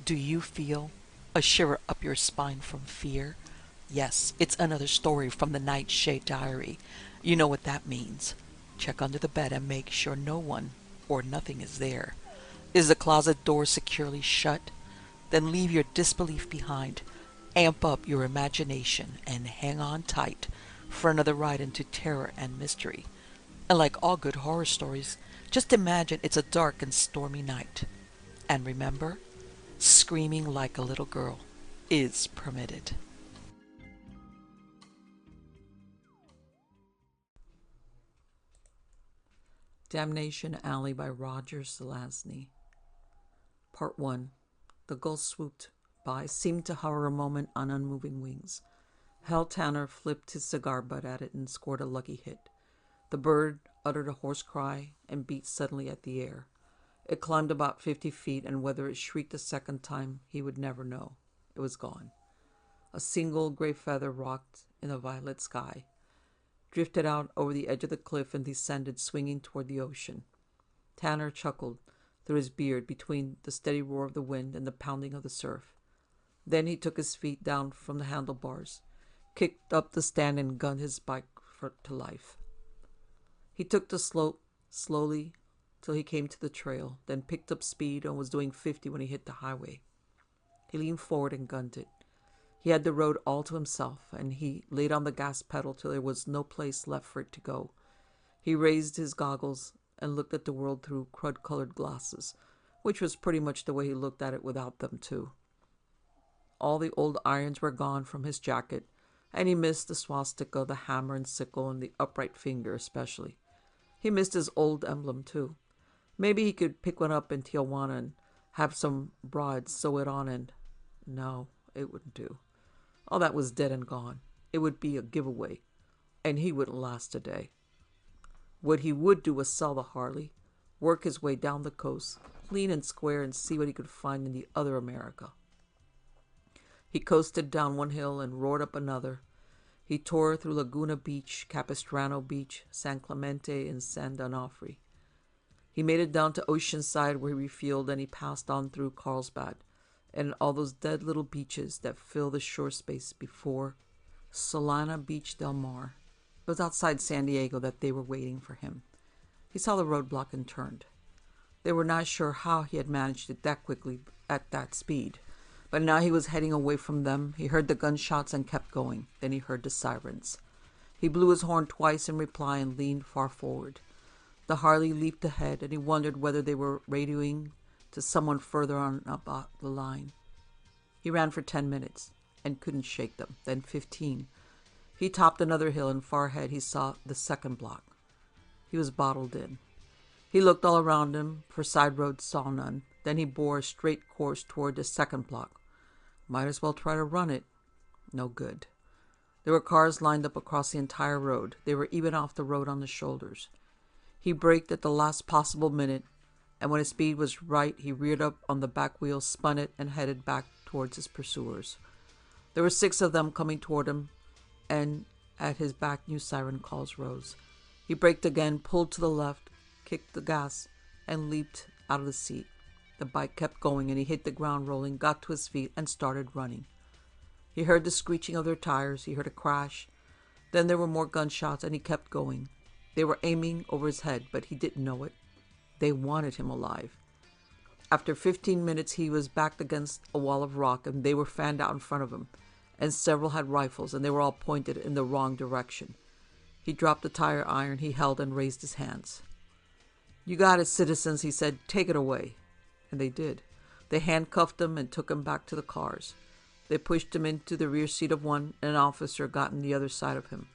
Do you feel a shiver up your spine from fear? Yes, it's another story from the Nightshade diary. You know what that means. Check under the bed and make sure no one or nothing is there. Is the closet door securely shut? Then leave your disbelief behind. Amp up your imagination and hang on tight for another ride into terror and mystery. And like all good horror stories, just imagine it's a dark and stormy night. And remember, screaming like a little girl is permitted. Damnation Alley by Roger Zelazny. Part 1. The gull swooped by, seemed to hover a moment on unmoving wings. Hal Tanner flipped his cigar butt at it and scored a lucky hit. The bird uttered a hoarse cry and beat suddenly at the air. It climbed about 50 feet, and whether it shrieked a second time, he would never know. It was gone. A single gray feather rocked in the violet sky, drifted out over the edge of the cliff, and descended, swinging toward the ocean. Tanner chuckled through his beard between the steady roar of the wind and the pounding of the surf. Then he took his feet down from the handlebars, kicked up the stand, and gunned his bike to life. He took the slope slowly till he came to the trail, then picked up speed and was doing 50 when he hit the highway. He leaned forward and gunned it. He had the road all to himself, and he laid on the gas pedal till there was no place left for it to go. He raised his goggles and looked at the world through crud-colored glasses, which was pretty much the way he looked at it without them, too. All the old irons were gone from his jacket, and he missed the swastika, the hammer and sickle, and the upright finger especially. He missed his old emblem, too. Maybe he could pick one up in Tijuana and have some broads sew it on, and... No, it wouldn't do. All that was dead and gone. It would be a giveaway, and he wouldn't last a day. What he would do was sell the Harley, work his way down the coast, clean and square, and see what he could find in the other America. He coasted down one hill and roared up another. He tore through Laguna Beach, Capistrano Beach, San Clemente, and San Donofrio. He made it down to Oceanside, where he refueled, and he passed on through Carlsbad and all those dead little beaches that fill the shore space before Solana Beach del Mar. It was outside San Diego that they were waiting for him. He saw the roadblock and turned. They were not sure how he had managed it that quickly at that speed, but now he was heading away from them. He heard the gunshots and kept going. Then he heard the sirens. He blew his horn twice in reply and leaned far forward. The Harley leaped ahead, and he wondered whether they were radioing to someone further on up the line. He ran for 10 minutes and couldn't shake them. Then 15. He topped another hill, and far ahead he saw the second block. He was bottled in. He looked all around him, for side roads saw none. Then he bore a straight course toward the second block. Might as well try to run it. No good. There were cars lined up across the entire road. They were even off the road on the shoulders. He braked at the last possible minute, and when his speed was right, he reared up on the back wheel, spun it, and headed back towards his pursuers. There were 6 of them coming toward him, and at his back new siren calls rose. He braked again, pulled to the left, kicked the gas, and leaped out of the seat. The bike kept going, and he hit the ground rolling, got to his feet, and started running. He heard the screeching of their tires. He heard a crash. Then there were more gunshots, and he kept going. They were aiming over his head, but he didn't know it. They wanted him alive. After 15 minutes, he was backed against a wall of rock, and they were fanned out in front of him, and several had rifles, and they were all pointed in the wrong direction. He dropped the tire iron he held and raised his hands. "You got it, citizens," he said. "Take it away." And they did. They handcuffed him and took him back to the cars. They pushed him into the rear seat of one, and an officer got on the other side of him.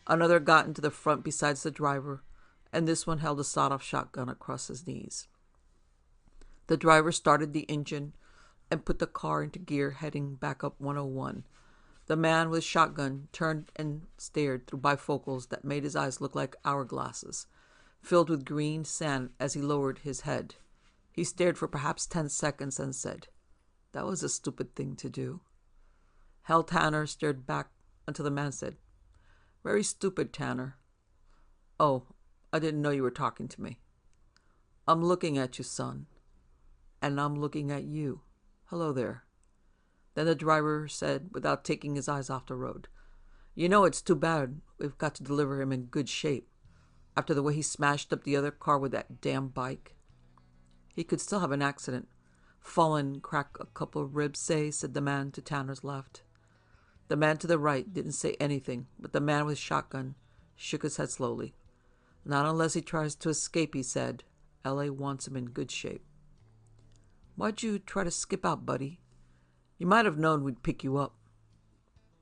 Another got into the front besides the driver, and this one held a sawed-off shotgun across his knees. The driver started the engine and put the car into gear, heading back up 101. The man with shotgun turned and stared through bifocals that made his eyes look like hourglasses, filled with green sand as he lowered his head. He stared for perhaps 10 seconds and said, "That was a stupid thing to do." Hal Tanner stared back until the man said, "Very stupid, Tanner." "Oh, I didn't know you were talking to me." "I'm looking at you, son. And I'm looking at you." "Hello there." Then the driver said, without taking his eyes off the road, "You know, it's too bad we've got to deliver him in good shape, after the way he smashed up the other car with that damn bike." "He could still have an accident. Fall and crack a couple of ribs, say," said the man to Tanner's left. The man to the right didn't say anything, but the man with shotgun shook his head slowly. "Not unless he tries to escape," he said. "L.A. wants him in good shape." "Why'd you try to skip out, buddy? You might have known we'd pick you up."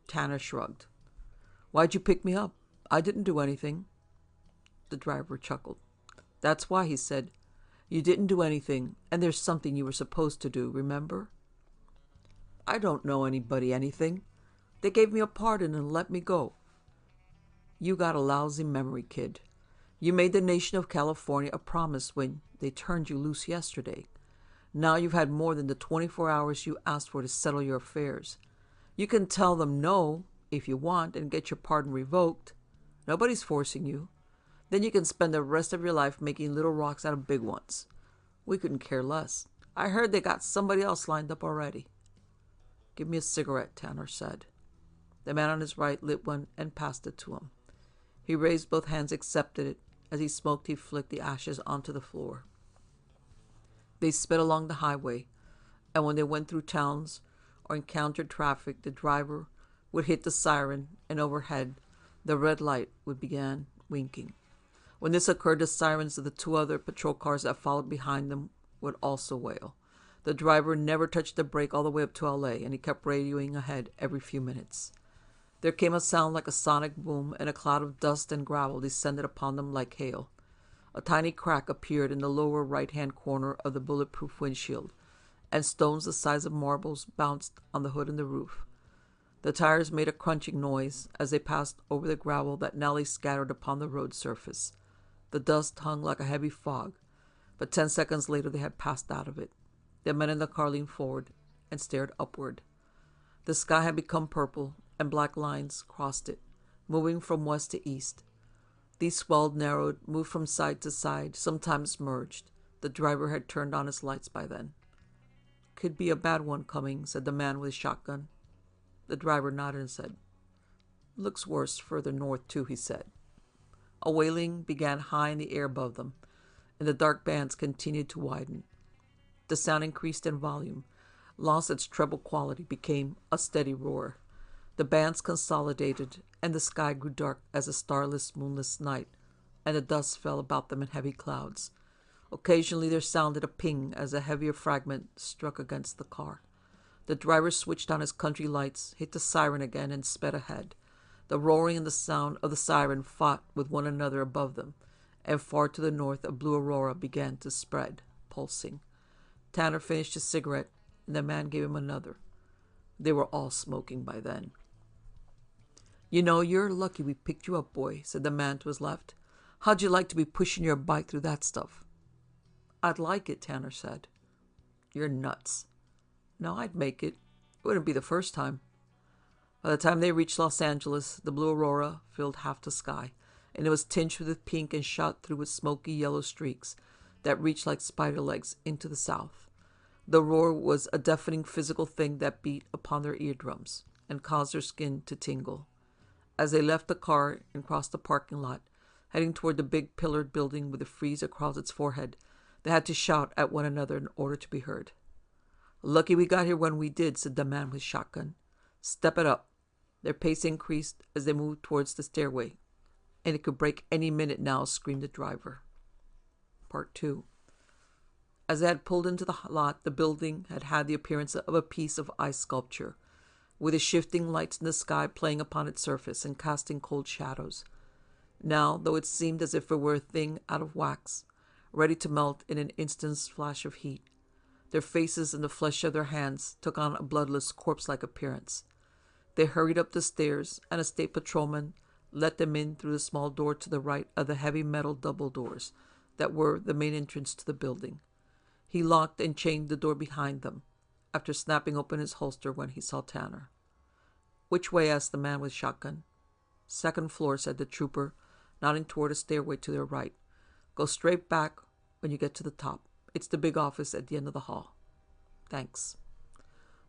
Tanner shrugged. "Why'd you pick me up? I didn't do anything." The driver chuckled. "That's why," he said. "You didn't do anything, and there's something you were supposed to do, remember?" "I don't know anybody anything. They gave me a pardon and let me go." "You got a lousy memory, kid. You made the nation of California a promise when they turned you loose yesterday. Now you've had more than the 24 hours you asked for to settle your affairs. You can tell them no if you want and get your pardon revoked. Nobody's forcing you. Then you can spend the rest of your life making little rocks out of big ones. We couldn't care less. I heard they got somebody else lined up already." "Give me a cigarette," Tanner said. The man on his right lit one and passed it to him. He raised both hands, accepted it. As he smoked, he flicked the ashes onto the floor. They sped along the highway, and when they went through towns or encountered traffic, the driver would hit the siren, and overhead, the red light would begin winking. When this occurred, the sirens of the two other patrol cars that followed behind them would also wail. The driver never touched the brake all the way up to L.A., and he kept radioing ahead every few minutes. There came a sound like a sonic boom, and a cloud of dust and gravel descended upon them like hail. A tiny crack appeared in the lower right-hand corner of the bulletproof windshield, and stones the size of marbles bounced on the hood and the roof. The tires made a crunching noise as they passed over the gravel that now lay scattered upon the road surface. The dust hung like a heavy fog, but 10 seconds later they had passed out of it. The men in the car leaned forward and stared upward. The sky had become purple, and black lines crossed it, moving from west to east. These swelled, narrowed, moved from side to side, sometimes merged. The driver had turned on his lights by then. "Could be a bad one coming," said the man with his shotgun. The driver nodded and said, "Looks worse further north, too," he said. A wailing began high in the air above them, and the dark bands continued to widen. The sound increased in volume, lost its treble quality, became a steady roar. The bands consolidated, and the sky grew dark as a starless, moonless night, and the dust fell about them in heavy clouds. Occasionally there sounded a ping as a heavier fragment struck against the car. The driver switched on his country lights, hit the siren again, and sped ahead. The roaring and the sound of the siren fought with one another above them, and far to the north a blue aurora began to spread, pulsing. Tanner finished his cigarette, and the man gave him another. They were all smoking by then. "You know, you're lucky we picked you up, boy," said the man to his left. "How'd you like to be pushing your bike through that stuff?" "I'd like it," Tanner said. "You're nuts." "No, I'd make it. It wouldn't be the first time." By the time they reached Los Angeles, the blue aurora filled half the sky, and it was tinged with pink and shot through with smoky yellow streaks that reached like spider legs into the south. The roar was a deafening physical thing that beat upon their eardrums and caused their skin to tingle. As they left the car and crossed the parking lot, heading toward the big pillared building with a frieze across its forehead, they had to shout at one another in order to be heard. "Lucky we got here when we did," said the man with shotgun. "Step it up." Their pace increased as they moved towards the stairway. "And it could break any minute now," screamed the driver. Part 2. As they had pulled into the lot, the building had had the appearance of a piece of ice sculpture, with the shifting lights in the sky playing upon its surface and casting cold shadows. Now, though it seemed as if it were a thing out of wax, ready to melt in an instant's flash of heat, their faces and the flesh of their hands took on a bloodless, corpse-like appearance. They hurried up the stairs, and a state patrolman let them in through the small door to the right of the heavy metal double doors that were the main entrance to the building. He locked and chained the door behind them, after snapping open his holster when he saw Tanner. "Which way?" asked the man with shotgun. "Second floor," said the trooper, nodding toward a stairway to their right. "Go straight back when you get to the top. It's the big office at the end of the hall." "Thanks."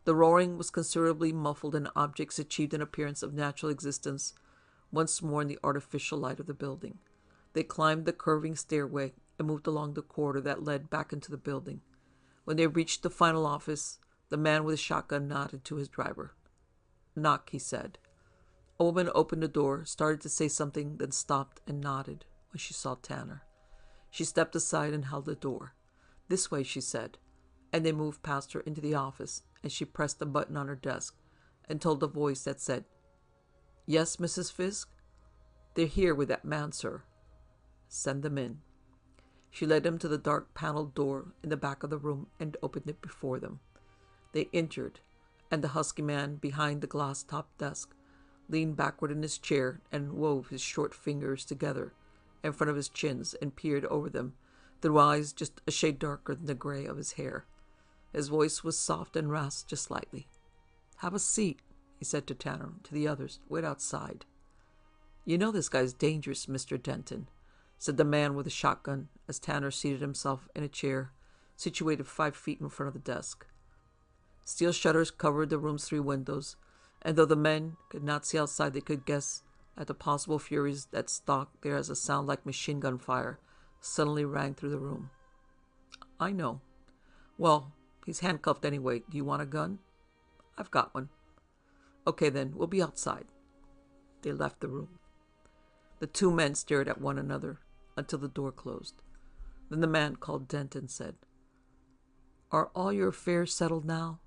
The roaring was considerably muffled, and objects achieved an appearance of natural existence once more in the artificial light of the building. They climbed the curving stairway and moved along the corridor that led back into the building. When they reached the final office, the man with the shotgun nodded to his driver. "Knock," he said. A woman opened the door, started to say something, then stopped and nodded when she saw Tanner. She stepped aside and held the door. "This way," she said, and they moved past her into the office, and she pressed a button on her desk and told a voice that said, "Yes, Mrs. Fisk? They're here with that man, sir." "Send them in." She led him to the dark paneled door in the back of the room and opened it before them. They entered, and the husky man behind the glass-topped desk leaned backward in his chair and wove his short fingers together in front of his chins and peered over them through eyes just a shade darker than the gray of his hair. His voice was soft and rasped just slightly. "Have a seat," he said to Tanner, to the others. "Wait outside." "You know this guy's dangerous, Mr. Denton," said the man with the shotgun as Tanner seated himself in a chair situated 5 feet in front of the desk. Steel shutters covered the room's 3 windows, and though the men could not see outside, they could guess at the possible furies that stalked there as a sound like machine gun fire suddenly rang through the room. "I know." "Well, he's handcuffed anyway. Do you want a gun?" "I've got one." "Okay, then, we'll be outside." They left the room. The 2 men stared at one another until the door closed. Then the man called Denton said, "Are all your affairs settled now?"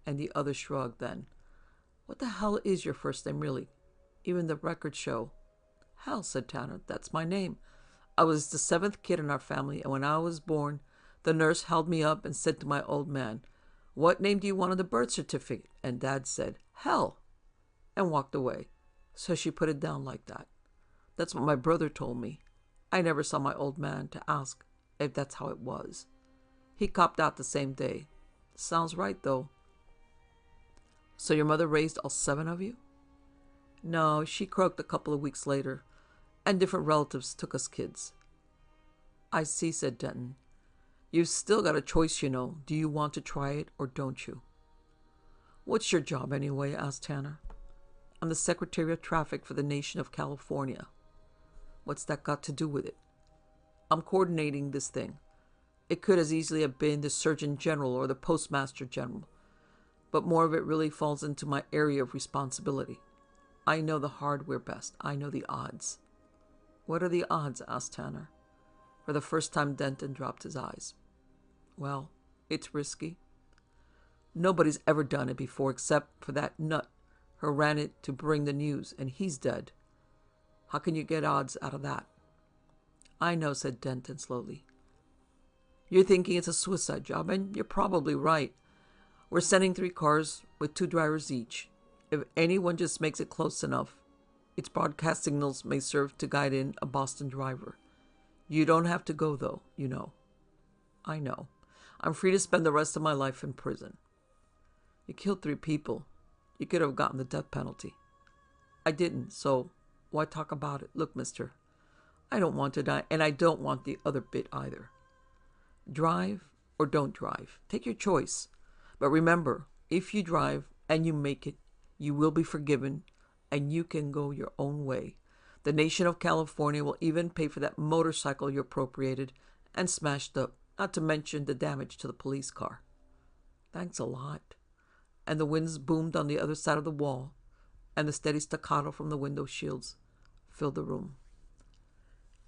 And the other shrugged then. "What the hell is your first name, really? Even the records show." "Hell," said Tanner, "that's my name. I was the 7th kid in our family, and when I was born, the nurse held me up and said to my old man, 'What name do you want on the birth certificate?' And Dad said, 'Hell,' and walked away. So she put it down like that. That's what my brother told me. I never saw my old man to ask if that's how it was. He copped out the same day. Sounds right, though." "So your mother raised all 7 of you?" "No, she croaked a couple of weeks later, and different relatives took us kids." "I see," said Denton. "You've still got a choice, you know. Do you want to try it or don't you?" "What's your job, anyway?" asked Tanner. "I'm the Secretary of Traffic for the nation of California." "What's that got to do with it?" "I'm coordinating this thing. It could as easily have been the Surgeon General or the Postmaster General, but more of it really falls into my area of responsibility. I know the hardware best. I know the odds." "What are the odds?" asked Tanner. For the first time, Denton dropped his eyes. "Well, it's risky. Nobody's ever done it before except for that nut who ran it to bring the news, and he's dead. How can you get odds out of that?" "I know," said Denton slowly. "You're thinking it's a suicide job, and you're probably right. We're sending 3 cars with 2 drivers each. If anyone just makes it close enough, its broadcast signals may serve to guide in a Boston driver. You don't have to go, though, you know." "I know. I'm free to spend the rest of my life in prison." "You killed 3 people. You could have gotten the death penalty." "I didn't, so why talk about it? Look, mister, I don't want to die, and I don't want the other bit either. Drive or don't drive. Take your choice. But remember, if you drive and you make it, you will be forgiven, and you can go your own way. The nation of California will even pay for that motorcycle you appropriated and smashed up, not to mention the damage to the police car." "Thanks a lot." And the winds boomed on the other side of the wall, and the steady staccato from the window shields filled the room.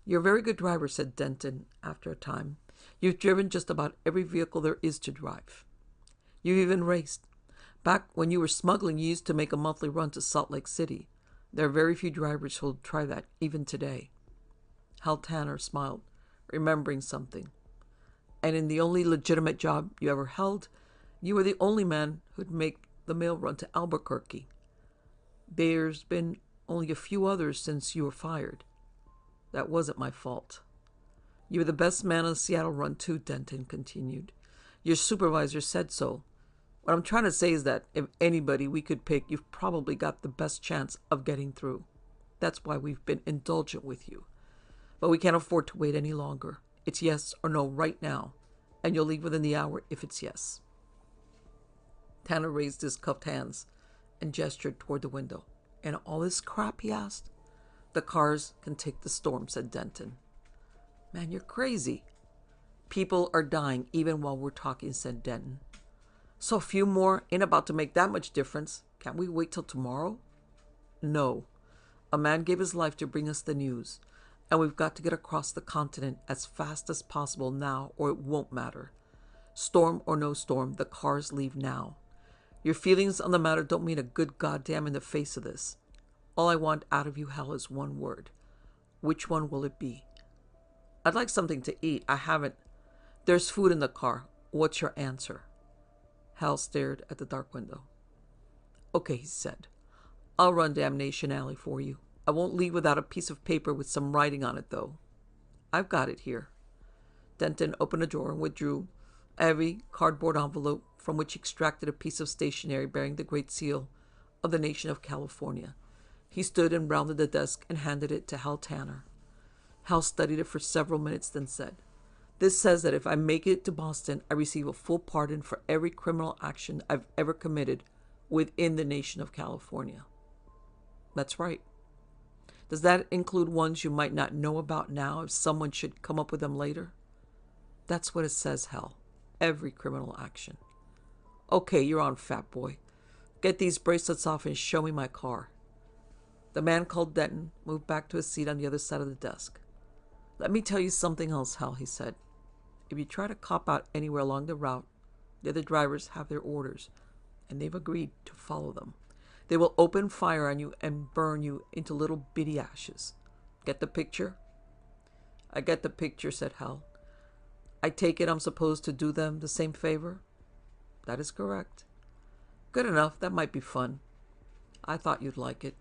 "You're a very good driver," said Denton after a time. "You've driven just about every vehicle there is to drive. You've even raced. Back when you were smuggling, you used to make a monthly run to Salt Lake City. There are very few drivers who'll try that, even today." Hal Tanner smiled, remembering something. "And in the only legitimate job you ever held, you were the only man who'd make the mail run to Albuquerque. There's been only a few others since you were fired. That wasn't my fault." "You were the best man on the Seattle run, too," Denton continued. "Your supervisor said so. What I'm trying to say is that if anybody we could pick, you've probably got the best chance of getting through. That's why we've been indulgent with you. But we can't afford to wait any longer. It's yes or no right now, and you'll leave within the hour if it's yes." Tanner raised his cuffed hands and gestured toward the window. "And all this crap?" he asked. "The cars can take the storm," said Denton. "Man, you're crazy." "People are dying even while we're talking," said Denton. "So a few more ain't about to make that much difference. Can't we wait till tomorrow?" "No. A man gave his life to bring us the news, and we've got to get across the continent as fast as possible now, or it won't matter. Storm or no storm, the cars leave now. Your feelings on the matter don't mean a good goddamn in the face of this. All I want out of you, Hal, is one word. Which one will it be?" "I'd like something to eat. I haven't." "There's food in the car. What's your answer?" Hal stared at the dark window. "Okay," he said. "I'll run Damnation Alley for you. I won't leave without a piece of paper with some writing on it, though." "I've got it here." Denton opened a drawer and withdrew a heavy cardboard envelope from which he extracted a piece of stationery bearing the Great Seal of the nation of California. He stood and rounded the desk and handed it to Hal Tanner. Hal studied it for several minutes, then said, "This says that if I make it to Boston, I receive a full pardon for every criminal action I've ever committed within the nation of California." "That's right." "Does that include ones you might not know about now if someone should come up with them later?" "That's what it says, Hal. Every criminal action." "Okay, you're on, fat boy. Get these bracelets off and show me my car." The man called Denton moved back to his seat on the other side of the desk. "Let me tell you something else, Hal," he said. "If you try to cop out anywhere along the route, the other drivers have their orders, and they've agreed to follow them. They will open fire on you and burn you into little bitty ashes. Get the picture?" "I get the picture," said Hal. "I take it I'm supposed to do them the same favor?" "That is correct." "Good enough. That might be fun." "I thought you'd like it.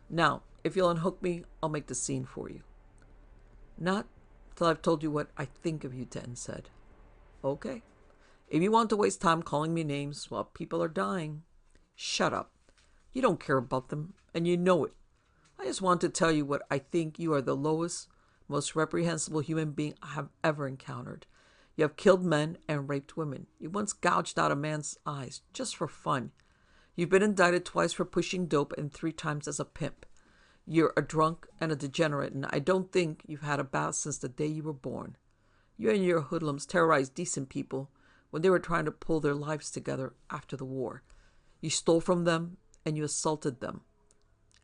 Now, if you'll unhook me, I'll make the scene for you." "Not till I've told you what I think of you," Denton said. "Okay. If you want to waste time calling me names while people are dying..." "Shut up. You don't care about them, and you know it. I just want to tell you what I think you are the lowest, most reprehensible human being I have ever encountered. You have killed men and raped women. You once gouged out a man's eyes, just for fun. You've been indicted twice for pushing dope and 3 times as a pimp. You're a drunk and a degenerate, and I don't think you've had a bath since the day you were born. You and your hoodlums terrorized decent people when they were trying to pull their lives together after the war. You stole from them, and you assaulted them,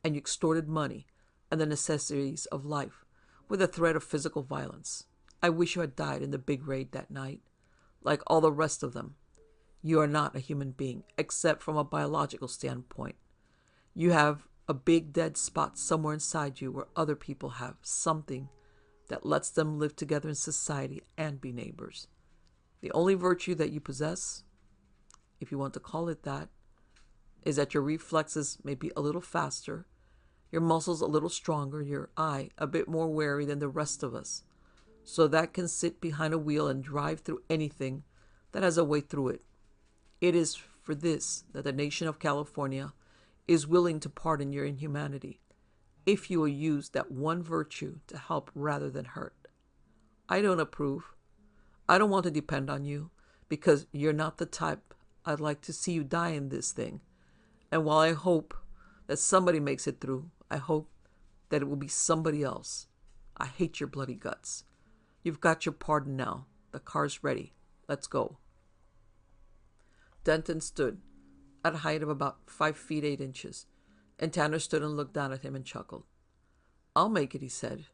and you extorted money and the necessities of life with the threat of physical violence. I wish you had died in the big raid that night, like all the rest of them. You are not a human being, except from a biological standpoint. You have a big dead spot somewhere inside you where other people have something that lets them live together in society and be neighbors. The only virtue that you possess, if you want to call it that, is that your reflexes may be a little faster, your muscles a little stronger, your eye a bit more wary than the rest of us, so that can sit behind a wheel and drive through anything that has a way through it. It is for this that the nation of California is willing to pardon your inhumanity, if you will use that one virtue to help rather than hurt. I don't approve. I don't want to depend on you, because you're not the type I'd like to see you die in this thing. And while I hope that somebody makes it through, I hope that it will be somebody else. I hate your bloody guts. You've got your pardon now. The car's ready. Let's go." Denton stood at a height of about 5 feet 8 inches, and Tanner stood and looked down at him and chuckled. "I'll make it," he said.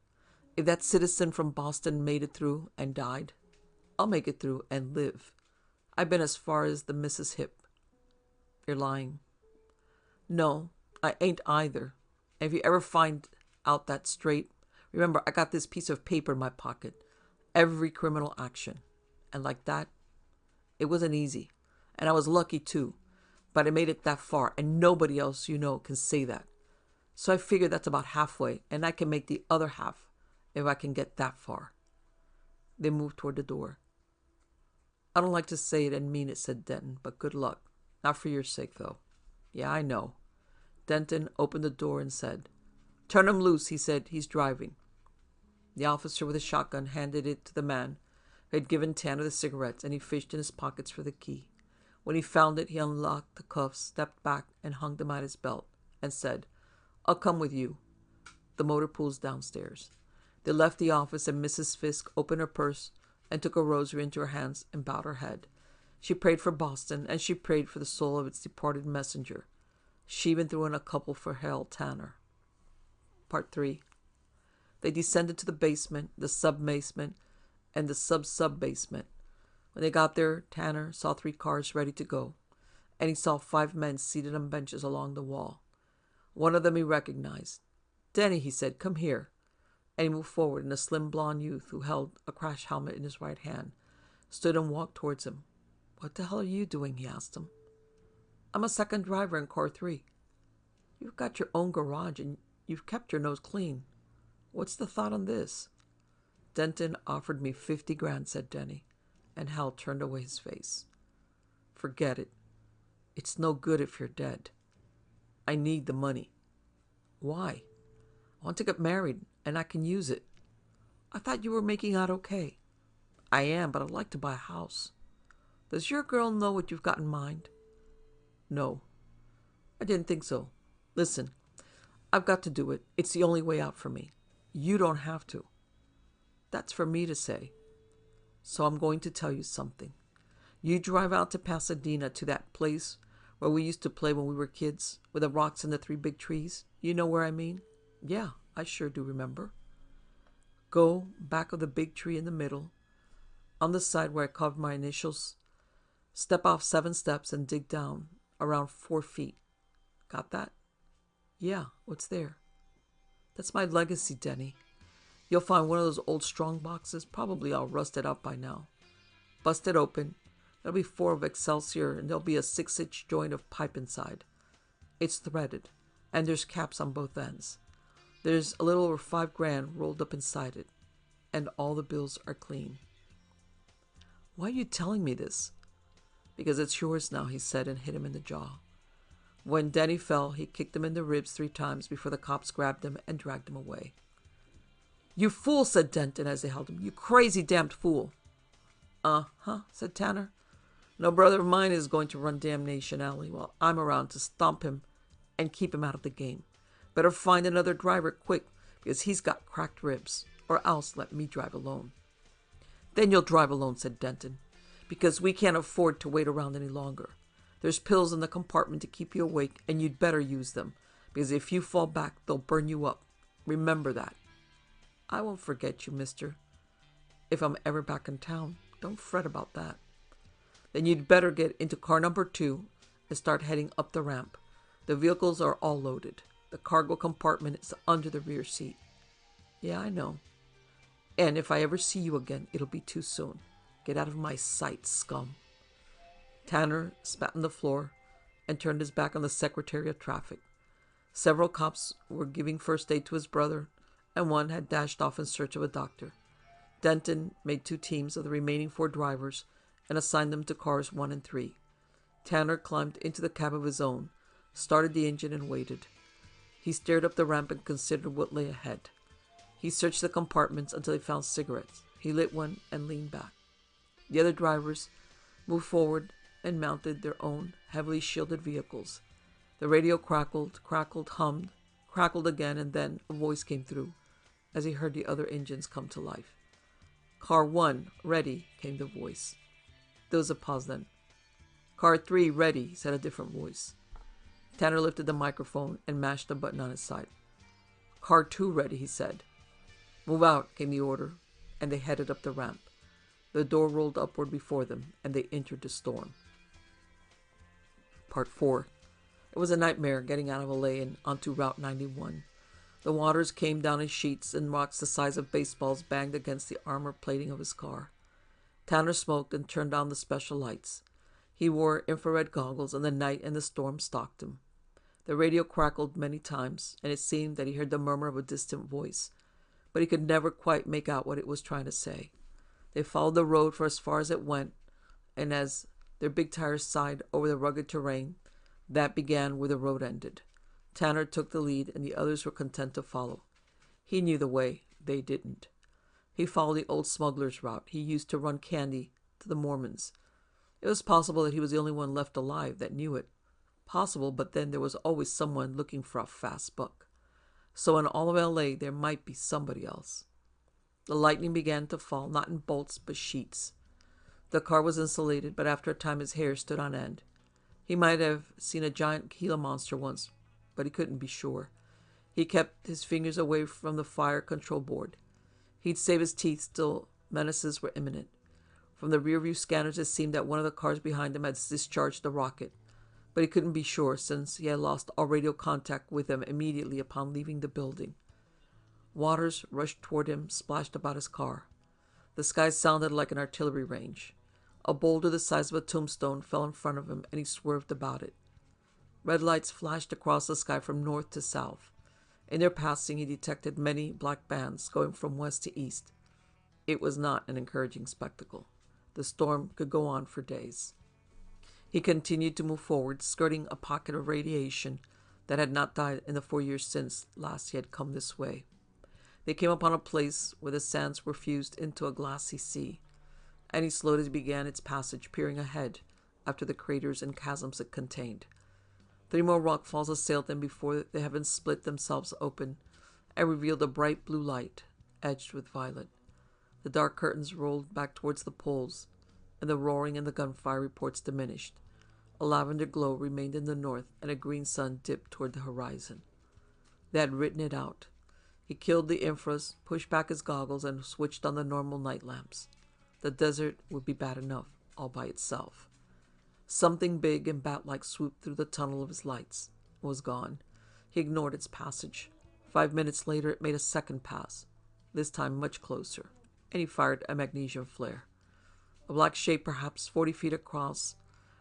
"If that citizen from Boston made it through and died, I'll make it through and live. I've been as far as the Mrs. Hip." "You're lying." "No, I ain't either. And if you ever find out that straight, remember I got this piece of paper in my pocket. Every criminal action. And like that, it wasn't easy. And I was lucky too. But I made it that far, and nobody else you know can say that. So I figured that's about halfway, and I can make the other half if I can get that far." They moved toward the door. "I don't like to say it and mean it," said Denton, "but good luck. Not for your sake, though." "Yeah, I know." Denton opened the door and said, "Turn him loose," he said. "He's driving." The officer with a shotgun handed it to the man who had given Tanner the cigarettes, and he fished in his pockets for the key. When he found it, he unlocked the cuffs, stepped back, and hung them at his belt, and said, "I'll come with you." The motor pulls downstairs. They left the office, and Mrs. Fisk opened her purse and took a rosary into her hands and bowed her head. She prayed for Boston, and she prayed for the soul of its departed messenger. She even threw in a couple for Hal Tanner. Part 3. They descended to the basement, the sub-basement, and the sub-sub-basement. When they got there, Tanner saw 3 cars ready to go, and he saw 5 men seated on benches along the wall. One of them he recognized. "Denny," he said, "come here." And he moved forward, and a slim blonde youth who held a crash helmet in his right hand stood and walked towards him. "What the hell are you doing?" he asked him. "I'm a second driver in car 3. You've got your own garage, and you've kept your nose clean. What's the thought on this?" "Denton offered me 50 grand, said Denny, and Hal turned away his face. "Forget it. It's no good if you're dead. I need the money." "Why?" "I want to get married, and I can use it." "I thought you were making out okay." "I am, but I'd like to buy a house." "Does your girl know what you've got in mind?" "No." "I didn't think so. Listen, I've got to do it. It's the only way out for me. You don't have to." "That's for me to say." "So I'm going to tell you something. You drive out to Pasadena to that place where we used to play when we were kids, with the rocks and the 3 big trees. You know where I mean?" "Yeah, I sure do remember." "Go back of the big tree in the middle, on the side where I carved my initials. Step off 7 steps and dig down around 4 feet. Got that?" "Yeah, what's there?" "That's my legacy, Denny. You'll find one of those old strong boxes, probably all rusted out by now. Bust it open. There'll be 4 of Excelsior, and there'll be a 6-inch joint of pipe inside. It's threaded, and there's caps on both ends. There's a little over 5 grand rolled up inside it, and all the bills are clean." "Why are you telling me this?" "Because it's yours now," he said, and hit him in the jaw. When Denny fell, he kicked him in the ribs 3 times before the cops grabbed him and dragged him away. "You fool," said Denton as they held him. "You crazy damned fool." "Uh-huh," said Tanner. "No brother of mine is going to run Damnation Alley while I'm around to stomp him and keep him out of the game. Better find another driver quick, because he's got cracked ribs, or else let me drive alone." "Then you'll drive alone," said Denton, "because we can't afford to wait around any longer. There's pills in the compartment to keep you awake, and you'd better use them, because if you fall back, they'll burn you up. Remember that." "I won't forget you, mister. If I'm ever back in town, don't fret about that." "Then you'd better get into car number 2 and start heading up the ramp. The vehicles are all loaded. The cargo compartment is under the rear seat." "Yeah, I know. And if I ever see you again, it'll be too soon. Get out of my sight, scum." Tanner spat on the floor and turned his back on the Secretary of Traffic. Several cops were giving first aid to his brother, and one had dashed off in search of a doctor. Denton made 2 teams of the remaining 4 drivers and assigned them to cars 1 and 3. Tanner climbed into the cab of his own, started the engine, and waited. He stared up the ramp and considered what lay ahead. He searched the compartments until he found cigarettes. He lit one and leaned back. The other drivers moved forward and mounted their own heavily shielded vehicles. The radio crackled, hummed, crackled again, and then a voice came through as he heard the other engines come to life. "Car 1, ready," came the voice. There was a pause then. "Car 3, ready," said a different voice. Tanner lifted the microphone and mashed a button on his side. "Car 2, ready," he said. "Move out," came the order, and they headed up the ramp. The door rolled upward before them, and they entered the storm. Part 4. It was a nightmare getting out of LA and onto Route 91. The waters came down in sheets, and rocks the size of baseballs banged against the armor plating of his car. Tanner smoked and turned on the special lights. He wore infrared goggles, and the night and the storm stalked him. The radio crackled many times, and it seemed that he heard the murmur of a distant voice, but he could never quite make out what it was trying to say. They followed the road for as far as it went, and as their big tires sighed over the rugged terrain, that began where the road ended. Tanner took the lead, and the others were content to follow. He knew the way. They didn't. He followed the old smuggler's route he used to run candy to the Mormons. It was possible that he was the only one left alive that knew it. Possible, but then there was always someone looking for a fast buck. So in all of LA, there might be somebody else. The lightning began to fall, not in bolts, but sheets. The car was insulated, but after a time his hair stood on end. He might have seen a giant Gila monster once, but he couldn't be sure. He kept his fingers away from the fire control board. He'd save his teeth till menaces were imminent. From the rearview scanners, it seemed that one of the cars behind him had discharged a rocket, but he couldn't be sure since he had lost all radio contact with them immediately upon leaving the building. Waters rushed toward him, splashed about his car. The sky sounded like an artillery range. A boulder the size of a tombstone fell in front of him, and he swerved about it. Red lights flashed across the sky from north to south. In their passing, he detected many black bands going from west to east. It was not an encouraging spectacle. The storm could go on for days. He continued to move forward, skirting a pocket of radiation that had not died in the 4 years since last he had come this way. They came upon a place where the sands were fused into a glassy sea, and he slowly began its passage, peering ahead after the craters and chasms it contained. 3 more rockfalls assailed them before the heavens split themselves open and revealed a bright blue light, edged with violet. The dark curtains rolled back towards the poles, and the roaring and the gunfire reports diminished. A lavender glow remained in the north, and a green sun dipped toward the horizon. They had written it out. He killed the infras, pushed back his goggles, and switched on the normal night lamps. The desert would be bad enough, all by itself. Something big and bat-like swooped through the tunnel of his lights. It was gone. He ignored its passage. 5 minutes later, it made a second pass, this time much closer, and he fired a magnesium flare. A black shape, perhaps 40 feet across,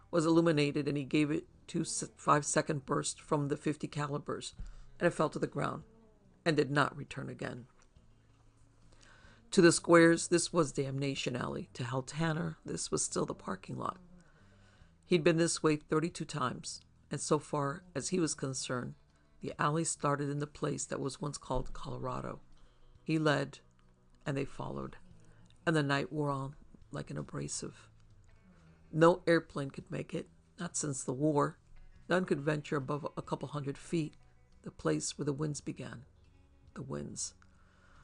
was illuminated, and he gave it 2 5-second bursts from the .50 calibers, and it fell to the ground and did not return again. To the squares, this was Damnation Alley. To Hal Tanner, this was still the parking lot. He'd been this way 32 times, and so far as he was concerned, the alley started in the place that was once called Colorado. He led, and they followed, and the night wore on like an abrasive. No airplane could make it, not since the war. None could venture above a couple 100 feet, the place where the winds began. The winds.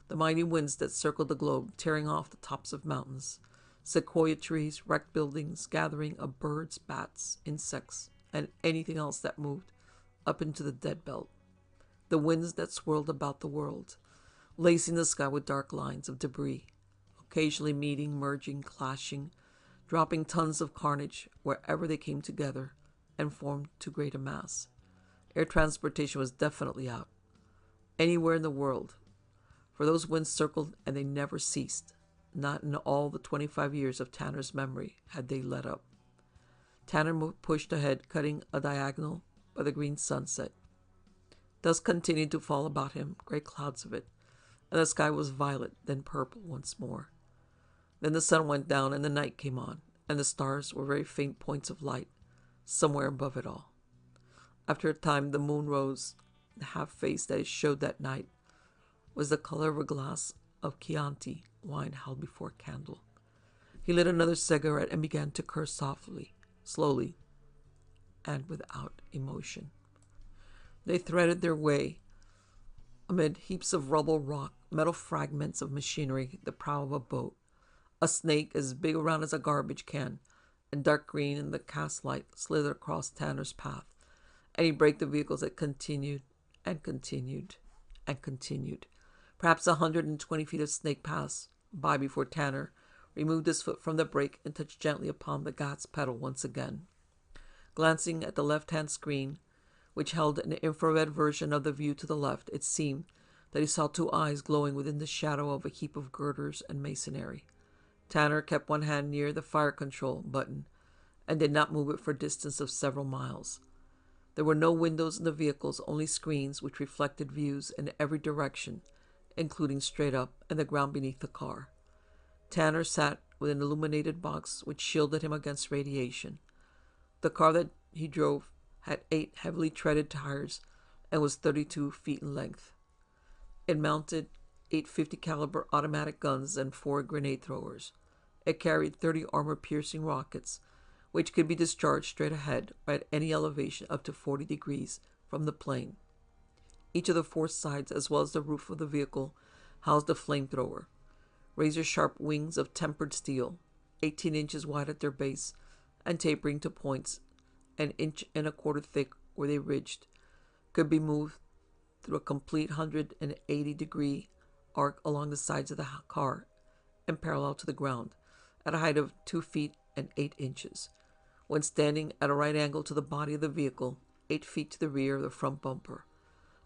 The mighty winds that circled the globe, tearing off the tops of mountains, sequoia trees, wrecked buildings, gathering of birds, bats, insects, and anything else that moved up into the dead belt. The winds that swirled about the world, lacing the sky with dark lines of debris, occasionally meeting, merging, clashing, dropping tons of carnage wherever they came together and formed too great a mass. Air transportation was definitely out. Anywhere in the world. For those winds circled and they never ceased. Not in all the 25 years of Tanner's memory had they let up. Tanner pushed ahead, cutting a diagonal by the green sunset. Dust continued to fall about him, great clouds of it, and the sky was violet, then purple once more. Then the sun went down and the night came on, and the stars were very faint points of light, somewhere above it all. After a time, the moon rose. The half-face that it showed that night was the color of a glass of Chianti wine held before a candle. He lit another cigarette and began to curse softly, slowly, and without emotion. They threaded their way amid heaps of rubble, rock, metal fragments of machinery, the prow of a boat, a snake as big around as a garbage can, and dark green in the cast light slithered across Tanner's path, and he braked the vehicles that continued and continued and continued. Perhaps 120 feet of snake passed by before Tanner removed his foot from the brake and touched gently upon the gas pedal once again. Glancing at the left-hand screen, which held an infrared version of the view to the left, it seemed that he saw 2 eyes glowing within the shadow of a heap of girders and masonry. Tanner kept one hand near the fire control button and did not move it for a distance of several miles. There were no windows in the vehicles, only screens which reflected views in every direction, including straight up and the ground beneath the car. Tanner sat with an illuminated box which shielded him against radiation. The car that he drove had 8 heavily treaded tires and was 32 feet in length. It mounted 8 .50 caliber automatic guns and 4 grenade throwers. It carried 30 armor-piercing rockets, which could be discharged straight ahead or at any elevation up to 40 degrees from the plane. Each of the four sides, as well as the roof of the vehicle, housed a flamethrower. Razor-sharp wings of tempered steel, 18 inches wide at their base, and tapering to points an inch and a quarter thick where they ridged, could be moved through a complete 180-degree arc along the sides of the car and parallel to the ground, at a height of 2 feet and 8 inches. When standing at a right angle to the body of the vehicle, 8 feet to the rear of the front bumper,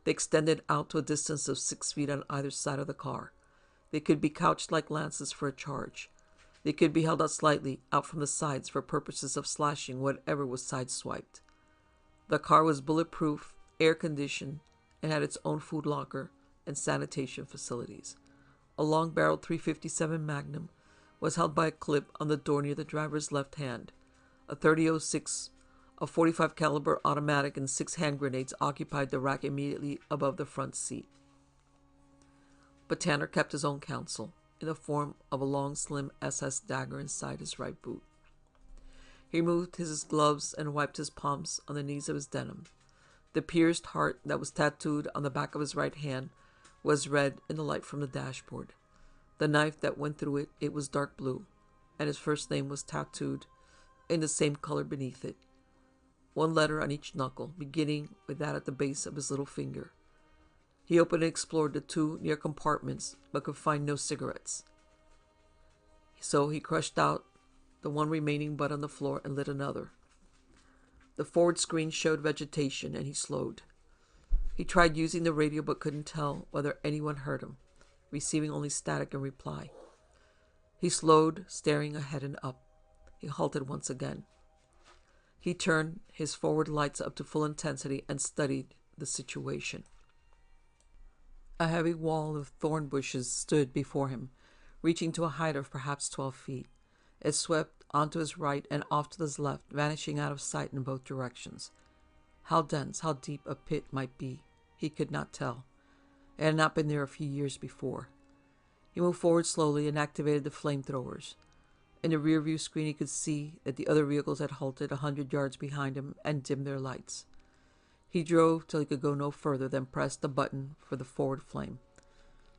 they extended out to a distance of 6 feet on either side of the car. They could be couched like lances for a charge. They could be held out slightly out from the sides for purposes of slashing whatever was sideswiped. The car was bulletproof, air-conditioned, and had its own food locker and sanitation facilities. A long-barreled .357 Magnum was held by a clip on the door near the driver's left hand. A .30-06, a .45 caliber automatic, and 6 hand grenades occupied the rack immediately above the front seat. But Tanner kept his own counsel, in the form of a long, slim SS dagger inside his right boot. He removed his gloves and wiped his palms on the knees of his denim. The pierced heart that was tattooed on the back of his right hand was red in the light from the dashboard. The knife that went through it was dark blue, and his first name was tattooed in the same color beneath it. One letter on each knuckle, beginning with that at the base of his little finger. He opened and explored the 2 near compartments, but could find no cigarettes. So he crushed out the one remaining butt on the floor and lit another. The forward screen showed vegetation, and he slowed. He tried using the radio but couldn't tell whether anyone heard him, receiving only static in reply. He slowed, staring ahead and up. He halted once again. He turned his forward lights up to full intensity and studied the situation. A heavy wall of thorn bushes stood before him, reaching to a height of perhaps 12 feet. It swept onto his right and off to his left, vanishing out of sight in both directions. How dense, how deep a pit might be, he could not tell. It had not been there a few years before. He moved forward slowly and activated the flamethrowers. In the rearview screen, he could see that the other vehicles had halted 100 yards behind him and dimmed their lights. He drove till he could go no further, then pressed the button for the forward flame.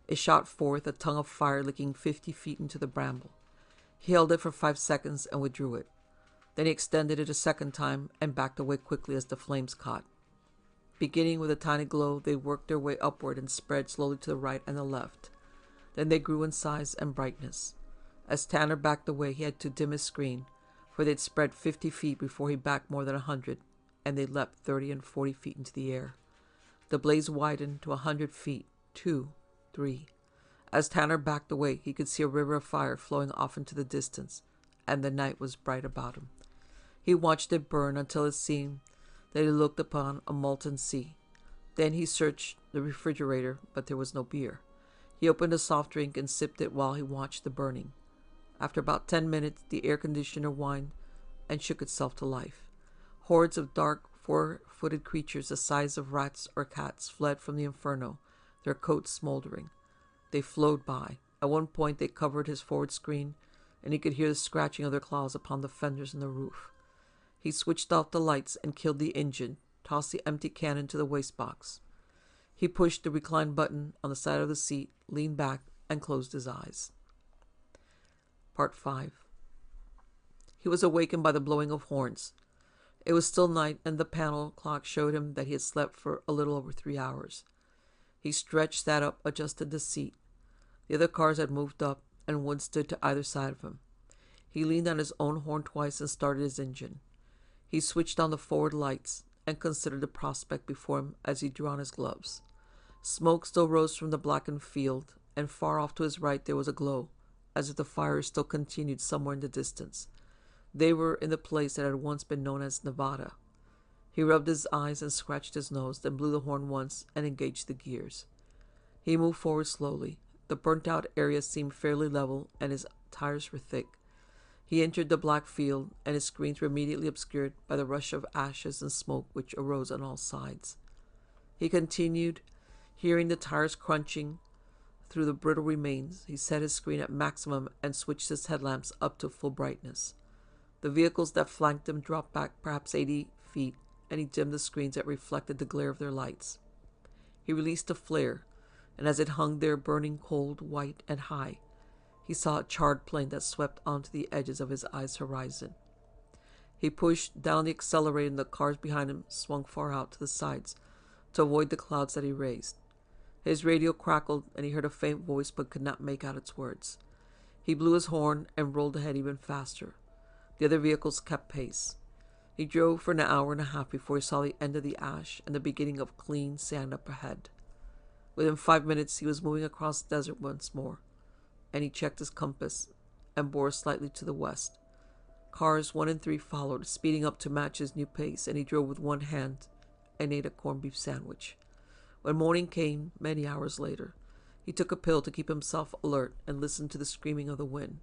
It shot forth, a tongue of fire licking 50 feet into the bramble. He held it for 5 seconds and withdrew it. Then he extended it a second time and backed away quickly as the flames caught. Beginning with a tiny glow, they worked their way upward and spread slowly to the right and the left. Then they grew in size and brightness. As Tanner backed away, he had to dim his screen, for they'd spread 50 feet before he backed more than 100, and they leapt 30 and 40 feet into the air. The blaze widened to 100 feet, 2, 3. As Tanner backed away, he could see a river of fire flowing off into the distance, and the night was bright about him. He watched it burn until it seemed that he looked upon a molten sea. Then he searched the refrigerator, but there was no beer. He opened a soft drink and sipped it while he watched the burning. After about 10 minutes, the air conditioner whined and shook itself to life. Hordes of dark, four-footed creatures the size of rats or cats fled from the inferno, their coats smoldering. They flowed by. At one point, they covered his forward screen, and he could hear the scratching of their claws upon the fenders and the roof. He switched off the lights and killed the engine, tossed the empty can into the wastebox. He pushed the recline button on the side of the seat, leaned back, and closed his eyes. Part 5. He was awakened by the blowing of horns. It was still night, and the panel clock showed him that he had slept for a little over 3 hours. He stretched, sat up, adjusted the seat. The other cars had moved up, and one stood to either side of him. He leaned on his own horn twice and started his engine. He switched on the forward lights and considered the prospect before him as he drew on his gloves. Smoke still rose from the blackened field, and far off to his right there was a glow, as if the fire still continued somewhere in the distance. They were in the place that had once been known as Nevada. He rubbed his eyes and scratched his nose, then blew the horn once and engaged the gears. He moved forward slowly. The burnt-out area seemed fairly level, and his tires were thick. He entered the black field, and his screens were immediately obscured by the rush of ashes and smoke which arose on all sides. He continued, hearing the tires crunching through the brittle remains. He set his screen at maximum and switched his headlamps up to full brightness. The vehicles that flanked him dropped back perhaps 80 feet, and he dimmed the screens that reflected the glare of their lights. He released a flare, and as it hung there burning cold, white, and high, he saw a charred plane that swept onto the edges of his eyes' horizon. He pushed down the accelerator, and the cars behind him swung far out to the sides to avoid the clouds that he raised. His radio crackled, and he heard a faint voice but could not make out its words. He blew his horn and rolled ahead even faster. The other vehicles kept pace. He drove for an hour and a half before he saw the end of the ash and the beginning of clean sand up ahead. Within 5 minutes, he was moving across the desert once more, and he checked his compass and bore slightly to the west. Cars 1 and 3 followed, speeding up to match his new pace, and he drove with one hand and ate a corned beef sandwich. When morning came, many hours later, he took a pill to keep himself alert and listened to the screaming of the wind.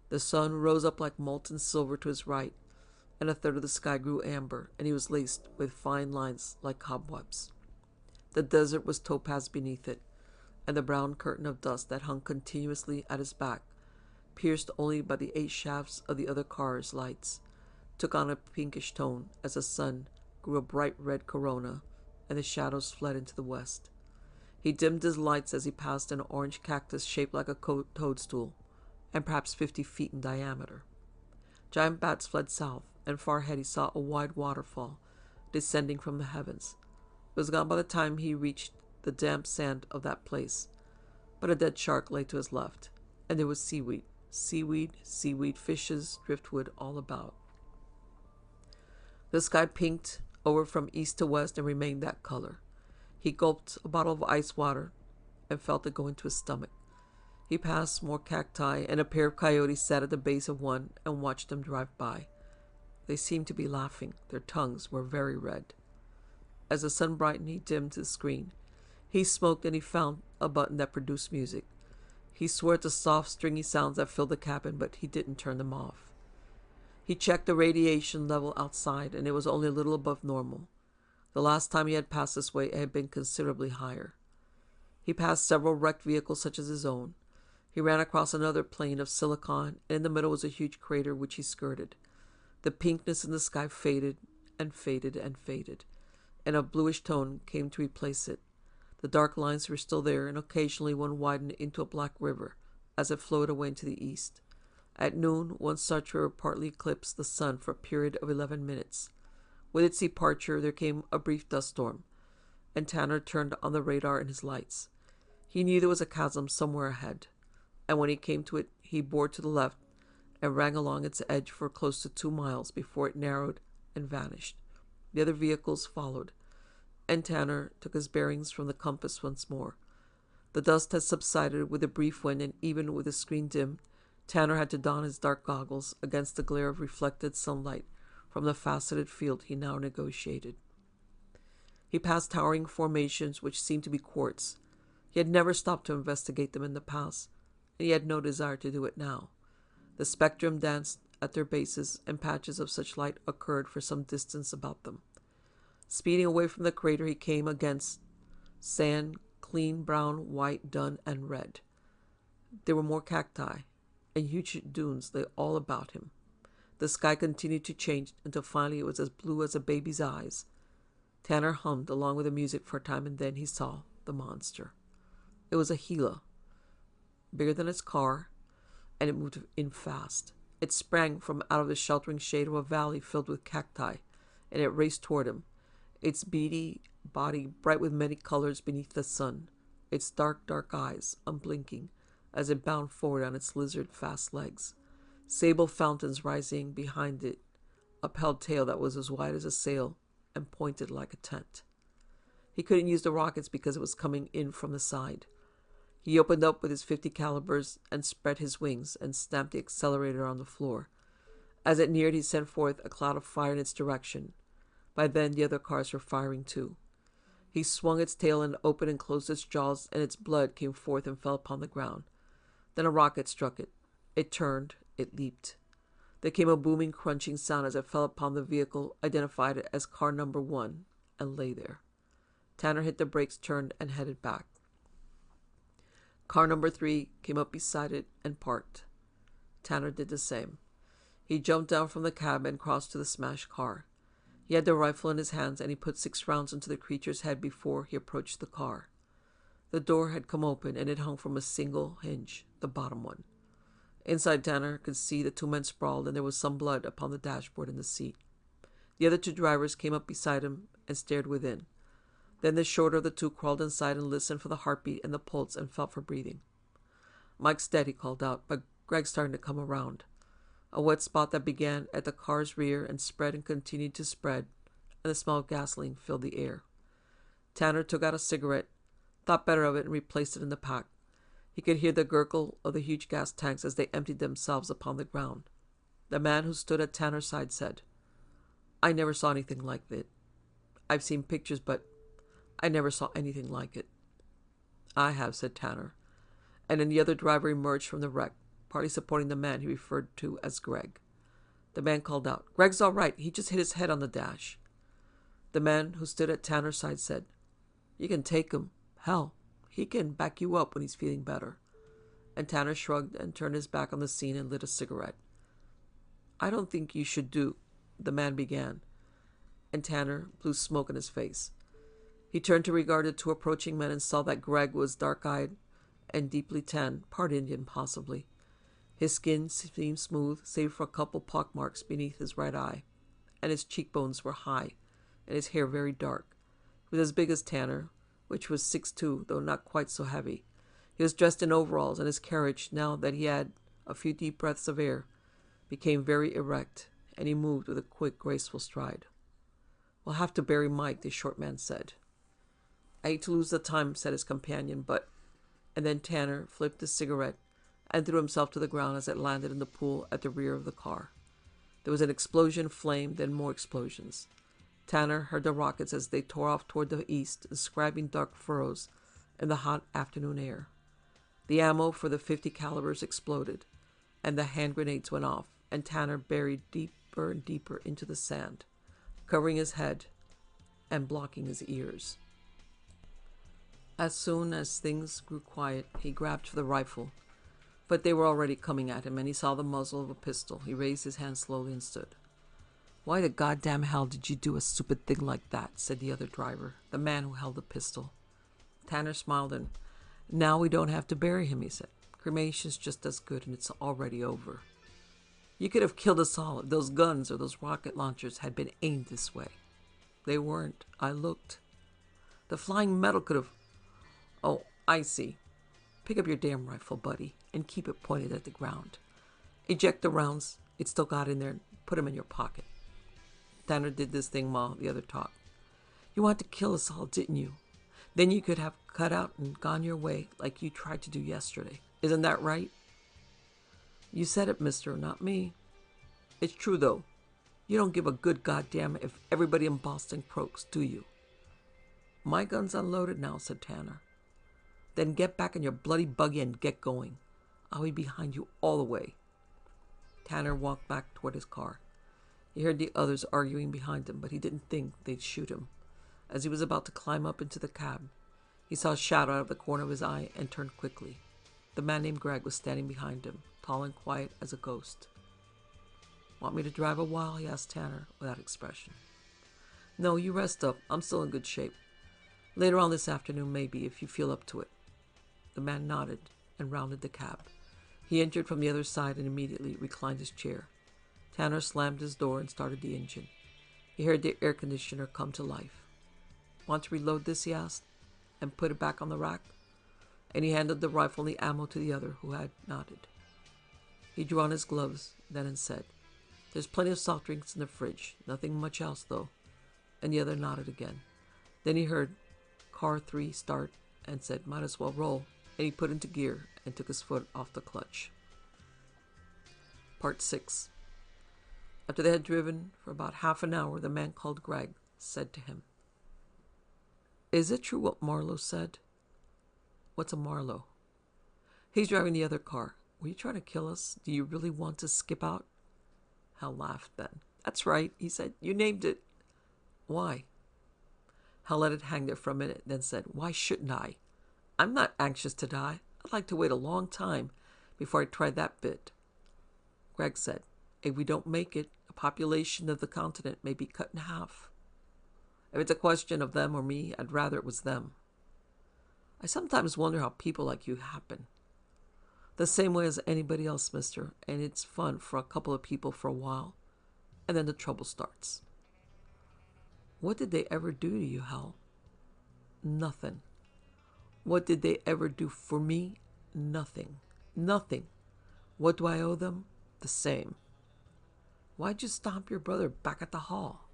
The sun rose up like molten silver to his right, and a third of the sky grew amber, and he was laced with fine lines like cobwebs. The desert was topaz beneath it, and the brown curtain of dust that hung continuously at his back, pierced only by the 8 shafts of the other cars' lights, took on a pinkish tone as the sun grew a bright red corona, and the shadows fled into the west. He dimmed his lights as he passed an orange cactus shaped like a toadstool, and perhaps 50 feet in diameter. Giant bats fled south, and far ahead he saw a wide waterfall descending from the heavens. It was gone by the time he reached the damp sand of that place, but a dead shark lay to his left, and there was seaweed, fishes, driftwood all about. The sky pinked over from east to west and remained that color. He gulped a bottle of ice water and felt it go into his stomach. He passed more cacti, and a pair of coyotes sat at the base of one and watched them drive by. They seemed to be laughing. Their tongues were very red. As the sun brightened, he dimmed the screen. He smoked, and he found a button that produced music. He swore at the soft, stringy sounds that filled the cabin, but he didn't turn them off. He checked the radiation level outside, and it was only a little above normal. The last time he had passed this way, it had been considerably higher. He passed several wrecked vehicles such as his own. He ran across another plain of silicon, and in the middle was a huge crater which he skirted. The pinkness in the sky faded and faded and faded, and a bluish tone came to replace it. The dark lines were still there, and occasionally one widened into a black river as it flowed away into the east. At noon, one such river partly eclipsed the sun for a period of 11 minutes. With its departure, there came a brief dust storm, and Tanner turned on the radar and his lights. He knew there was a chasm somewhere ahead, and when he came to it, he bore to the left and ran along its edge for close to 2 miles before it narrowed and vanished. The other vehicles followed, and Tanner took his bearings from the compass once more. The dust had subsided with a brief wind, and even with the screen dim, Tanner had to don his dark goggles against the glare of reflected sunlight from the faceted field he now negotiated. He passed towering formations which seemed to be quartz. He had never stopped to investigate them in the past, and he had no desire to do it now. The spectrum danced at their bases, and patches of such light occurred for some distance about them. Speeding away from the crater, he came against sand, clean brown, white, dun, and red. There were more cacti, and huge dunes lay all about him. The sky continued to change until finally it was as blue as a baby's eyes. Tanner hummed along with the music for a time, and then he saw the monster. It was a Gila, bigger than its car, and it moved in fast. It sprang from out of the sheltering shade of a valley filled with cacti, and it raced toward him, its beady body bright with many colors beneath the sun, its dark, dark eyes unblinking as it bound forward on its lizard-fast legs. Sable fountains rising behind it, upheld tail that was as wide as a sail and pointed like a tent. He couldn't use the rockets because it was coming in from the side. He opened up with his .50 calibers and spread his wings and stamped the accelerator on the floor. As it neared, he sent forth a cloud of fire in its direction. By then, the other cars were firing too. He swung its tail and opened and closed its jaws, and its blood came forth and fell upon the ground. Then a rocket struck it. It turned. It leaped. There came a booming, crunching sound as it fell upon the vehicle, identified it as car number 1, and lay there. Tanner hit the brakes, turned, and headed back. Car number 3 came up beside it and parked. Tanner did the same. He jumped down from the cab and crossed to the smashed car. He had the rifle in his hands, and he put 6 rounds into the creature's head before he approached the car. The door had come open, and it hung from a single hinge, the bottom one. Inside, Tanner could see the 2 men sprawled, and there was some blood upon the dashboard and the seat. The other 2 drivers came up beside him and stared within. Then the shorter of the 2 crawled inside and listened for the heartbeat and the pulse and felt for breathing. "Mike's dead," he called out, but Greg's starting to come around. A wet spot that began at the car's rear and spread and continued to spread, and the smell of gasoline filled the air. Tanner took out a cigarette, thought better of it, and replaced it in the pack. He could hear the gurgle of the huge gas tanks as they emptied themselves upon the ground. The man who stood at Tanner's side said, "I never saw anything like it. I've seen pictures, but I never saw anything like it." "I have," said Tanner. And then the other driver emerged from the wreck, partly supporting the man he referred to as Greg. The man called out, "Greg's all right. He just hit his head on the dash." The man who stood at Tanner's side said, "You can take him. Hell, he can back you up when he's feeling better." And Tanner shrugged and turned his back on the scene and lit a cigarette. "I don't think you should do," the man began, and Tanner blew smoke in his face. He turned to regard the 2 approaching men and saw that Greg was dark-eyed and deeply tanned, part Indian possibly. His skin seemed smooth, save for a couple pockmarks beneath his right eye, and his cheekbones were high, and his hair very dark. He was as big as Tanner, which was 6'2", though not quite so heavy. He was dressed in overalls, and his carriage, now that he had a few deep breaths of air, became very erect, and he moved with a quick, graceful stride. "We'll have to bury Mike," the short man said. "I hate to lose the time," said his companion, "but—" And then Tanner flipped his cigarette and threw himself to the ground as it landed in the pool at the rear of the car. There was an explosion of flame, then more explosions. Tanner heard the rockets as they tore off toward the east, inscribing dark furrows in the hot afternoon air. The ammo for the .50 calibers exploded, and the hand grenades went off, and Tanner buried deeper and deeper into the sand, covering his head and blocking his ears. As soon as things grew quiet, he grabbed for the rifle, but they were already coming at him, and he saw the muzzle of a pistol. He raised his hand slowly and stood. "Why the goddamn hell did you do a stupid thing like that?" said the other driver, the man who held the pistol. Tanner smiled, and "Now we don't have to bury him," he said. "Cremation's just as good, and it's already over. You could have killed us all if those guns or those rocket launchers had been aimed this way. They weren't. I looked. The flying metal could have... Oh, I see. Pick up your damn rifle, buddy, and keep it pointed at the ground. Eject the rounds it still got in there and put them in your pocket." Tanner did this thing while the other talked. "You wanted to kill us all, didn't you? Then you could have cut out and gone your way like you tried to do yesterday. Isn't that right?" "You said it, mister, not me." "It's true, though. You don't give a good goddamn if everybody in Boston croaks, do you?" "My gun's unloaded now," said Tanner. "Then get back in your bloody buggy and get going. I'll be behind you all the way." Tanner walked back toward his car. He heard the others arguing behind him, but he didn't think they'd shoot him. As he was about to climb up into the cab, he saw a shadow out of the corner of his eye and turned quickly. The man named Greg was standing behind him, tall and quiet as a ghost. "Want me to drive a while?" he asked Tanner, without expression. "No, you rest up. I'm still in good shape. Later on this afternoon, maybe, if you feel up to it." The man nodded and rounded the cab. He entered from the other side and immediately reclined his chair. Tanner slammed his door and started the engine. He heard the air conditioner come to life. "Want to reload this?" he asked, "and put it back on the rack?" And he handed the rifle and the ammo to the other, who had nodded. He drew on his gloves then and said, "There's plenty of soft drinks in the fridge. Nothing much else, though." And the other nodded again. Then he heard car 3 start and said, "Might as well roll." And he put into gear and took his foot off the clutch. Part 6. After they had driven for about half an hour, the man called Greg said to him, "Is it true what Marlowe said?" "What's a Marlowe?" "He's driving the other car. Were you trying to kill us? Do you really want to skip out?" Hal laughed then. "That's right," he said. "You named it." "Why?" Hal let it hang there for a minute, then said, "Why shouldn't I? I'm not anxious to die. I'd like to wait a long time before I try that bit." Greg said, If we don't make it, the population of the continent may be cut in half. If it's a question of them or me, I'd rather it was them. I sometimes wonder how people like you happen. The same way as anybody else, mister, and it's fun for a couple of people for a while, and then the trouble starts. What did they ever do to you, Hal? Nothing. What did they ever do for me? Nothing. Nothing. What do I owe them? The same. Why'd you stomp your brother back at the hall?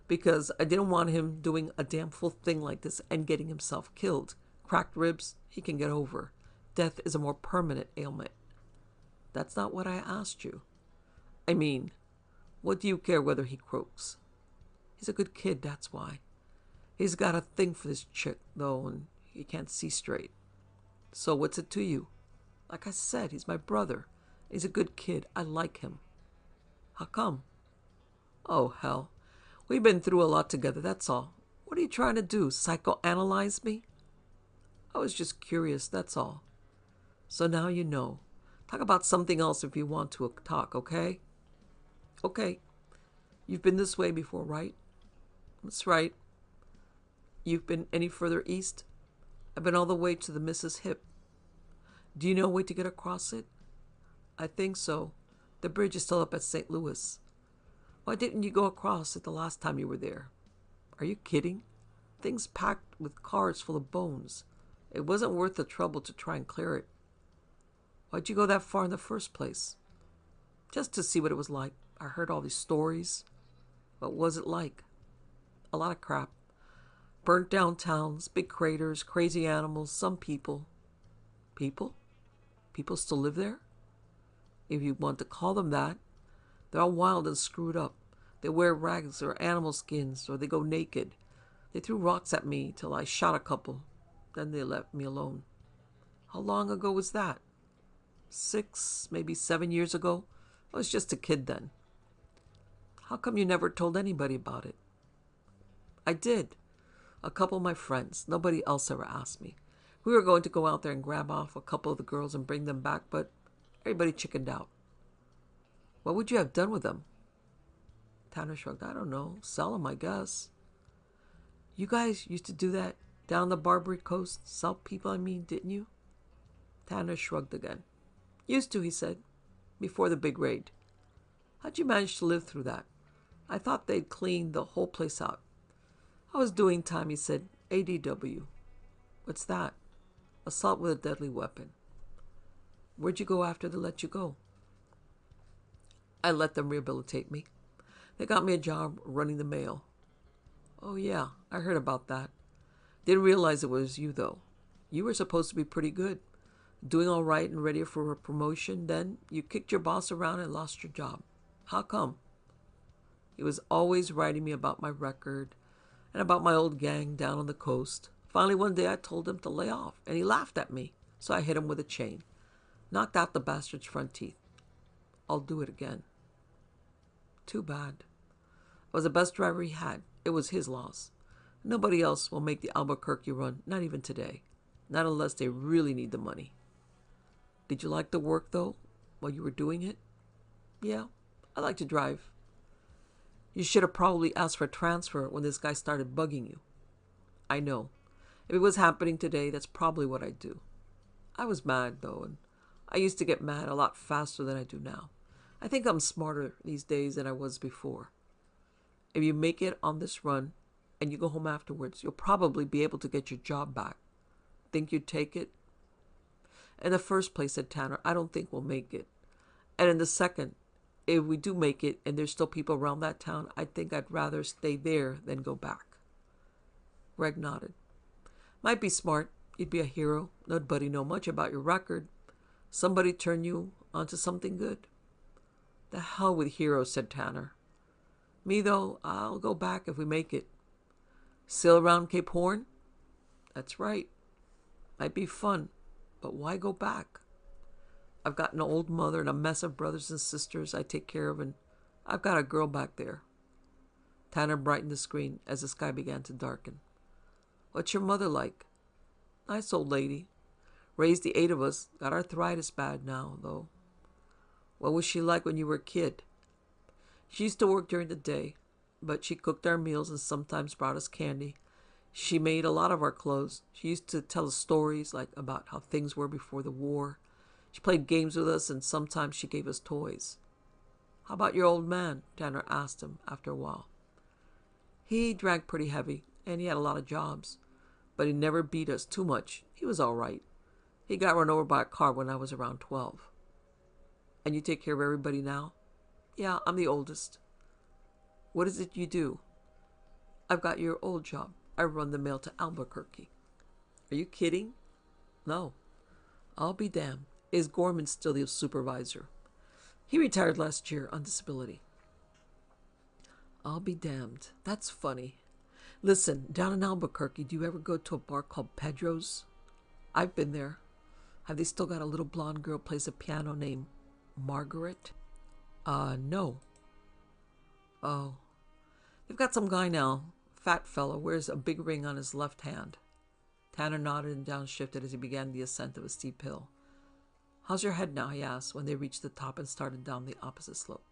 Because I didn't want him doing a damn fool thing like this and getting himself killed. Cracked ribs, he can get over. Death is a more permanent ailment. That's not what I asked you. I mean, what do you care whether he croaks? He's a good kid, that's why. He's got a thing for this chick, though, and he can't see straight. So what's it to you? Like I said, he's my brother. He's a good kid. I like him. How come? Oh, hell. We've been through a lot together, that's all. What are you trying to do, psychoanalyze me? I was just curious, that's all. So now you know. Talk about something else if you want to talk, okay? Okay. You've been this way before, right? That's right. You've been any further east? I've been all the way to the Mrs. Hip. Do you know a way to get across it? I think so. The bridge is still up at St. Louis. Why didn't you go across it the last time you were there? Are you kidding? Things packed with cars full of bones. It wasn't worth the trouble to try and clear it. Why'd you go that far in the first place? Just to see what it was like. I heard all these stories. What was it like? A lot of crap. Burnt down towns, big craters, crazy animals, some people. People? People still live there? If you want to call them that. They're all wild and screwed up. They wear rags or animal skins, or they go naked. They threw rocks at me till I shot a couple. Then they left me alone. How long ago was that? 6, maybe 7 years ago? I was just a kid then. How come you never told anybody about it? I did. A couple of my friends. Nobody else ever asked me. We were going to go out there and grab off a couple of the girls and bring them back, but everybody chickened out. What would you have done with them? Tanner shrugged. I don't know. Sell them, I guess. You guys used to do that down the Barbary Coast? Sell people, I mean, didn't you? Tanner shrugged again. Used to, he said, before the big raid. How'd you manage to live through that? I thought they'd cleaned the whole place out. I was doing time, he said. ADW. What's that? Assault with a deadly weapon. Where'd you go after they let you go? I let them rehabilitate me. They got me a job running the mail. Oh yeah, I heard about that. Didn't realize it was you, though. You were supposed to be pretty good. Doing all right and ready for a promotion. Then you kicked your boss around and lost your job. How come? He was always writing me about my record and about my old gang down on the coast. Finally, one day I told him to lay off, and he laughed at me. So I hit him with a chain. Knocked out the bastard's front teeth. I'll do it again. Too bad. I was the best driver he had. It was his loss. Nobody else will make the Albuquerque run, not even today. Not unless they really need the money. Did you like the work, though, while you were doing it? Yeah, I like to drive. You should have probably asked for a transfer when this guy started bugging you. I know. If it was happening today, that's probably what I'd do. I was mad, though, and I used to get mad a lot faster than I do now. I think I'm smarter these days than I was before. If you make it on this run and you go home afterwards, you'll probably be able to get your job back. Think you'd take it? In the first place, said Tanner, I don't think we'll make it. And in the second, if we do make it and there's still people around that town, I think I'd rather stay there than go back. Greg nodded. Might be smart. You'd be a hero. Nobody know much about your record. Somebody turn you onto something good. The hell with heroes, said Tanner. Me, though, I'll go back if we make it. Sail around Cape Horn? That's right. Might be fun, but why go back? I've got an old mother and a mess of brothers and sisters I take care of, and I've got a girl back there. Tanner brightened the screen as the sky began to darken. What's your mother like? Nice old lady. Raised the 8 of us. Got arthritis bad now, though. What was she like when you were a kid? She used to work during the day, but she cooked our meals and sometimes brought us candy. She made a lot of our clothes. She used to tell us stories like about how things were before the war. She played games with us and sometimes she gave us toys. How about your old man? Tanner asked him after a while. He drank pretty heavy and he had a lot of jobs, but he never beat us too much. He was all right. He got run over by a car when I was around 12. And you take care of everybody now? Yeah, I'm the oldest. What is it you do? I've got your old job. I run the mail to Albuquerque. Are you kidding? No. I'll be damned. Is Gorman still the supervisor? He retired last year on disability. I'll be damned. That's funny. Listen, down in Albuquerque, do you ever go to a bar called Pedro's? I've been there. Have they still got a little blonde girl who plays a piano named Margaret? No. Oh. They've got some guy now, fat fellow, wears a big ring on his left hand. Tanner nodded and downshifted as he began the ascent of a steep hill. How's your head now? He asked when they reached the top and started down the opposite slope.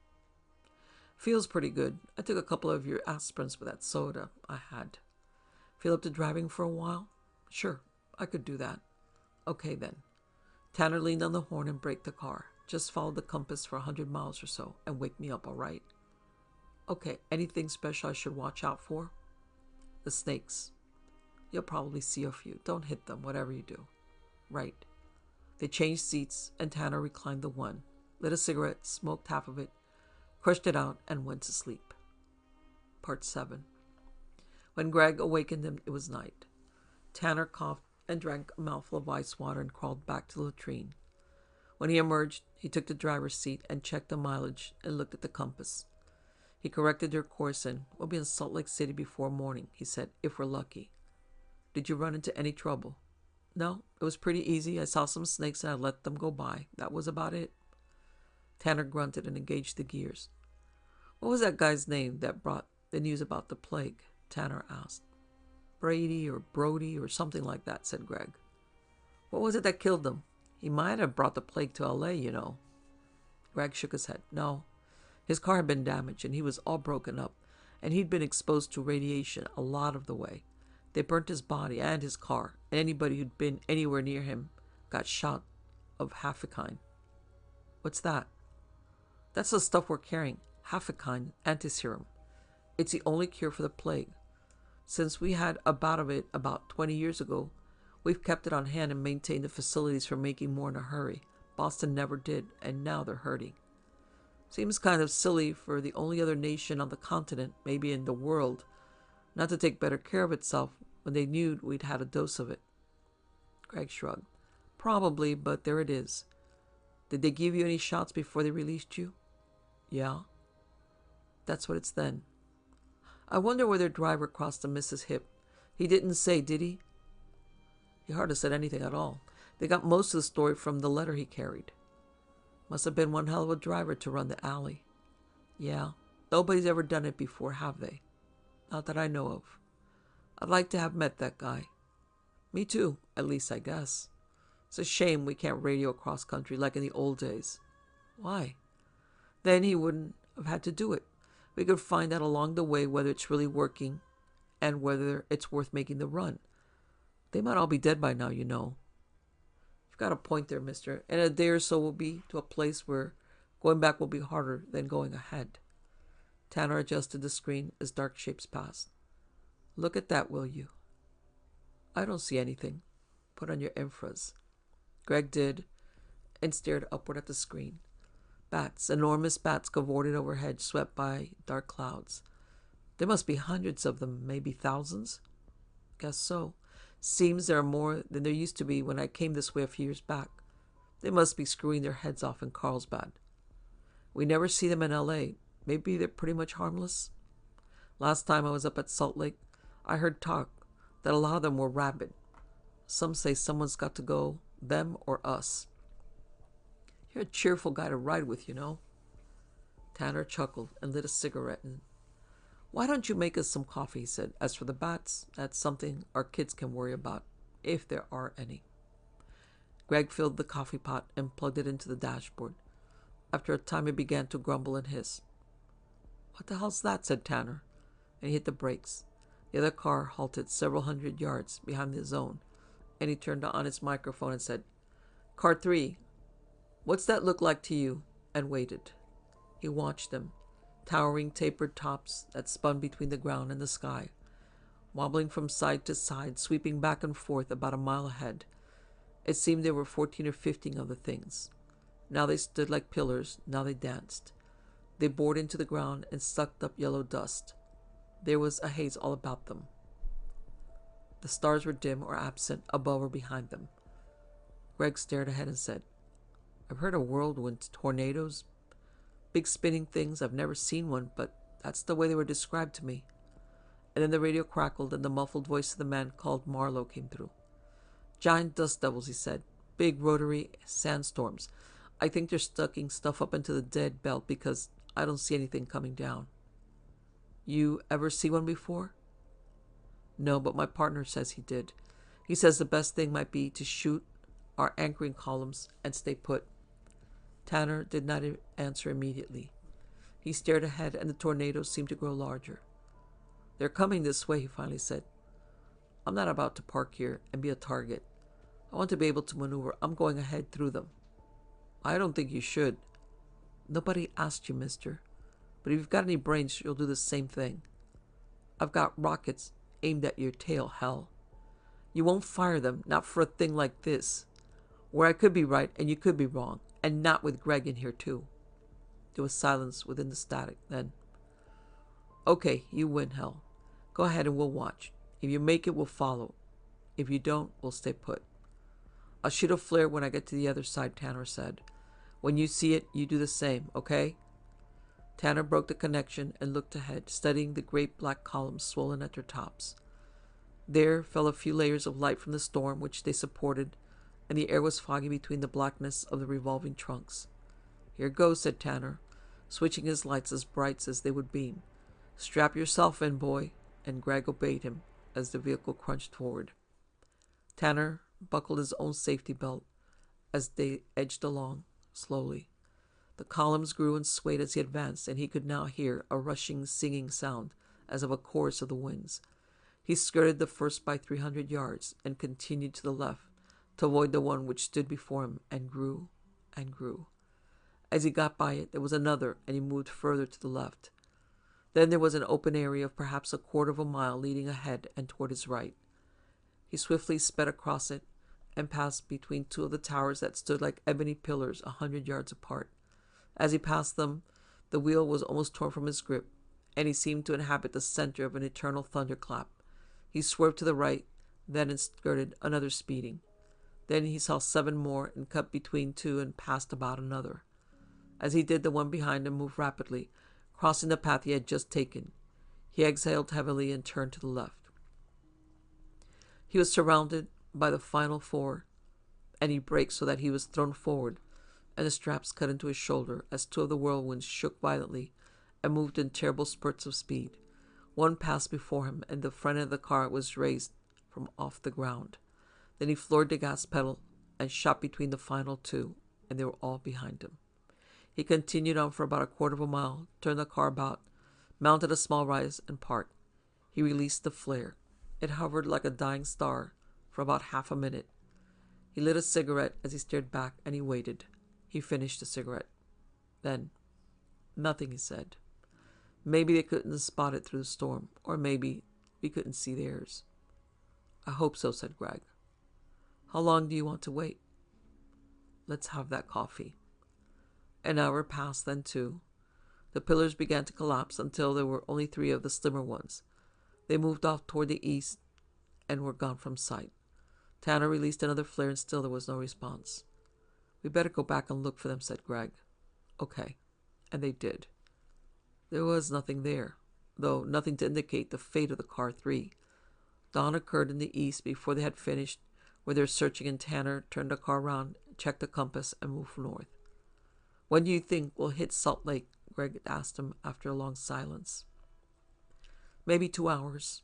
Feels pretty good. I took a couple of your aspirins with that soda I had. Feel up to driving for a while? Sure, I could do that. Okay then. Tanner leaned on the horn and braked the car. Just follow the compass for 100 miles or so and wake me up, all right? Okay, anything special I should watch out for? The snakes. You'll probably see a few. Don't hit them, whatever you do. Right. They changed seats, and Tanner reclined the one, lit a cigarette, smoked half of it, crushed it out, and went to sleep. Part 7. When Greg awakened him, it was night. Tanner coughed and drank a mouthful of ice water and crawled back to the latrine. When he emerged, he took the driver's seat and checked the mileage and looked at the compass. He corrected their course and, we'll be in Salt Lake City before morning, he said, if we're lucky. Did you run into any trouble? No, it was pretty easy. I saw some snakes and I let them go by. That was about it. Tanner grunted and engaged the gears. What was that guy's name that brought the news about the plague? Tanner asked. Brady or Brody or something like that, said Greg. What was it that killed them? He might have brought the plague to L.A., you know. Greg shook his head. No. His car had been damaged and he was all broken up, and he'd been exposed to radiation a lot of the way. They burnt his body and his car, and anybody who'd been anywhere near him got shot of half a kind. What's that? That's the stuff we're carrying, half a kind antiserum. It's the only cure for the plague. Since we had a bout of it about 20 years ago, we've kept it on hand and maintained the facilities for making more in a hurry. Boston never did, and now they're hurting. Seems kind of silly for the only other nation on the continent, maybe in the world, not to take better care of itself when they knew we'd had a dose of it. Greg shrugged. Probably, but there it is. Did they give you any shots before they released you? Yeah. That's what it's then. I wonder where their driver crossed the miss's hip. He didn't say, did he? He hardly said anything at all. They got most of the story from the letter he carried. Must have been one hell of a driver to run the alley. Yeah. Nobody's ever done it before, have they? Not that I know of. I'd like to have met that guy. Me too, at least I guess. It's a shame we can't radio across country like in the old days. Why? Then he wouldn't have had to do it. We could find out along the way whether it's really working and whether it's worth making the run. They might all be dead by now, you know. You've got a point there, mister. In a day or so we'll be to a place where going back will be harder than going ahead. Tanner adjusted the screen as dark shapes passed. Look at that, will you? I don't see anything. Put on your infras. Greg did, and stared upward at the screen. Bats, enormous bats cavorted overhead, swept by dark clouds. There must be hundreds of them, maybe thousands. Guess so. Seems there are more than there used to be when I came this way a few years back. They must be screwing their heads off in Carlsbad. We never see them in L.A. Maybe they're pretty much harmless. Last time I was up at Salt Lake, I heard talk that a lot of them were rabid. Some say someone's got to go, them or us. You're a cheerful guy to ride with, you know. Tanner chuckled and lit a cigarette. And, why don't you make us some coffee, he said. As for the bats, that's something our kids can worry about, if there are any. Greg filled the coffee pot and plugged it into the dashboard. After a time, it began to grumble and hiss. "What the hell's that?" said Tanner, and he hit the brakes. The other car halted several hundred yards behind his own, and he turned on his microphone and said, "Car 3, what's that look like to you?" and waited. He watched them, towering tapered tops that spun between the ground and the sky, wobbling from side to side, sweeping back and forth about a mile ahead. It seemed there were 14 or 15 of the things. Now they stood like pillars, now they danced. They bored into the ground and sucked up yellow dust. There was a haze all about them. The stars were dim or absent above or behind them. Greg stared ahead and said, "I've heard of whirlwinds, tornadoes, big spinning things. I've never seen one, but that's the way they were described to me." And then the radio crackled and the muffled voice of the man called Marlowe came through. "Giant dust devils," he said. "Big rotary sandstorms. I think they're sucking stuff up into the dead belt because I don't see anything coming down." "You ever see one before?" "No, but my partner says he did. He says the best thing might be to shoot our anchoring columns and stay put." Tanner did not answer immediately. He stared ahead, and the tornadoes seemed to grow larger. "They're coming this way," he finally said. "I'm not about to park here and be a target. I want to be able to maneuver. I'm going ahead through them." "I don't think you should." "Nobody asked you, mister. But if you've got any brains, you'll do the same thing. I've got rockets aimed at your tail, hell. You won't fire them, not for a thing like this, where I could be right and you could be wrong, and not with Greg in here too." There was silence within the static. Then, "Okay, you win, hell. Go ahead and we'll watch. If you make it, we'll follow. If you don't, we'll stay put." "I'll shoot a flare when I get to the other side," Tanner said. "When you see it, you do the same, okay?" Tanner broke the connection and looked ahead, studying the great black columns swollen at their tops. There fell a few layers of light from the storm which they supported, and the air was foggy between the blackness of the revolving trunks. "Here goes," said Tanner, switching his lights as bright as they would beam. "Strap yourself in, boy," and Greg obeyed him as the vehicle crunched forward. Tanner buckled his own safety belt as they edged along, slowly. The columns grew and swayed as he advanced, and he could now hear a rushing, singing sound as of a chorus of the winds. He skirted the first by 300 yards and continued to the left to avoid the one which stood before him, and grew and grew. As he got by it, there was another, and he moved further to the left. Then there was an open area of perhaps a quarter of a mile leading ahead and toward his right. He swiftly sped across it and passed between two of the towers that stood like ebony pillars 100 yards apart. As he passed them, the wheel was almost torn from his grip, and he seemed to inhabit the center of an eternal thunderclap. He swerved to the right, then skirted another speeding. Then he saw 7 more and cut between 2 and passed about another. As he did, the one behind him moved rapidly, crossing the path he had just taken. He exhaled heavily and turned to the left. He was surrounded by the final 4, and he braked so that he was thrown forward, and the straps cut into his shoulder as 2 of the whirlwinds shook violently and moved in terrible spurts of speed. One passed before him, and the front end of the car was raised from off the ground. Then he floored the gas pedal and shot between the final 2, and they were all behind him. He continued on for about a quarter of a mile, turned the car about, mounted a small rise, and parked. He released the flare. It hovered like a dying star for about half a minute. He lit a cigarette as he stared back, and he waited. He finished the cigarette. Then, "Nothing," he said. "Maybe they couldn't spot it through the storm, or maybe we couldn't see theirs." "I hope so," said Greg. "How long do you want to wait?" "Let's have that coffee." An hour passed, then 2. The pillars began to collapse until there were only 3 of the slimmer ones. They moved off toward the east and were gone from sight. Tanner released another flare, and still there was no response. "We better go back and look for them," said Greg. "Okay." And they did. There was nothing there, though nothing to indicate the fate of the car 3. Dawn occurred in the east before they had finished with their searching, and Tanner turned the car around, checked the compass, and moved north. "When do you think we'll hit Salt Lake?" Greg asked him after a long silence. "Maybe 2 hours.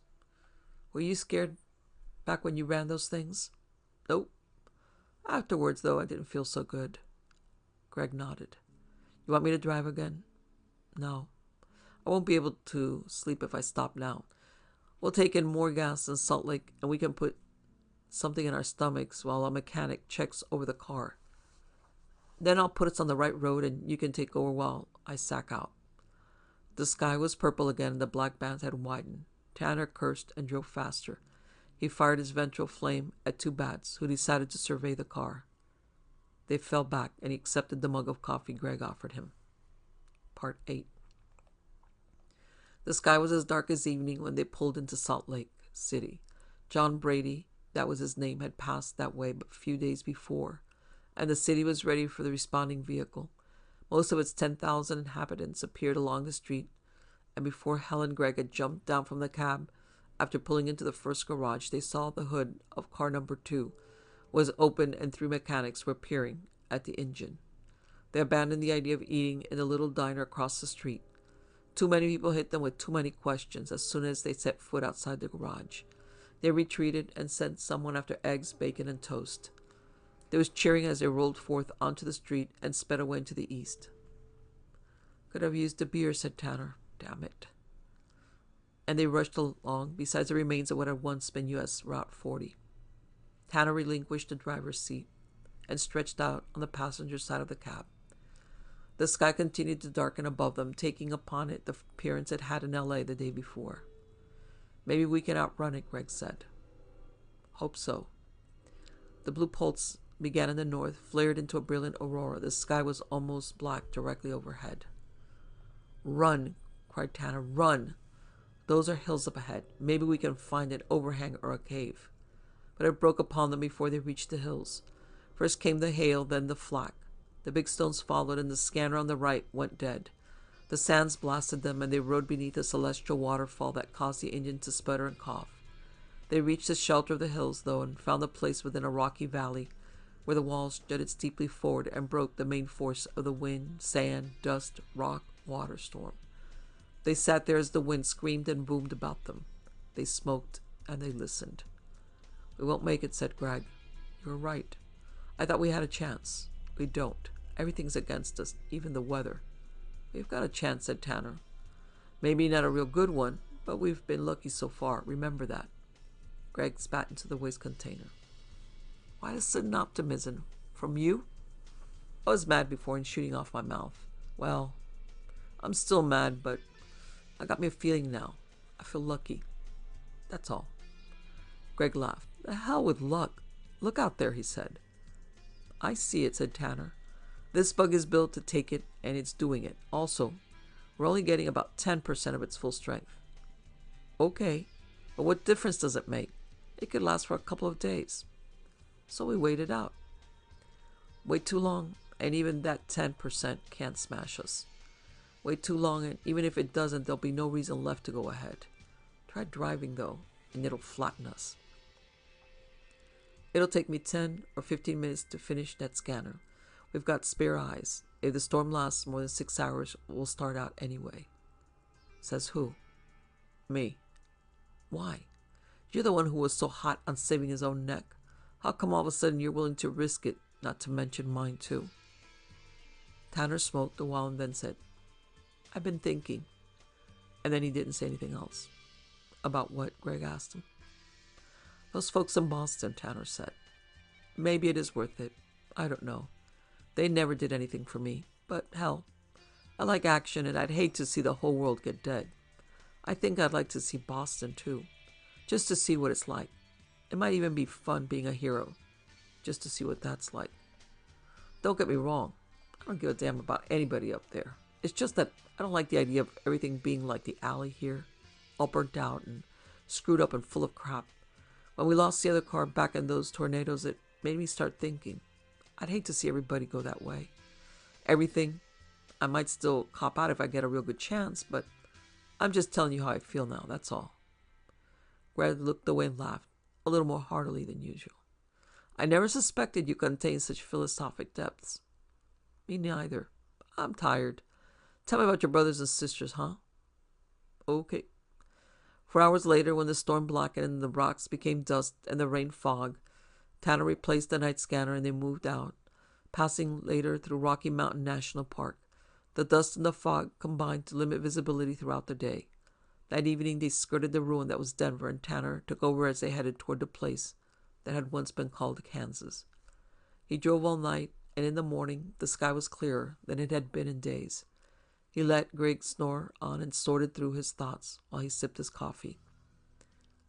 Were you scared back when you ran those things?" "Nope. Afterwards, though, I didn't feel so good." Greg nodded. You want me to drive again? No. I won't be able to sleep if I stop now. We'll take in more gas than Salt Lake, and we can put something in our stomachs while a mechanic checks over the car. Then I'll put us on the right road, and you can take over while I sack out. The sky was purple again, and the black bands had widened. Tanner cursed and drove faster. He fired his ventral flame at two bats, who decided to survey the car. They fell back, and he accepted the mug of coffee Greg offered him. Part 8. The sky was as dark as evening when they pulled into Salt Lake City. John Brady, that was his name, had passed that way but a few days before, and the city was ready for the responding vehicle. Most of its 10,000 inhabitants appeared along the street, and before Hal and Greg had jumped down from the cab, after pulling into the first garage, they saw the hood of car number 2 was open and 3 mechanics were peering at the engine. They abandoned the idea of eating in the little diner across the street. Too many people hit them with too many questions as soon as they set foot outside the garage. They retreated and sent someone after eggs, bacon, and toast. There was cheering as they rolled forth onto the street and sped away into the east. Could have used a beer, said Tanner. Damn it. And they rushed along beside the remains of what had once been U.S. Route 40. Tanner relinquished the driver's seat and stretched out on the passenger side of the cab. The sky continued to darken above them, taking upon it the appearance it had in L.A. the day before. Maybe we can outrun it, Greg said. Hope so. The blue pulse began in the north, flared into a brilliant aurora. The sky was almost black directly overhead. Run, cried Tanner, run. Those are hills up ahead. Maybe we can find an overhang or a cave. But it broke upon them before they reached the hills. First came the hail, then the flak. The big stones followed, and the scanner on the right went dead. The sands blasted them, and they rode beneath a celestial waterfall that caused the engine to sputter and cough. They reached the shelter of the hills, though, and found a place within a rocky valley where the walls jutted steeply forward and broke the main force of the wind, sand, dust, rock, water storm. They sat there as the wind screamed and boomed about them. They smoked, and they listened. We won't make it, said Greg. You're right. I thought we had a chance. We don't. Everything's against us, even the weather. We've got a chance, said Tanner. Maybe not a real good one, but we've been lucky so far. Remember that. Greg spat into the waste container. Why this sudden optimism? From you? I was mad before and shooting off my mouth. Well, I'm still mad, but I got me a feeling now. I feel lucky. That's all. Greg laughed. The hell with luck. Look out there, he said. I see it, said Tanner. This bug is built to take it, and it's doing it. Also, we're only getting about 10% of its full strength. Okay, but what difference does it make? It could last for a couple of days. So we wait it out. Wait too long, and even that 10% can't smash us. Wait too long, and even if it doesn't, there'll be no reason left to go ahead. Try driving, though, and it'll flatten us. It'll take me 10 or 15 minutes to finish that scanner. We've got spare eyes. If the storm lasts more than 6 hours, we'll start out anyway. Says who? Me. Why? You're the one who was so hot on saving his own neck. How come all of a sudden you're willing to risk it, not to mention mine too? Tanner smoked a while and then said, I've been thinking. And then he didn't say anything else. About what? Greg asked him. Those folks in Boston, Tanner said. Maybe it is worth it. I don't know. They never did anything for me. But hell, I like action and I'd hate to see the whole world get dead. I think I'd like to see Boston too. Just to see what it's like. It might even be fun being a hero. Just to see what that's like. Don't get me wrong. I don't give a damn about anybody up there. It's just that I don't like the idea of everything being like the alley here. All burnt out and screwed up and full of crap. When we lost the other car back in those tornadoes, it made me start thinking. I'd hate to see everybody go that way. Everything. I might still cop out if I get a real good chance, but I'm just telling you how I feel now, that's all. Greg looked away and laughed, a little more heartily than usual. I never suspected you contained such philosophic depths. Me neither. I'm tired. Tell me about your brothers and sisters, huh? Okay. 4 hours later, when the storm blackened and the rocks became dust and the rain fog, Tanner replaced the night scanner and they moved out, passing later through Rocky Mountain National Park. The dust and the fog combined to limit visibility throughout the day. That evening they skirted the ruin that was Denver, and Tanner took over as they headed toward the place that had once been called Kansas. He drove all night, and in the morning the sky was clearer than it had been in days. He let Greg snore on and sorted through his thoughts while he sipped his coffee.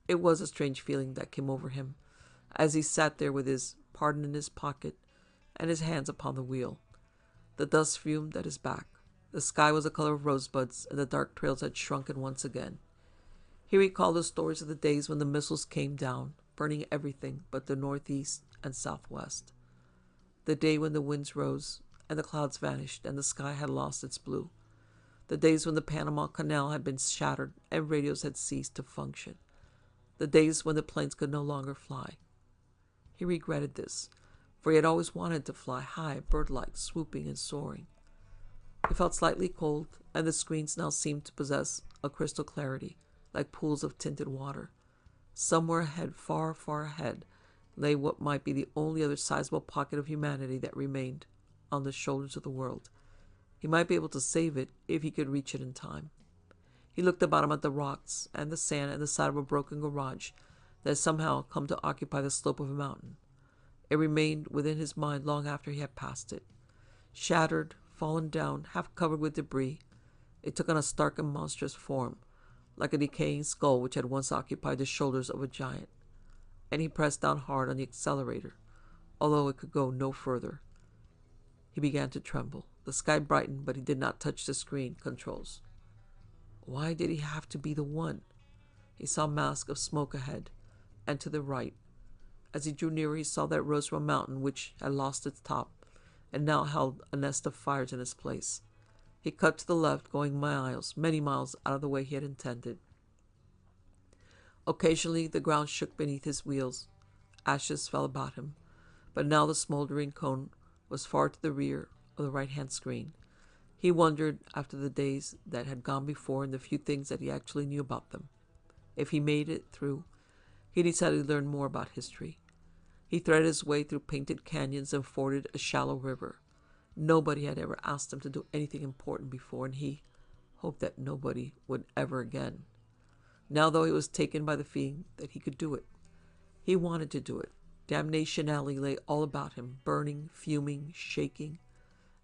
It was a strange feeling that came over him as he sat there with his pardon in his pocket and his hands upon the wheel. The dust fumed at his back. The sky was the color of rosebuds, and the dark trails had shrunken once again. He recalled the stories of the days when the missiles came down, burning everything but the northeast and southwest. The day when the winds rose, and the clouds vanished, and the sky had lost its blue. The days when the Panama Canal had been shattered, and radios had ceased to function. The days when the planes could no longer fly. He regretted this, for he had always wanted to fly high, bird-like, swooping and soaring. He felt slightly cold, and the screens now seemed to possess a crystal clarity, like pools of tinted water. Somewhere ahead, far, far ahead, lay what might be the only other sizable pocket of humanity that remained on the shoulders of the world. He might be able to save it if he could reach it in time. He looked about him at the rocks and the sand and the side of a broken garage that had somehow come to occupy the slope of a mountain. It remained within his mind long after he had passed it. Shattered, fallen down, half covered with debris, it took on a stark and monstrous form, like a decaying skull which had once occupied the shoulders of a giant. And he pressed down hard on the accelerator, although it could go no further. He began to tremble. The sky brightened, but he did not touch the screen controls. Why did he have to be the one? He saw a mask of smoke ahead, and to the right. As he drew nearer, he saw that rose from a mountain which had lost its top, and now held a nest of fires in its place. He cut to the left, going miles, many miles out of the way he had intended. Occasionally the ground shook beneath his wheels. Ashes fell about him, but now the smoldering cone was far to the rear of the right-hand screen. He wondered, after the days that had gone before and the few things that he actually knew about them. If he made it through, he decided to learn more about history. He threaded his way through painted canyons and forded a shallow river. Nobody had ever asked him to do anything important before, and he hoped that nobody would ever again. Now, though, he was taken by the feeling that he could do it. He wanted to do it. Damnation Alley lay all about him, burning, fuming, shaking.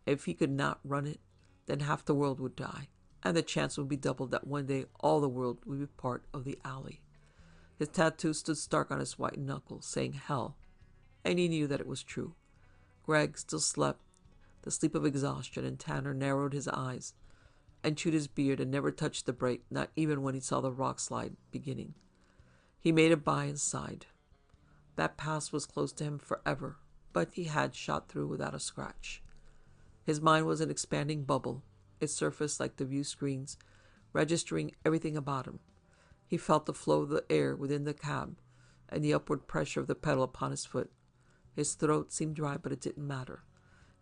If he could not run it, then half the world would die, and the chance would be doubled that one day all the world would be part of the alley. His tattoo stood stark on his white knuckles, saying hell, and he knew that it was true. Greg still slept, the sleep of exhaustion, and Tanner narrowed his eyes and chewed his beard and never touched the brake, not even when he saw the rock slide beginning. He made a by and sighed. That pass was close to him forever, but he had shot through without a scratch. His mind was an expanding bubble, its surface like the view screens, registering everything about him. He felt the flow of the air within the cab and the upward pressure of the pedal upon his foot. His throat seemed dry, but it didn't matter.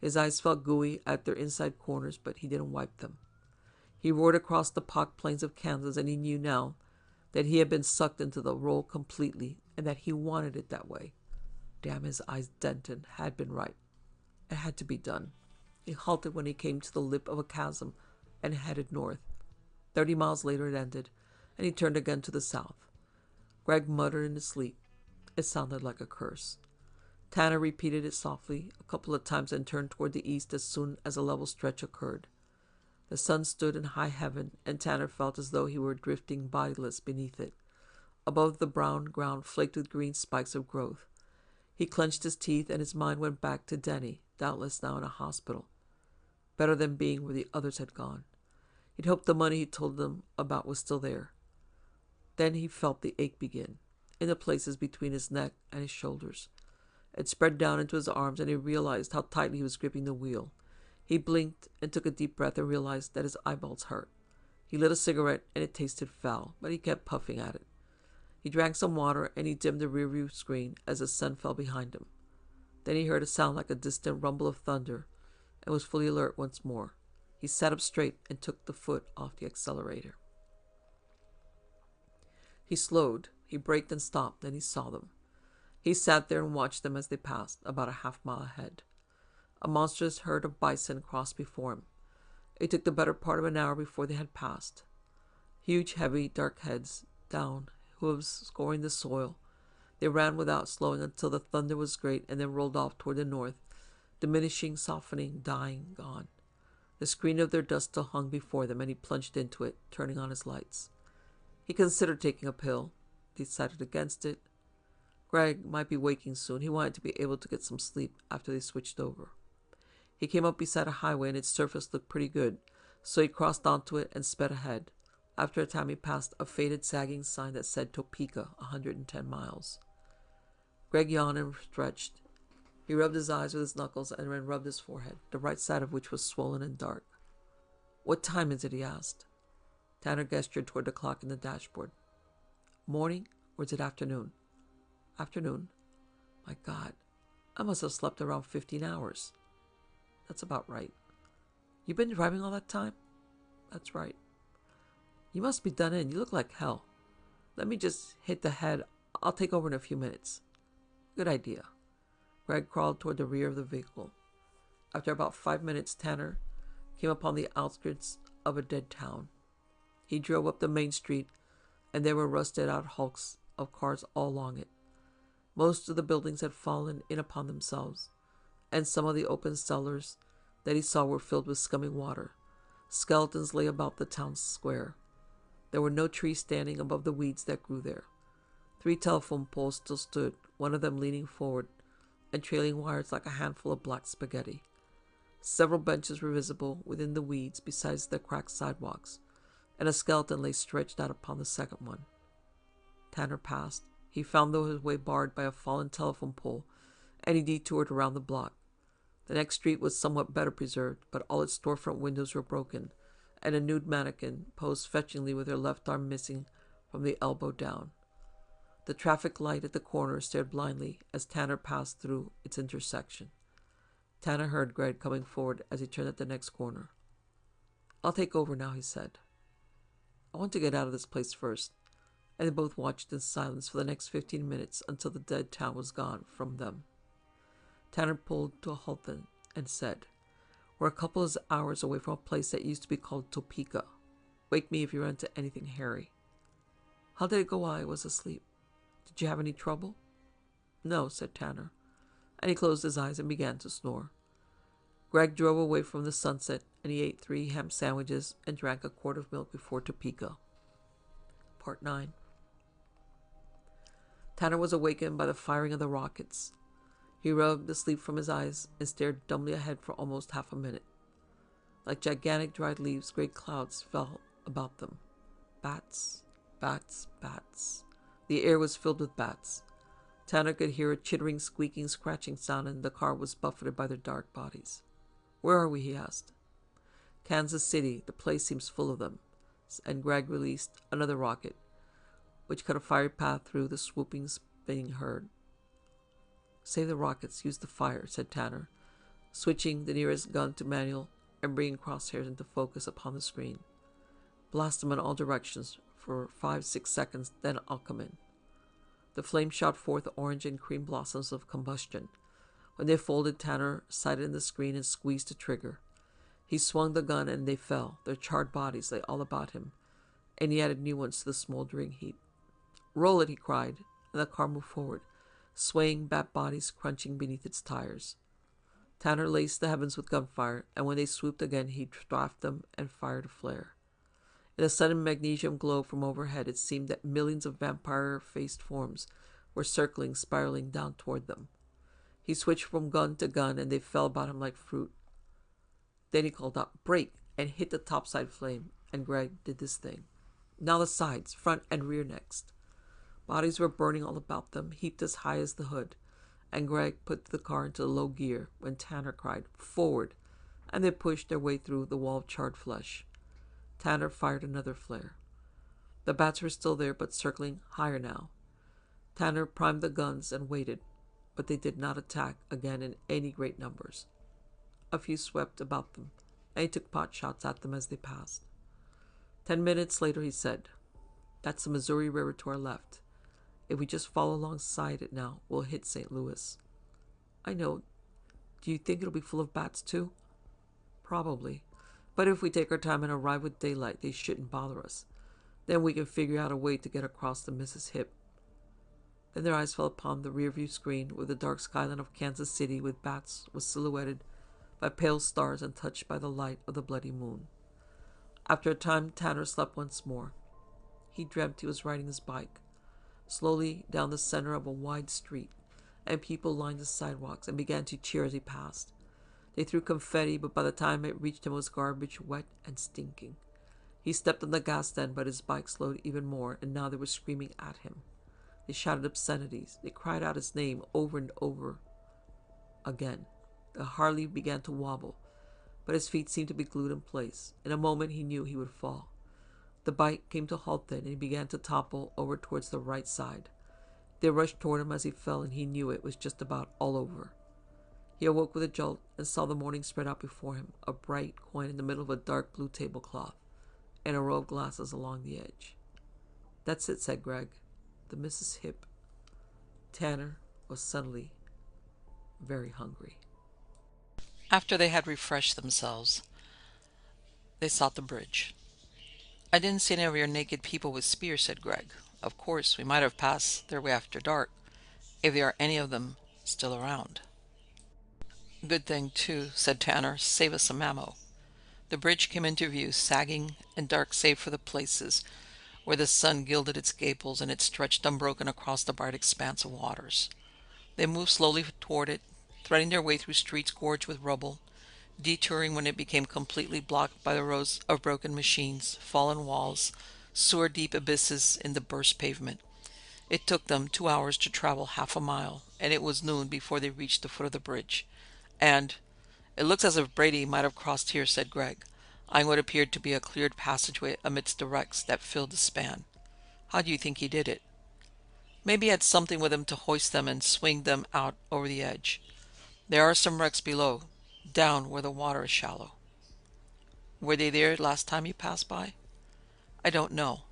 His eyes felt gooey at their inside corners, but he didn't wipe them. He roared across the pock plains of Kansas, and he knew now that he had been sucked into the role completely and that he wanted it that way. Damn, his eyes, Denton had been right. It had to be done. He halted when he came to the lip of a chasm and headed north. 30 miles later it ended, and he turned again to the south. Greg muttered in his sleep. It sounded like a curse. Tanner repeated it softly a couple of times and turned toward the east as soon as a level stretch occurred. The sun stood in high heaven, and Tanner felt as though he were drifting bodiless beneath it. Above, the brown ground flaked with green spikes of growth. He clenched his teeth, and his mind went back to Denny, doubtless now in a hospital. Better than being where the others had gone. He'd hoped the money he told them about was still there. Then he felt the ache begin, in the places between his neck and his shoulders. It spread down into his arms, and he realized how tightly he was gripping the wheel. He blinked and took a deep breath and realized that his eyeballs hurt. He lit a cigarette, and it tasted foul, but he kept puffing at it. He drank some water, and he dimmed the rearview screen as the sun fell behind him. Then he heard a sound like a distant rumble of thunder, and was fully alert once more. He sat up straight and took the foot off the accelerator. He slowed. He braked and stopped. Then he saw them. He sat there and watched them as they passed, about a half-mile ahead. A monstrous herd of bison crossed before him. It took the better part of an hour before they had passed. Huge, heavy, dark heads, down, hooves scoring the soil. They ran without slowing until the thunder was great and then rolled off toward the north, diminishing, softening, dying, gone. The screen of their dust still hung before them, and he plunged into it, turning on his lights. He considered taking a pill, decided against it. Greg might be waking soon. He wanted to be able to get some sleep after they switched over. He came up beside a highway, and its surface looked pretty good, so he crossed onto it and sped ahead. After a time, he passed a faded, sagging sign that said Topeka, 110 miles. Greg yawned and stretched. He rubbed his eyes with his knuckles and then rubbed his forehead, the right side of which was swollen and dark. "What time is it?" he asked. Tanner gestured toward the clock in the dashboard. "Morning, or is it afternoon?" "Afternoon." "My God, I must have slept around 15 hours. "That's about right." "You've been driving all that time?" "That's right." "You must be done in. You look like hell. Let me just hit the head. I'll take over in a few minutes." "Good idea." Greg crawled toward the rear of the vehicle. After about 5 minutes, Tanner came upon the outskirts of a dead town. He drove up the main street, and there were rusted-out hulks of cars all along it. Most of the buildings had fallen in upon themselves, and some of the open cellars that he saw were filled with scummy water. Skeletons lay about the town square. There were no trees standing above the weeds that grew there. 3 telephone poles still stood, one of them leaning forward and trailing wires like a handful of black spaghetti. Several benches were visible within the weeds besides the cracked sidewalks, and a skeleton lay stretched out upon the second one. Tanner passed. He found his way barred by a fallen telephone pole, and he detoured around the block. The next street was somewhat better preserved, but all its storefront windows were broken, and a nude mannequin posed fetchingly with her left arm missing from the elbow down. The traffic light at the corner stared blindly as Tanner passed through its intersection. Tanner heard Greg coming forward as he turned at the next corner. "I'll take over now," he said. "I want to get out of this place first." And they both watched in silence for the next 15 minutes until the dead town was gone from them. Tanner pulled to a halt then and said, "We're a couple of hours away from a place that used to be called Topeka. Wake me if you run into anything hairy." "How did it go while I was asleep? Did you have any trouble?" "No," said Tanner, and he closed his eyes and began to snore. Greg drove away from the sunset, and he ate 3 ham sandwiches and drank a quart of milk before Topeka. Part 9. Tanner was awakened by the firing of the rockets. He rubbed the sleep from his eyes and stared dumbly ahead for almost half a minute. Like gigantic dried leaves, great clouds fell about them. Bats, bats, bats. The air was filled with bats. Tanner could hear a chittering, squeaking, scratching sound, and the car was buffeted by their dark bodies. "Where are we?" he asked. "Kansas City. The place seems full of them." And Greg released another rocket, which cut a fiery path through the swooping, spinning herd. "Save the rockets. Use the fire," said Tanner, switching the nearest gun to manual and bringing crosshairs into focus upon the screen. "Blast them in all directions for 5-6 seconds, then I'll come in." The flame shot forth orange and cream blossoms of combustion. When they folded, Tanner sighted in the screen and squeezed the trigger. He swung the gun and they fell. Their charred bodies lay all about him, and he added new ones to the smoldering heap. "Roll it," he cried, and the car moved forward, swaying, bat bodies crunching beneath its tires. Tanner laced the heavens with gunfire, and when they swooped again, he strafed them and fired a flare. In a sudden magnesium glow from overhead, it seemed that millions of vampire-faced forms were circling, spiraling down toward them. He switched from gun to gun, and they fell about him like fruit. Then he called out, "Break!" and hit the topside flame, and Greg did this thing. Now the sides, front and rear next. Bodies were burning all about them, heaped as high as the hood, and Greg put the car into low gear when Tanner cried, "Forward!" and they pushed their way through the wall of charred flesh. Tanner fired another flare. The bats were still there, but circling higher now. Tanner primed the guns and waited, but they did not attack again in any great numbers. A few swept about them, and he took pot shots at them as they passed. 10 minutes later he said, "That's the Missouri River to our left. If we just follow alongside it now, we'll hit St. Louis." "I know. Do you think it'll be full of bats too?" "Probably. But if we take our time and arrive with daylight, they shouldn't bother us. Then we can figure out a way to get across the Mississippi. Then their eyes fell upon the rearview screen, where the dark skyline of Kansas City with bats was silhouetted by pale stars and touched by the light of the bloody moon. After a time, Tanner slept once more. He dreamt he was riding his bike slowly down the center of a wide street, and people lined the sidewalks and began to cheer as he passed. They threw confetti, but by the time it reached him, it was garbage, wet and stinking. He stepped on the gas stand, but his bike slowed even more, and now they were screaming at him. They shouted obscenities. They cried out his name over and over again. The Harley began to wobble, but his feet seemed to be glued in place. In a moment he knew he would fall. The bike came to a halt then, and he began to topple over towards the right side. They rushed toward him as he fell, and he knew it was just about all over. He awoke with a jolt and saw the morning spread out before him, a bright coin in the middle of a dark blue tablecloth, and a row of glasses along the edge. "That's it," said Greg. "The Mississippi." Tanner was suddenly very hungry. After they had refreshed themselves, they sought the bridge. "I didn't see any of your naked people with spears," said Greg. "Of course, we might have passed their way after dark, if there are any of them still around." "Good thing, too," said Tanner. "Save us some ammo." The bridge came into view, sagging and dark save for the places where the sun gilded its gables and it stretched unbroken across the bright expanse of waters. They moved slowly toward it, threading their way through streets gorged with rubble, detouring when it became completely blocked by the rows of broken machines, fallen walls, sewer-deep abysses in the burst pavement. It took them 2 hours to travel half a mile, and it was noon before they reached the foot of the bridge. And "It looks as if Brady might have crossed here," said Greg, eyeing what appeared to be a cleared passageway amidst the wrecks that filled the span. "How do you think he did it?" "Maybe he had something with him to hoist them and swing them out over the edge. There are some wrecks below, down where the water is shallow." "Were they there last time you passed by?" "I don't know.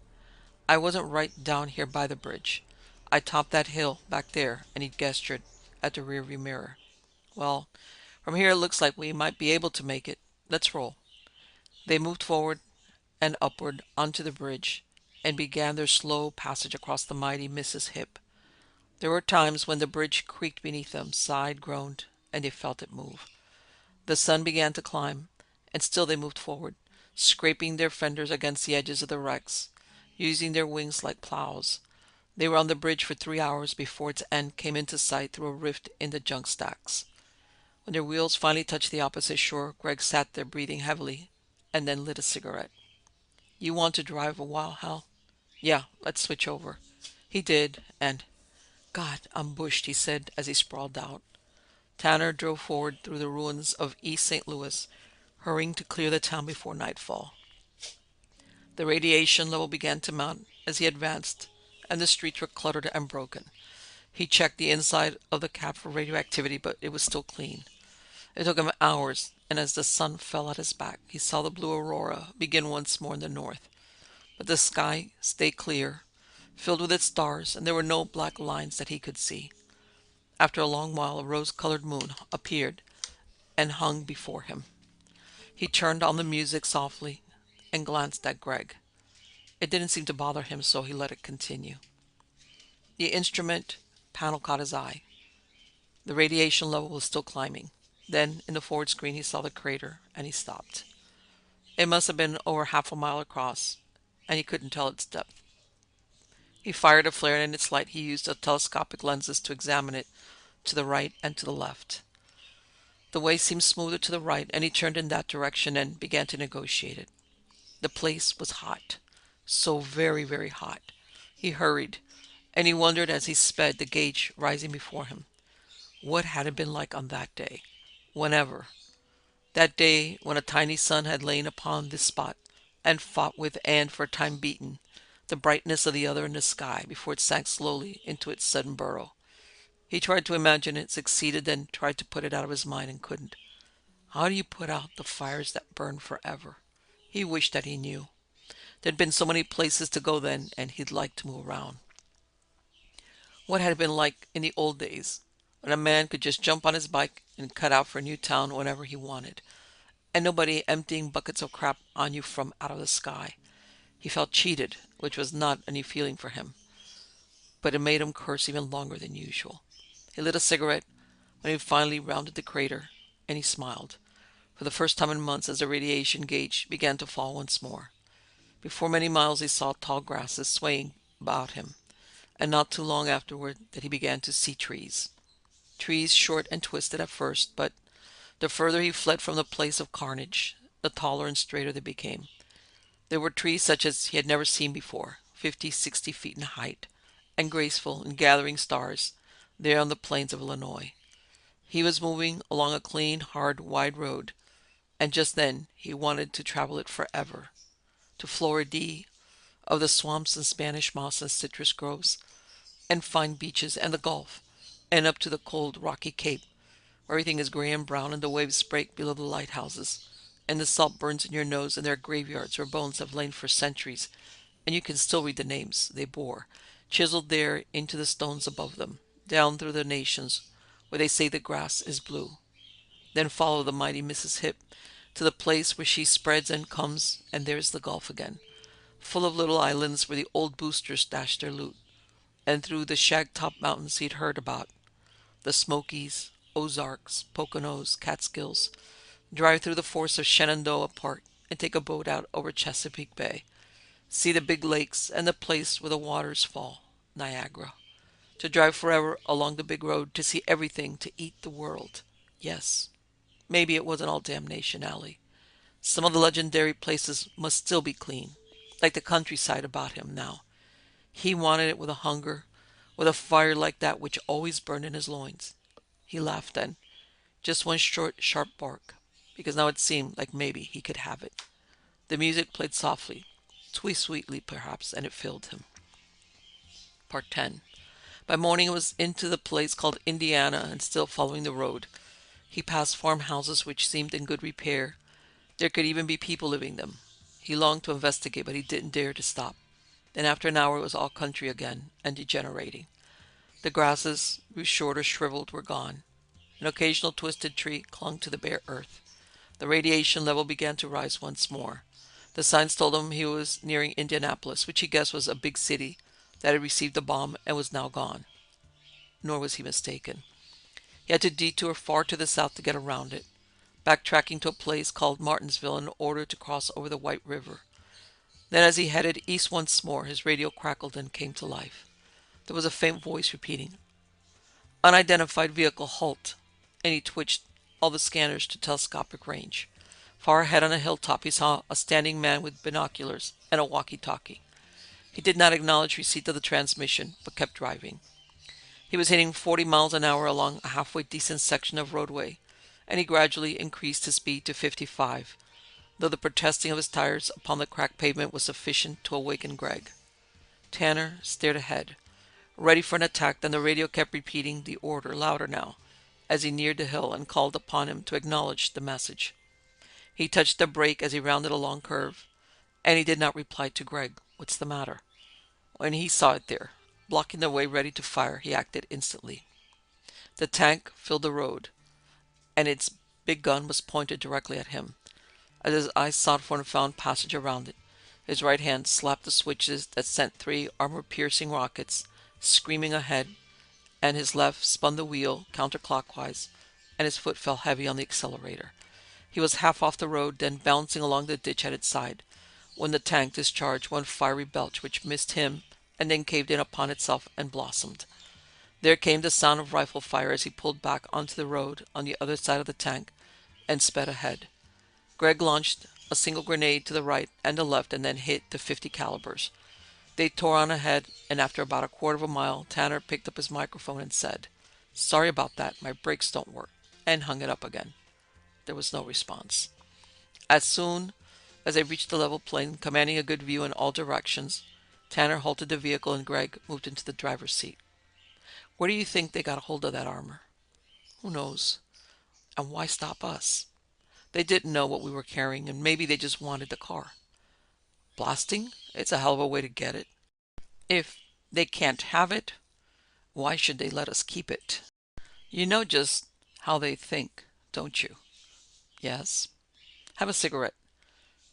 I wasn't right down here by the bridge. I topped that hill back there," and he gestured at the rearview mirror. "Well, from here it looks like we might be able to make it. Let's roll." They moved forward and upward onto the bridge and began their slow passage across the mighty Mississippi. There were times when the bridge creaked beneath them, sighed, groaned, and they felt it move. The sun began to climb, and still they moved forward, scraping their fenders against the edges of the wrecks, using their wings like plows. They were on the bridge for 3 hours before its end came into sight through a rift in the junk stacks. When their wheels finally touched the opposite shore, Greg sat there breathing heavily and then lit a cigarette. "You want to drive a while, Hal?" "Yeah, let's switch over." He did, and "God, I'm bushed," he said as he sprawled out. Tanner drove forward through the ruins of East St. Louis, hurrying to clear the town before nightfall. The radiation level began to mount as he advanced, and the streets were cluttered and broken. He checked the inside of the cab for radioactivity, but it was still clean. It took him hours, and as the sun fell at his back, he saw the blue aurora begin once more in the north. But the sky stayed clear, filled with its stars, and there were no black lines that he could see. After a long while, a rose-colored moon appeared and hung before him. He turned on the music softly and glanced at Greg. It didn't seem to bother him, so he let it continue. The instrument panel caught his eye. The radiation level was still climbing. Then, in the forward screen, he saw the crater, and he stopped. It must have been over half a mile across, and he couldn't tell its depth. He fired a flare, and in its light he used telescopic lenses to examine it to the right and to the left. The way seemed smoother to the right, and he turned in that direction and began to negotiate it. The place was hot. So very, very hot. He hurried, and he wondered as he sped, the gauge rising before him. What had it been like on that day? Whenever. That day when a tiny sun had lain upon this spot and fought with and for a time beaten the brightness of the other in the sky before it sank slowly into its sudden burrow. He tried to imagine it, succeeded, then tried to put it out of his mind and couldn't. How do you put out the fires that burn forever? He wished that he knew. There'd been so many places to go then, and he'd like to move around. What had it been like in the old days, when a man could just jump on his bike and cut out for a new town whenever he wanted? and nobody emptying buckets of crap on you from out of the sky. He felt cheated, which was not a new feeling for him, but it made him curse even longer than usual. He lit a cigarette when he finally rounded the crater, and he smiled, for the first time in months, as the radiation gauge began to fall once more. Before many miles he saw tall grasses swaying about him, and not too long afterward that he began to see trees. Trees short and twisted at first, but the further he fled from the place of carnage, the taller and straighter they became. There were trees such as he had never seen before, 50, 60 feet in height, and graceful in gathering stars, there on the plains of Illinois. He was moving along a clean, hard, wide road, and just then he wanted to travel it forever. To Florida, of the swamps and Spanish moss and citrus groves, and fine beaches and the Gulf, and up to the cold, rocky Cape, where everything is gray and brown and the waves break below the lighthouses, and the salt burns in your nose, and there are graveyards where bones have lain for centuries, and you can still read the names they bore, chiseled there into the stones above them, down through the nations, where they say the grass is blue. Then follow the mighty Mrs. Hip to the place where she spreads and comes, and there's the Gulf again, full of little islands where the old boosters stashed their loot, and through the shag-topped mountains he'd heard about, the Smokies, Ozarks, Poconos, Catskills, drive through the forests of Shenandoah Park, and take a boat out over Chesapeake Bay, see the big lakes and the place where the waters fall, Niagara, to drive forever along the big road, to see everything, to eat the world. Yes, maybe it wasn't all Damnation Alley. Some of the legendary places must still be clean, like the countryside about him now. He wanted it with a hunger, with a fire like that which always burned in his loins. He laughed then, just one short, sharp bark, because now it seemed like maybe he could have it. The music played softly, too sweetly perhaps, and it filled him. Part 10. By morning it was into the place called Indiana and still following the road. He passed farmhouses which seemed in good repair. There could even be people living them. He longed to investigate, but he didn't dare to stop. Then after an hour it was all country again, and degenerating. The grasses, whose short or shriveled, were gone. An occasional twisted tree clung to the bare earth. The radiation level began to rise once more. The signs told him he was nearing Indianapolis, which he guessed was a big city that had received a bomb and was now gone. Nor was he mistaken. He had to detour far to the south to get around it, backtracking to a place called Martinsville in order to cross over the White River. Then as he headed east once more, his radio crackled and came to life. There was a faint voice repeating, "Unidentified vehicle, halt," and he twitched all the scanners to telescopic range. Far ahead on a hilltop he saw a standing man with binoculars and a walkie-talkie. He did not acknowledge receipt of the transmission, but kept driving. He was hitting 40 miles an hour along a halfway decent section of roadway, and he gradually increased his speed to 55, though the protesting of his tires upon the cracked pavement was sufficient to awaken Greg. Tanner stared ahead, ready for an attack, then the radio kept repeating the order louder now, as he neared the hill and called upon him to acknowledge the message. He touched the brake as he rounded a long curve, and he did not reply to Greg, "What's the matter?" When he saw it there, blocking the way ready to fire, he acted instantly. The tank filled the road, and its big gun was pointed directly at him. As his eyes sought for and found passage around it, his right hand slapped the switches that sent 3 armor-piercing rockets screaming ahead, and his left spun the wheel counterclockwise, and his foot fell heavy on the accelerator. He was half off the road, then bouncing along the ditch at its side, when the tank discharged one fiery belch which missed him and then caved in upon itself and blossomed. There came the sound of rifle fire as he pulled back onto the road on the other side of the tank and sped ahead. Greg launched a single grenade to the right and the left and then hit the 50 calibers. They tore on ahead, and after about a quarter of a mile, Tanner picked up his microphone and said, "Sorry about that, my brakes don't work," and hung it up again. There was no response. As soon as they reached the level plain, commanding a good view in all directions, Tanner halted the vehicle and Greg moved into the driver's seat. "Where do you think they got a hold of that armor?" "Who knows? And why stop us? They didn't know what we were carrying, and maybe they just wanted the car." "Blasting? It's a hell of a way to get it. If they can't have it, why should they let us keep it?" "You know just how they think, don't you?" "Yes." Have a cigarette.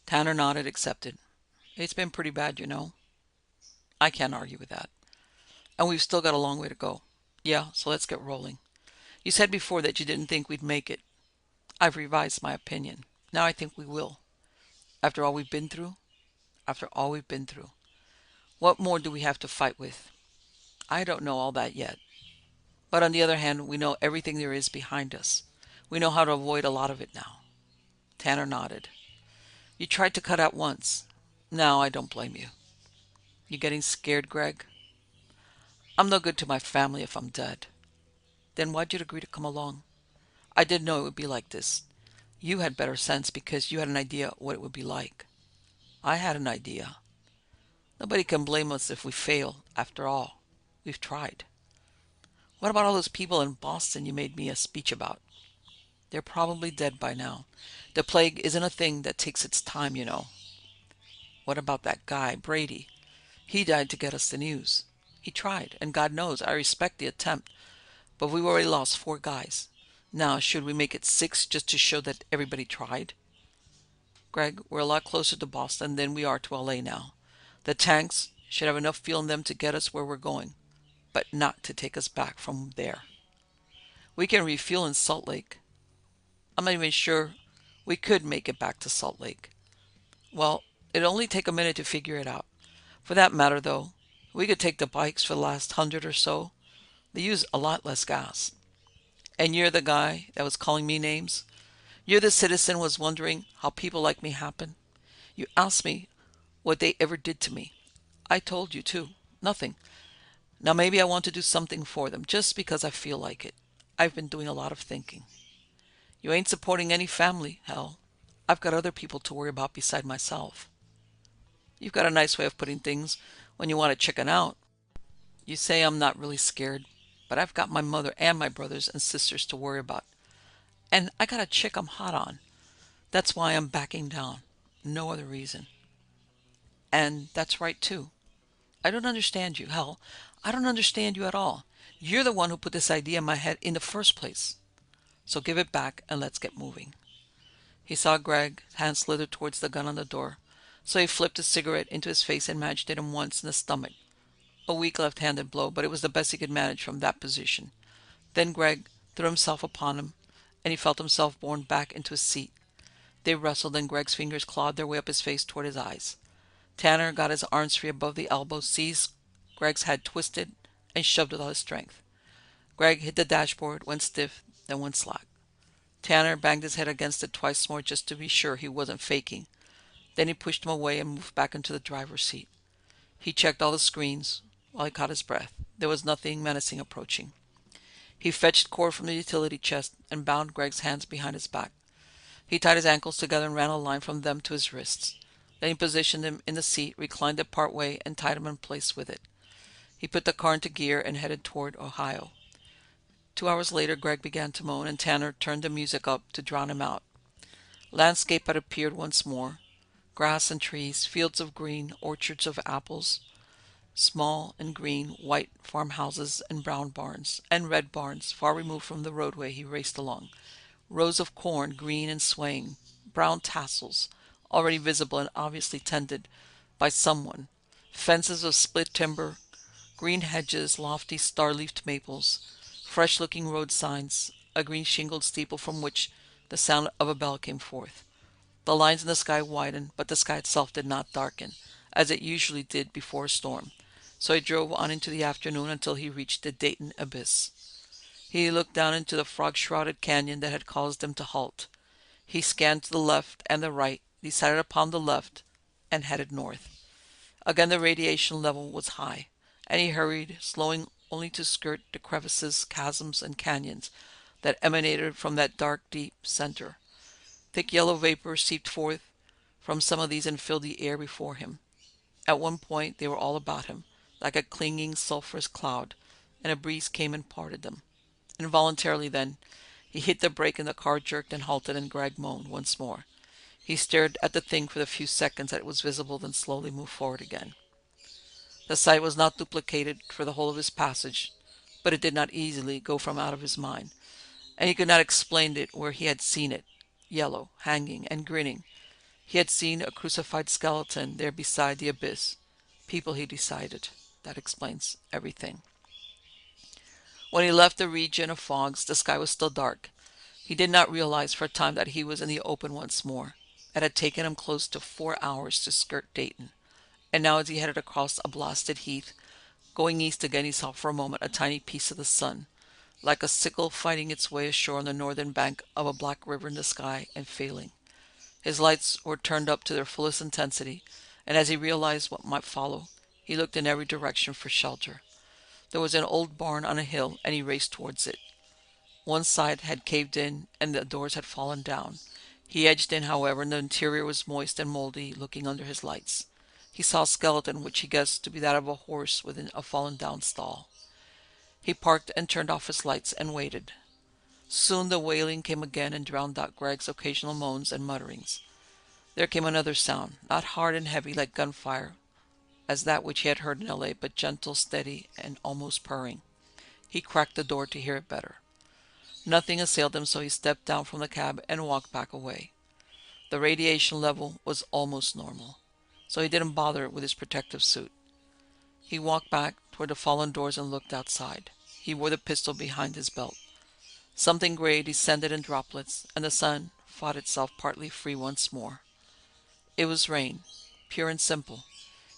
Tanner nodded, accepted. It's been pretty bad, you know. I can't argue with that. And we've still got a long way to go. Yeah, so let's get rolling. You said before that you didn't think we'd make it. I've revised my opinion. Now I think we will. After all we've been through? After all we've been through. What more do we have to fight with? I don't know all that yet. But on the other hand, we know everything there is behind us. We know how to avoid a lot of it now. Tanner nodded. You tried to cut out once. Now I don't blame you. You getting scared, Greg? I'm no good to my family if I'm dead. Then why'd you agree to come along? I didn't know it would be like this. You had better sense because you had an idea what it would be like. I had an idea. Nobody can blame us if we fail. After all, we've tried. What about all those people in Boston you made me a speech about? They're probably dead by now. The plague isn't a thing that takes its time, you know. What about that guy, Brady? He died to get us the news. He tried, and God knows I respect the attempt, but we've already lost 4 guys. Now, should we make it 6 just to show that everybody tried? Greg, we're a lot closer to Boston than we are to LA now. The tanks should have enough fuel in them to get us where we're going, but not to take us back from there. We can refuel in Salt Lake. I'm not even sure we could make it back to Salt Lake. Well, it'd only take a minute to figure it out. For that matter, though, we could take the bikes for the last 100 or so. They use a lot less gas. And you're the guy that was calling me names? You're the citizen who was wondering how people like me happen? You asked me what they ever did to me. I told you, too. Nothing. Now maybe I want to do something for them, just because I feel like it. I've been doing a lot of thinking. You ain't supporting any family, hell. I've got other people to worry about beside myself. You've got a nice way of putting things when you want to chicken out. You say I'm not really scared, but I've got my mother and my brothers and sisters to worry about. And I got a chick I'm hot on. That's why I'm backing down. No other reason. And that's right, too. I don't understand you. Hell, I don't understand you at all. You're the one who put this idea in my head in the first place. So give it back and let's get moving. He saw Greg's hand slither towards the gun on the door, so he flipped a cigarette into his face and matched him once in the stomach. A weak left-handed blow, but it was the best he could manage from that position. Then Greg threw himself upon him, and he felt himself borne back into his seat. They wrestled, and Greg's fingers clawed their way up his face toward his eyes. Tanner got his arms free above the elbow, seized Greg's head, twisted, and shoved with all his strength. Greg hit the dashboard, went stiff, then went slack. Tanner banged his head against it twice more just to be sure he wasn't faking. Then he pushed him away and moved back into the driver's seat. He checked all the screens while he caught his breath. There was nothing menacing approaching. He fetched cord from the utility chest and bound Greg's hands behind his back. He tied his ankles together and ran a line from them to his wrists. Then he positioned him in the seat, reclined it part way, and tied him in place with it. He put the car into gear and headed toward Ohio. 2 hours later, Greg began to moan, and Tanner turned the music up to drown him out. Landscape had appeared once more. Grass and trees, fields of green, orchards of apples, small and green, white farmhouses and brown barns, and red barns far removed from the roadway he raced along. Rows of corn, green and swaying, brown tassels, already visible and obviously tended by someone. Fences of split timber, green hedges, lofty star-leafed maples, fresh-looking road signs, a green shingled steeple from which the sound of a bell came forth. The lines in the sky widened, but the sky itself did not darken, as it usually did before a storm. So he drove on into the afternoon until he reached the Dayton abyss. He looked down into the frog-shrouded canyon that had caused them to halt. He scanned to the left and the right, decided upon the left, and headed north. Again the radiation level was high, and he hurried, slowing only to skirt the crevices, chasms, and canyons that emanated from that dark, deep center. Thick yellow vapor seeped forth from some of these and filled the air before him. At one point they were all about him, like a clinging sulphurous cloud, and a breeze came and parted them. Involuntarily then, he hit the brake and the car jerked and halted, and Greg moaned once more. He stared at the thing for the few seconds that it was visible, then slowly moved forward again. The sight was not duplicated for the whole of his passage, but it did not easily go from out of his mind, and he could not explain it where he had seen it. yellow, hanging and grinning. He had seen a crucified skeleton there beside the abyss. People, he decided. That explains everything. When he left the region of fogs, the sky was still dark. He did not realize for a time that he was in the open once more. It had taken him close to 4 hours to skirt Dayton, and now as he headed across a blasted heath, going east again, he saw for a moment a tiny piece of the sun, like a sickle fighting its way ashore on the northern bank of a black river in the sky and failing. His lights were turned up to their fullest intensity, and as he realized what might follow, he looked in every direction for shelter. There was an old barn on a hill, and he raced towards it. One side had caved in, and the doors had fallen down. He edged in, however, and the interior was moist and moldy, looking under his lights. He saw a skeleton, which he guessed to be that of a horse within a fallen-down stall. He parked and turned off his lights and waited. Soon the wailing came again and drowned out Greg's occasional moans and mutterings. There came another sound, not hard and heavy like gunfire, as that which he had heard in L.A., but gentle, steady, and almost purring. He cracked the door to hear it better. Nothing assailed him, so he stepped down from the cab and walked back away. The radiation level was almost normal, so he didn't bother with his protective suit. He walked back toward the fallen doors and looked outside. He wore the pistol behind his belt. Something gray descended in droplets, and the sun fought itself partly free once more. It was rain, pure and simple.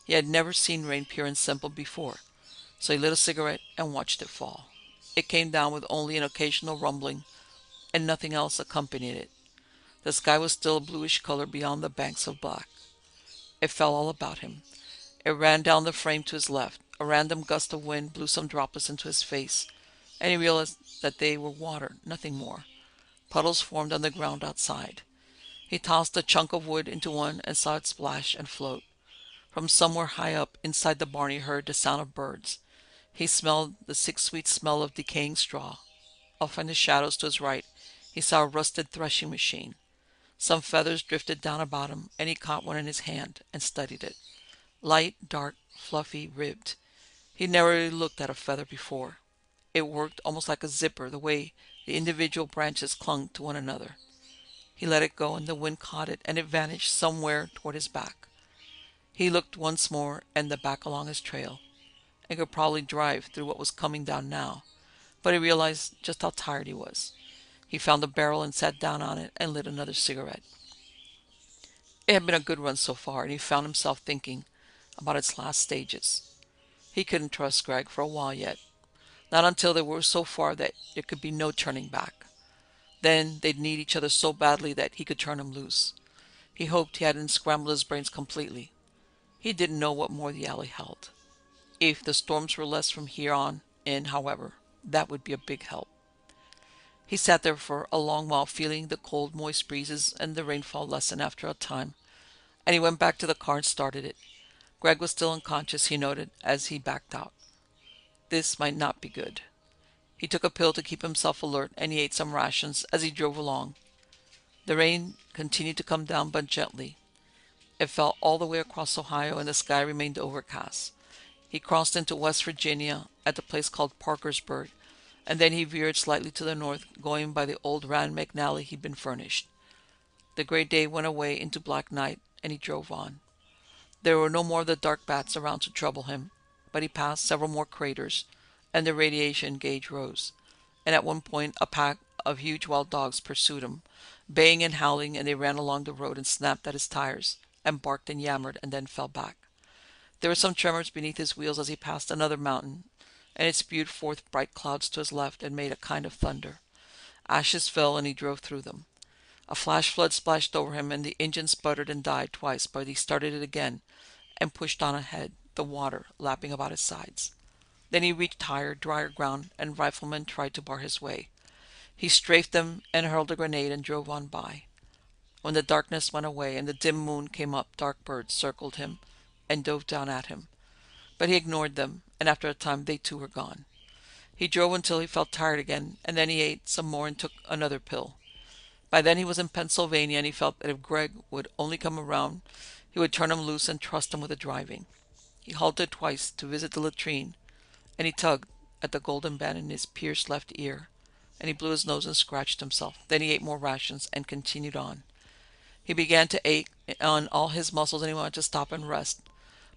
He had never seen rain pure and simple before, so he lit a cigarette and watched it fall. It came down with only an occasional rumbling, and nothing else accompanied it. The sky was still a bluish color beyond the banks of black. It fell all about him. It ran down the frame to his left. A random gust of wind blew some droplets into his face, and he realized that they were water, nothing more. Puddles formed on the ground outside. He tossed a chunk of wood into one and saw it splash and float. From somewhere high up inside the barn he heard the sound of birds. He smelled the sick sweet smell of decaying straw. Off in the shadows to his right he saw a rusted threshing machine. Some feathers drifted down about him, and he caught one in his hand and studied it. Light, dark, fluffy, ribbed. He'd never really looked at a feather before. It worked almost like a zipper, the way the individual branches clung to one another. He let it go, and the wind caught it, and it vanished somewhere toward his back. He looked once more and the back along his trail, and could probably drive through what was coming down now, but he realized just how tired he was. He found a barrel and sat down on it and lit another cigarette. It had been a good run so far, and he found himself thinking about its last stages. He couldn't trust Greg for a while yet, not until they were so far that there could be no turning back. Then they'd need each other so badly that he could turn him loose. He hoped he hadn't scrambled his brains completely. He didn't know what more the alley held. If the storms were less from here on in, however, that would be a big help. He sat there for a long while, feeling the cold, moist breezes and the rainfall lessen after a time, and he went back to the car and started it. Greg was still unconscious, he noted, as he backed out. This might not be good. He took a pill to keep himself alert, and he ate some rations as he drove along. The rain continued to come down, but gently. It fell all the way across Ohio, and the sky remained overcast. He crossed into West Virginia at the place called Parkersburg, and then he veered slightly to the north, going by the old Rand McNally he'd been furnished. The gray day went away into black night, and he drove on. There were no more of the dark bats around to trouble him, but he passed several more craters, and the radiation gauge rose, and at one point a pack of huge wild dogs pursued him, baying and howling, and they ran along the road and snapped at his tires, and barked and yammered, and then fell back. There were some tremors beneath his wheels as he passed another mountain, and it spewed forth bright clouds to his left and made a kind of thunder. Ashes fell, and he drove through them. A flash flood splashed over him, and the engine sputtered and died twice, but he started it again and pushed on ahead, the water lapping about his sides. Then he reached higher, drier ground, and riflemen tried to bar his way. He strafed them and hurled a grenade and drove on by. When the darkness went away and the dim moon came up, dark birds circled him and dove down at him. But he ignored them, and after a time they too were gone. He drove until he felt tired again, and then he ate some more and took another pill. By then he was in Pennsylvania, and he felt that if Greg would only come around, he would turn him loose and trust him with the driving. He halted twice to visit the latrine, and he tugged at the golden band in his pierced left ear, and he blew his nose and scratched himself. Then he ate more rations and continued on. He began to ache on all his muscles and he wanted to stop and rest,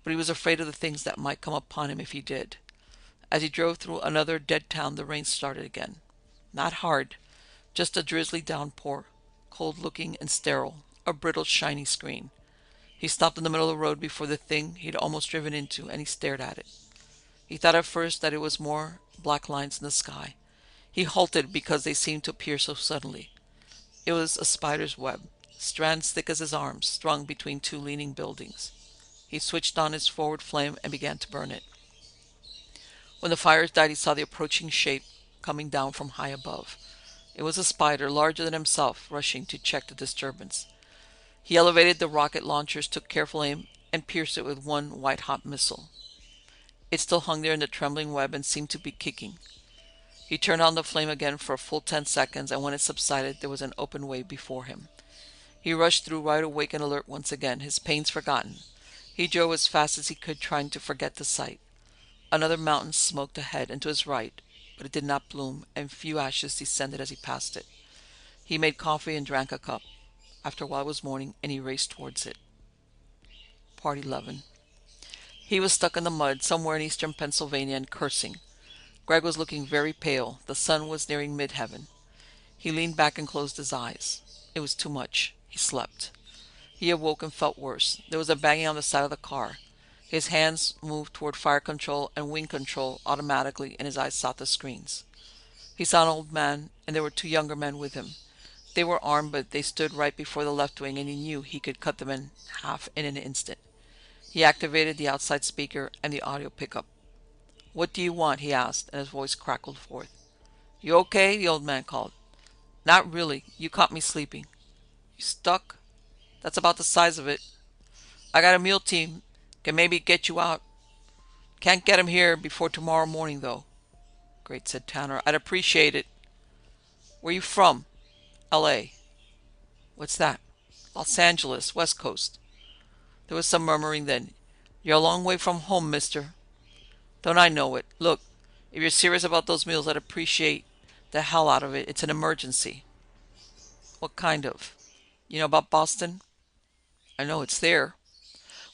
but he was afraid of the things that might come upon him if he did. As he drove through another dead town, the rain started again. Not hard, just a drizzly downpour, cold-looking and sterile, a brittle, shiny screen. He stopped in the middle of the road before the thing he'd almost driven into, and he stared at it. He thought at first that it was more black lines in the sky. He halted because they seemed to appear so suddenly. It was a spider's web, strands thick as his arms, strung between two leaning buildings. He switched on his forward flame and began to burn it. When the fires died, he saw the approaching shape coming down from high above. It was a spider, larger than himself, rushing to check the disturbance. He elevated the rocket launchers, took careful aim, and pierced it with one white-hot missile. It still hung there in the trembling web and seemed to be kicking. He turned on the flame again for a full 10 seconds, and when it subsided, there was an open way before him. He rushed through, wide awake and alert once again, his pains forgotten. He drove as fast as he could, trying to forget the sight. Another mountain smoked ahead and to his right, but it did not bloom, and few ashes descended as he passed it. He made coffee and drank a cup. After a while it was morning, and he raced towards it. Part 11. He was stuck in the mud somewhere in eastern Pennsylvania and cursing. Greg was looking very pale. The sun was nearing mid-heaven. He leaned back and closed his eyes. It was too much. He slept. He awoke and felt worse. There was a banging on the side of the car. His hands moved toward fire control and wing control automatically, and his eyes sought the screens. He saw an old man, and there were two younger men with him. They were armed, but they stood right before the left wing, and he knew he could cut them in half in an instant. He activated the outside speaker and the audio pickup. "What do you want?" he asked, and his voice crackled forth. "You okay?" the old man called. "Not really. You caught me sleeping." "You stuck?" "That's about the size of it. I got a mule team. Can maybe get you out. Can't get him here before tomorrow morning, though." "Great," said Tanner. "I'd appreciate it." "Where you from?" "L.A." "What's that?" "Los Angeles, West Coast." There was some murmuring then. "You're a long way from home, mister." "Don't I know it? Look, if you're serious about those meals, I'd appreciate the hell out of it. It's an emergency." "What kind of? You know about Boston?" "I know it's there.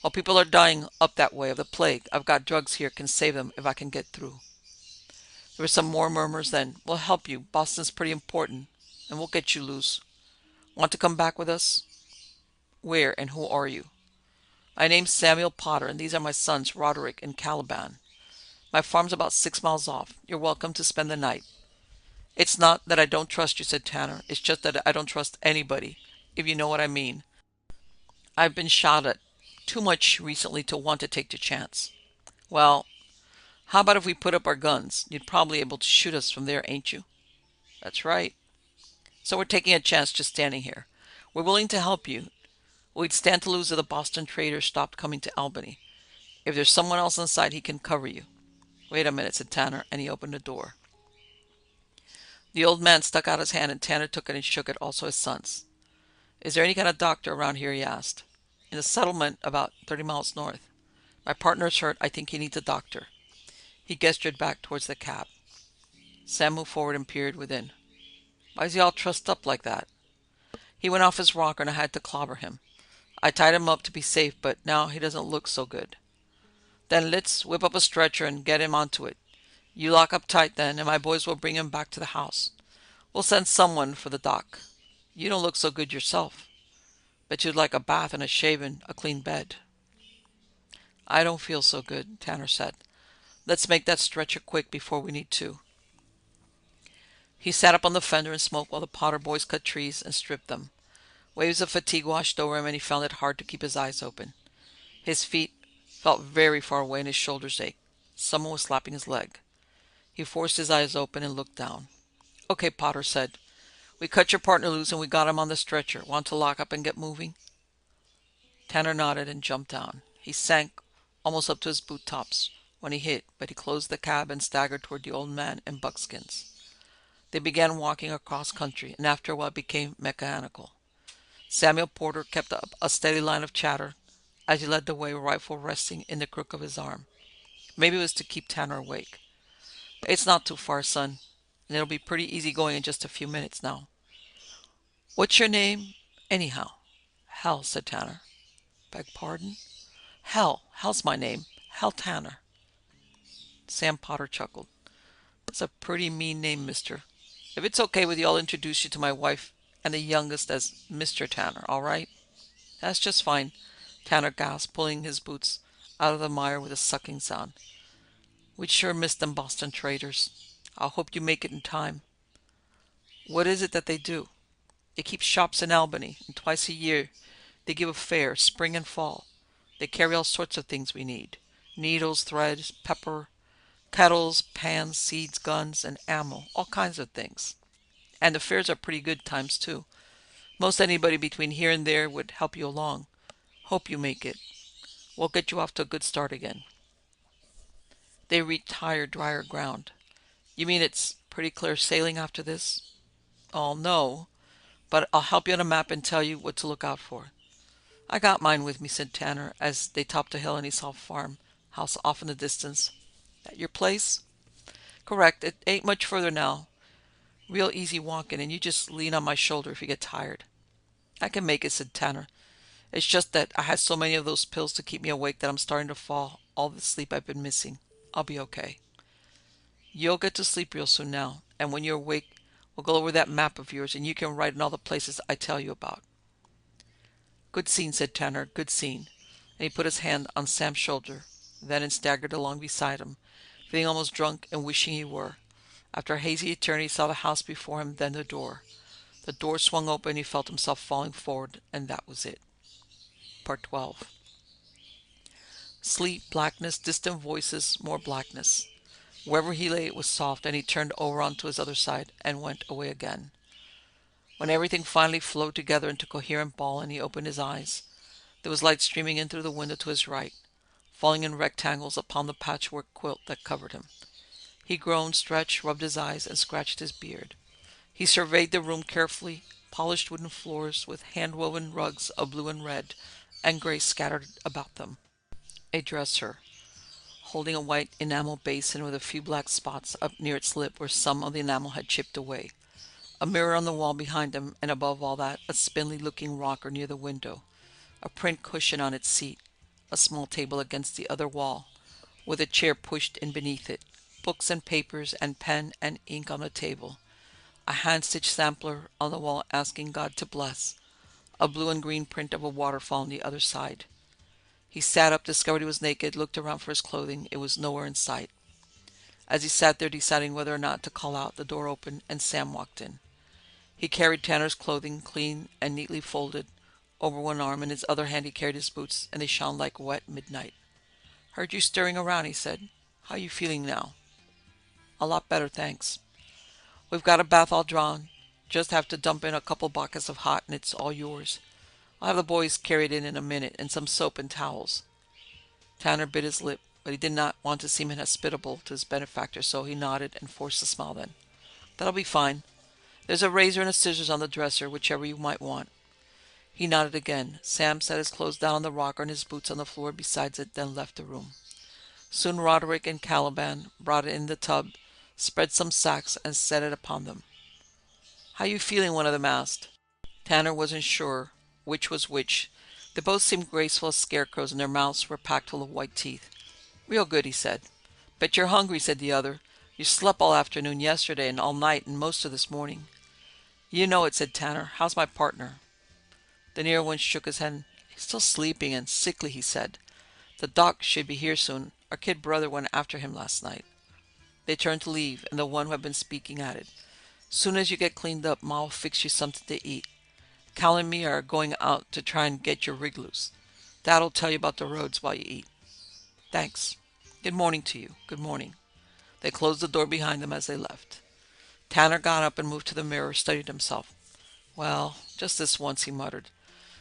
Well, people are dying up that way of the plague. I've got drugs here, can save them if I can get through." There were some more murmurs then. "We'll help you. Boston's pretty important. And we'll get you loose. Want to come back with us?" "Where and who are you?" "My name's Samuel Potter, and these are my sons, Roderick and Caliban. My farm's about 6 miles off. You're welcome to spend the night." "It's not that I don't trust you," said Tanner. "It's just that I don't trust anybody, if you know what I mean. I've been shot at too much recently to want to take the chance." "Well, how about if we put up our guns? You'd probably able to shoot us from there, ain't you?" "That's right. So we're taking a chance just standing here. We're willing to help you. We'd stand to lose if the Boston trader stopped coming to Albany. If there's someone else inside, he can cover you." "Wait a minute," said Tanner, and he opened the door. The old man stuck out his hand, and Tanner took it and shook it, also his sons. "Is there any kind of doctor around here?" he asked. "In a settlement about 30 miles north. My partner's hurt. I think he needs a doctor." He gestured back towards the cab. Sam moved forward and peered within. "Why is he all trussed up like that?" "He went off his rocker and I had to clobber him. I tied him up to be safe, but now he doesn't look so good." "Then let's whip up a stretcher and get him onto it. You lock up tight then, and my boys will bring him back to the house. We'll send someone for the doc. You don't look so good yourself. Bet you'd like a bath and a shave and a clean bed." "I don't feel so good," Tanner said. "Let's make that stretcher quick before we need to." He sat up on the fender and smoked while the Potter boys cut trees and stripped them. Waves of fatigue washed over him, and he found it hard to keep his eyes open. His feet felt very far away and his shoulders ached. Someone was slapping his leg. He forced his eyes open and looked down. "Okay," Potter said. "We cut your partner loose and we got him on the stretcher. Want to lock up and get moving?" Tanner nodded and jumped down. He sank almost up to his boot tops when he hit, but he closed the cab and staggered toward the old man in buckskins. They began walking across country, and after a while it became mechanical. Samuel Porter kept up a steady line of chatter as he led the way, rifle resting in the crook of his arm. Maybe it was to keep Tanner awake. "It's not too far, son. and it'll be pretty easy going in just a few minutes now. What's your name, anyhow? Hal, said Tanner. Beg pardon? Hal. Hal's my name. Hal Tanner. Sam Potter chuckled. That's a pretty mean name, mister. If it's okay with you, I'll introduce you to my wife and the youngest as Mr. Tanner, all right? That's just fine, Tanner gasped, pulling his boots out of the mire with a sucking sound. We'd sure miss them Boston traders. I hope you make it in time. What is it that they do? They keep shops in Albany, and twice a year they give a fair, spring and fall. They carry all sorts of things we need. Needles, threads, pepper, kettles, pans, seeds, guns, and ammo. All kinds of things. And the fares are pretty good times, too. Most anybody between here and there would help you along. Hope you make it. We'll get you off to a good start again. They reached higher, drier ground. You mean it's pretty clear sailing after this? Oh, no. But I'll help you on a map and tell you what to look out for. I got mine with me, said Tanner, as they topped a hill and he saw a farmhouse off in the distance. At your place? Correct. It ain't much further now. Real easy walking, and you just lean on my shoulder if you get tired. I can make it, said Tanner. It's just that I had so many of those pills to keep me awake that I'm starting to fall all the sleep I've been missing. I'll be okay. You'll get to sleep real soon now, and when you're awake, we'll go over that map of yours, and you can write in all the places I tell you about. Good scene, said Tanner, good scene. And he put his hand on Sam's shoulder, then and staggered along beside him, feeling almost drunk and wishing he were. After a hazy eternity, he saw the house before him, then the door. The door swung open, he felt himself falling forward, and that was it. Part 12. Sleep, blackness, distant voices, more blackness. Wherever he lay, it was soft, and he turned over onto his other side and went away again. When everything finally flowed together into coherent ball and he opened his eyes, there was light streaming in through the window to his right, falling in rectangles upon the patchwork quilt that covered him. He groaned, stretched, rubbed his eyes, and scratched his beard. He surveyed the room carefully, polished wooden floors with hand-woven rugs of blue and red and gray scattered about them. A dresser, holding a white enamel basin with a few black spots up near its lip where some of the enamel had chipped away. A mirror on the wall behind him, and above all that, a spindly-looking rocker near the window, a print cushion on its seat, a small table against the other wall, with a chair pushed in beneath it, books and papers and pen and ink on the table, a hand-stitched sampler on the wall asking God to bless, a blue and green print of a waterfall on the other side. He sat up, discovered he was naked, looked around for his clothing. It was nowhere in sight. As he sat there deciding whether or not to call out, the door opened and Sam walked in. He carried Tanner's clothing, clean and neatly folded, over one arm. In his other hand he carried his boots, and they shone like wet midnight. Heard you stirring around, he said. How you feeling now? A lot better, thanks. We've got a bath all drawn. Just have to dump in a couple buckets of hot, and it's all yours. I'll have the boys carry it in a minute, and some soap and towels. Tanner bit his lip, but he did not want to seem inhospitable to his benefactor, so he nodded and forced a smile then. That'll be fine. There's a razor and a scissors on the dresser, whichever you might want. He nodded again. Sam set his clothes down on the rocker and his boots on the floor beside it, then left the room. Soon Roderick and Caliban brought in the tub, spread some sacks, and set it upon them. How you feeling? One of them asked. Tanner wasn't sure which was which. They both seemed graceful as scarecrows, and their mouths were packed full of white teeth. Real good, he said. Bet you're hungry, said the other. You slept all afternoon yesterday and all night and most of this morning. You know it, said Tanner. How's my partner? The near one shook his head. He's still sleeping and sickly, he said. The doc should be here soon. Our kid brother went after him last night. They turned to leave, and the one who had been speaking added, Soon as you get cleaned up, Ma will fix you something to eat. Cal and me are going out to try and get your rig loose. Dad'll tell you about the roads while you eat. Thanks. Good morning to you. Good morning. They closed the door behind them as they left. Tanner got up and moved to the mirror, studied himself. Well, just this once, he muttered.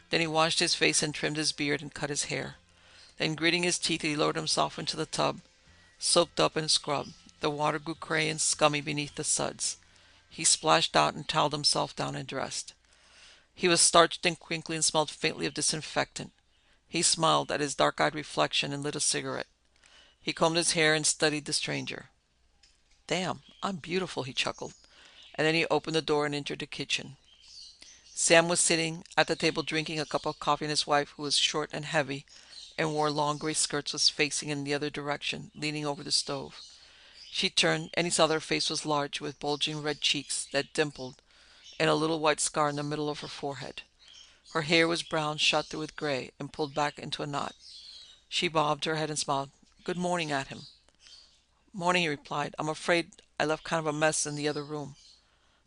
Then he washed his face and trimmed his beard and cut his hair. Then, gritting his teeth, he lowered himself into the tub, soaked up and scrubbed. The water grew gray and scummy beneath the suds. He splashed out and toweled himself down and dressed. He was starched and crinkly and smelled faintly of disinfectant. He smiled at his dark-eyed reflection and lit a cigarette. He combed his hair and studied the stranger. Damn, I'm beautiful, he chuckled. and then he opened the door and entered the kitchen. Sam was sitting at the table drinking a cup of coffee, and his wife, who was short and heavy and wore long gray skirts, was facing in the other direction, leaning over the stove. She turned, and he saw that her face was large, with bulging red cheeks that dimpled, and a little white scar in the middle of her forehead. Her hair was brown, shot through with gray, and pulled back into a knot. She bobbed her head and smiled good morning at him. Morning, he replied. I'm afraid I left kind of a mess in the other room.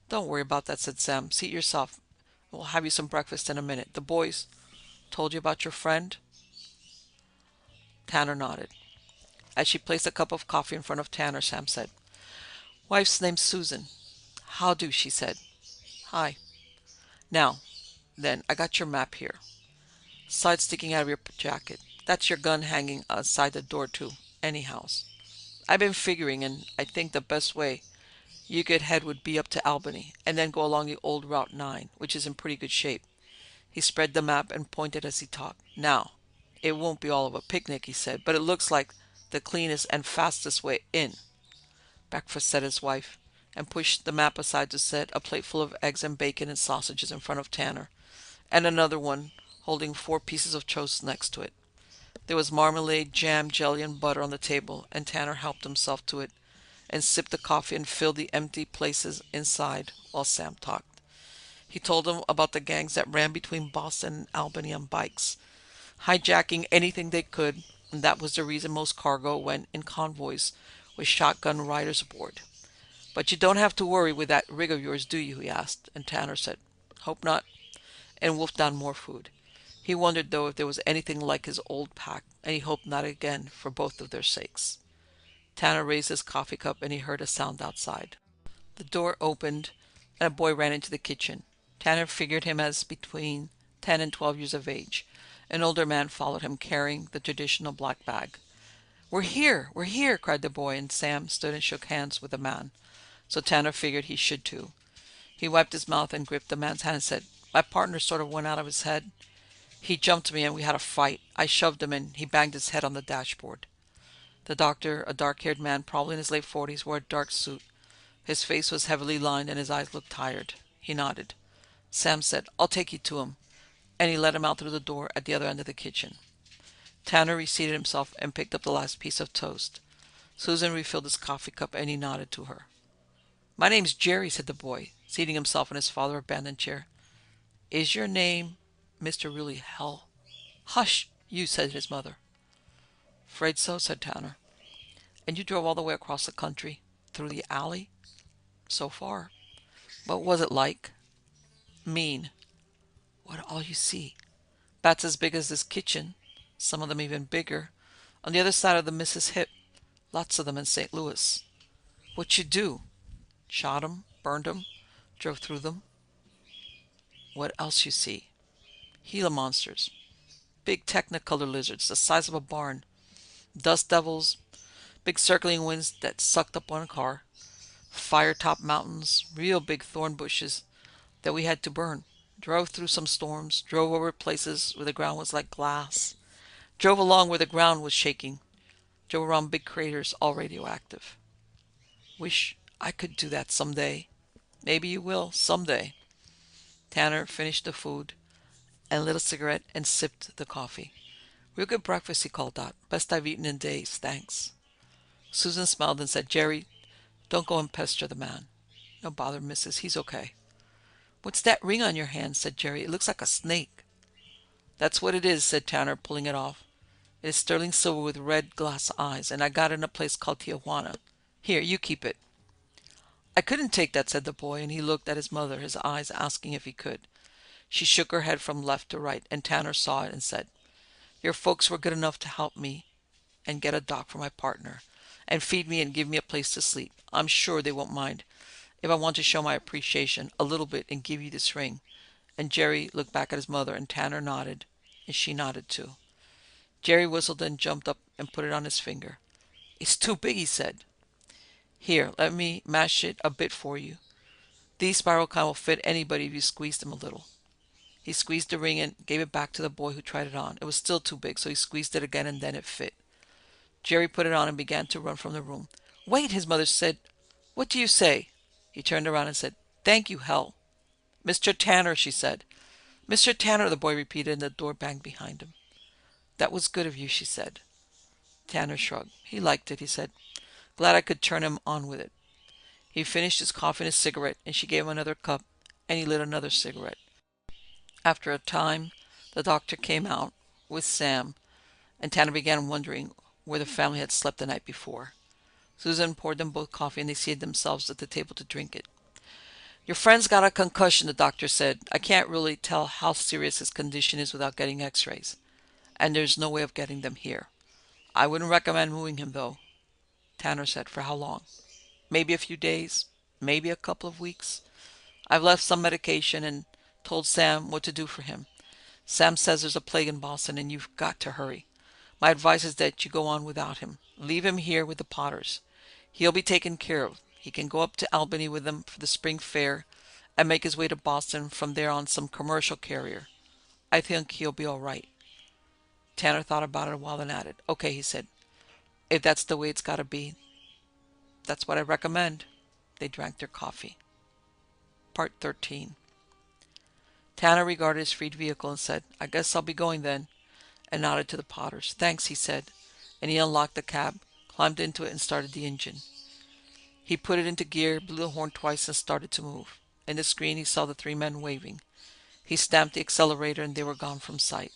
Don't worry about that, said Sam. Seat yourself. We'll have you some breakfast in a minute. The boys told you about your friend? Tanner nodded. As she placed a cup of coffee in front of Tanner, Sam said, Wife's name's Susan. How do, she said. Hi. Now, then, I got your map here. Side sticking out of your jacket. That's your gun hanging outside the door to any house. I've been figuring, and I think the best way you could head would be up to Albany, and then go along the old Route 9, which is in pretty good shape. He spread the map and pointed as he talked. Now, it won't be all of a picnic, he said, but it looks like the cleanest and fastest way in. Breakfast, said his wife, and pushed the map aside to set a plate full of eggs and bacon and sausages in front of Tanner, and another one holding 4 pieces of toast next to it. There was marmalade, jam, jelly, and butter on the table, and Tanner helped himself to it and sipped the coffee and filled the empty places inside while Sam talked. He told him about the gangs that ran between Boston and Albany on bikes, hijacking anything they could, and that was the reason most cargo went in convoys with shotgun riders aboard. But you don't have to worry with that rig of yours, do you? He asked, and Tanner said, Hope not, and wolfed down more food. He wondered, though, if there was anything like his old pack, and he hoped not again for both of their sakes. Tanner raised his coffee cup, and he heard a sound outside. The door opened, and a boy ran into the kitchen. Tanner figured him as between 10 and 12 years of age. An older man followed him, carrying the traditional black bag. We're here! We're here! Cried the boy, and Sam stood and shook hands with the man. So Tanner figured he should too. He wiped his mouth and gripped the man's hand and said, My partner sort of went out of his head. He jumped me and we had a fight. I shoved him and he banged his head on the dashboard. The doctor, a dark-haired man, probably in his late 40s, wore a dark suit. His face was heavily lined and his eyes looked tired. He nodded. Sam said, I'll take you to him. And he let him out through the door at the other end of the kitchen. Tanner reseated himself and picked up the last piece of toast. Susan refilled his coffee cup and he nodded to her. My name's Jerry, said the boy, seating himself in his father-abandoned chair. Is your name Mr. Really Hell? Hush, you, said his mother. Afraid so, said Tanner. And you drove all the way across the country? Through the alley? So far. What was it like? Mean. What all you see? Bats as big as this kitchen. Some of them even bigger. On the other side of the Mississippi. Lots of them in St. Louis. What you do? Shot 'em, burned 'em, drove through them. What else you see? Gila monsters. Big technicolor lizards the size of a barn. Dust devils. Big circling winds that sucked up one car. Fire-top mountains. Real big thorn bushes that we had to burn. Drove through some storms. Drove over places where the ground was like glass. Drove along where the ground was shaking. Drove around big craters all radioactive. Wish I could do that someday. Maybe you will, someday. Tanner finished the food and lit a cigarette and sipped the coffee. Real good breakfast, he called out. Best I've eaten in days, thanks. Susan smiled and said, Jerry, don't go and pester the man. No bother, missus, he's okay. What's that ring on your hand, said Jerry. It looks like a snake. That's what it is, said Tanner, pulling it off. It is sterling silver with red glass eyes, and I got it in a place called Tijuana. Here, you keep it. I couldn't take that, said the boy, and he looked at his mother, his eyes asking if he could. She shook her head from left to right, and Tanner saw it and said, Your folks were good enough to help me and get a dock for my partner, and feed me and give me a place to sleep. I'm sure they won't mind if I want to show my appreciation a little bit and give you this ring. And Jerry looked back at his mother, and Tanner nodded, and she nodded too. Jerry whistled and jumped up and put it on his finger. It's too big, he said. Here, let me mash it a bit for you. These spiral kind will fit anybody if you squeeze them a little. He squeezed the ring and gave it back to the boy, who tried it on. It was still too big, so he squeezed it again and then it fit. Jerry put it on and began to run from the room. Wait, his mother said. What do you say? He turned around and said, Thank you, hell. Mr. Tanner, she said. Mr. Tanner, the boy repeated, and the door banged behind him. That was good of you, she said. Tanner shrugged. He liked it, he said. Glad I could turn him on with it. He finished his coffee and his cigarette, and she gave him another cup, and he lit another cigarette. After a time, the doctor came out with Sam, and Tanner began wondering where the family had slept the night before. Susan poured them both coffee, and they seated themselves at the table to drink it. Your friend's got a concussion, the doctor said. I can't really tell how serious his condition is without getting x-rays, and there's no way of getting them here. I wouldn't recommend moving him, though. Tanner said, for how long? Maybe a few days, maybe a couple of weeks. I've left some medication and told Sam what to do for him. Sam says there's a plague in Boston and you've got to hurry. My advice is that you go on without him. Leave him here with the Potters. He'll be taken care of. He can go up to Albany with them for the spring fair and make his way to Boston from there on some commercial carrier. I think he'll be all right. Tanner thought about it a while and added, okay, he said. If that's the way it's got to be, that's what I recommend. They drank their coffee. Part 13. Tanner regarded his freed vehicle and said, I guess I'll be going then, and nodded to the Potters. Thanks, he said, and he unlocked the cab, climbed into it, and started the engine. He put it into gear, blew the horn twice, and started to move. In the screen, he saw the three men waving. He stamped the accelerator, and they were gone from sight.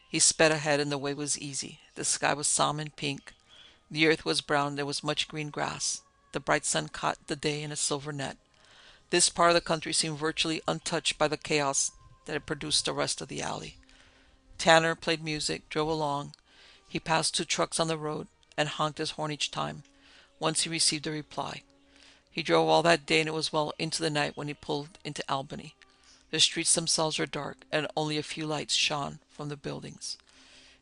He sped ahead, and the way was easy. The sky was salmon pink. The earth was brown. There was much green grass. The bright sun caught the day in a silver net. This part of the country seemed virtually untouched by the chaos that had produced the rest of the alley. Tanner played music, drove along. He passed two trucks on the road and honked his horn each time. Once he received a reply. He drove all that day and it was well into the night when he pulled into Albany. The streets themselves were dark and only a few lights shone from the buildings.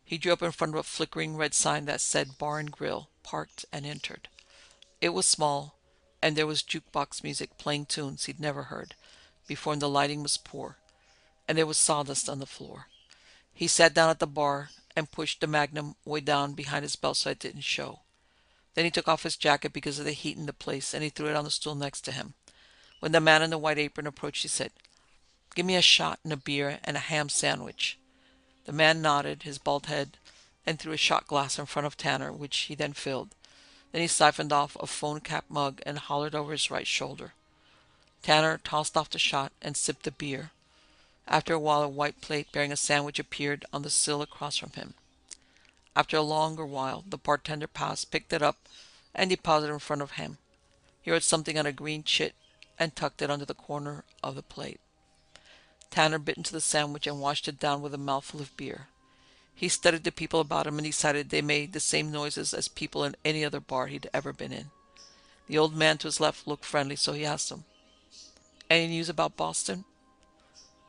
He drew up in front of a flickering red sign that said Bar and Grill, parked and entered. It was small, and there was jukebox music playing tunes he'd never heard before, and the lighting was poor, and there was sawdust on the floor. He sat down at the bar and pushed the Magnum way down behind his belt so it didn't show. Then he took off his jacket because of the heat in the place, and he threw it on the stool next to him. When the man in the white apron approached, he said, Give me a shot and a beer and a ham sandwich. The man nodded his bald head and threw a shot glass in front of Tanner, which he then filled. Then he siphoned off a phone cap mug and hollered over his right shoulder. Tanner tossed off the shot and sipped the beer. After a while, a white plate bearing a sandwich appeared on the sill across from him. After a longer while, the bartender passed, picked it up, and deposited it in front of him. He wrote something on a green chit and tucked it under the corner of the plate. Tanner bit into the sandwich and washed it down with a mouthful of beer. He studied the people about him and decided they made the same noises as people in any other bar he'd ever been in. The old man to his left looked friendly, so he asked him, Any news about Boston?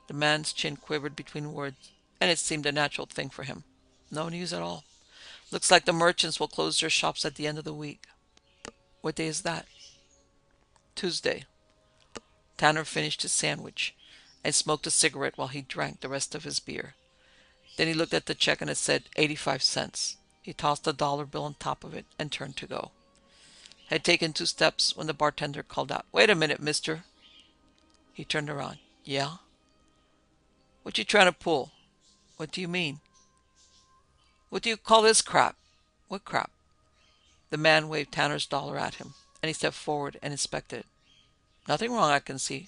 The man's chin quivered between words, and it seemed a natural thing for him. No news at all. Looks like the merchants will close their shops at the end of the week. What day is that? Tuesday. Tanner finished his sandwich and smoked a cigarette while he drank the rest of his beer. Then he looked at the check and it said 85 cents. He tossed a dollar bill on top of it and turned to go. Had taken 2 steps when the bartender called out, Wait a minute, mister. He turned around. Yeah? What you trying to pull? What do you mean? What do you call this crap? What crap? The man waved Tanner's dollar at him, and he stepped forward and inspected it. Nothing wrong I can see.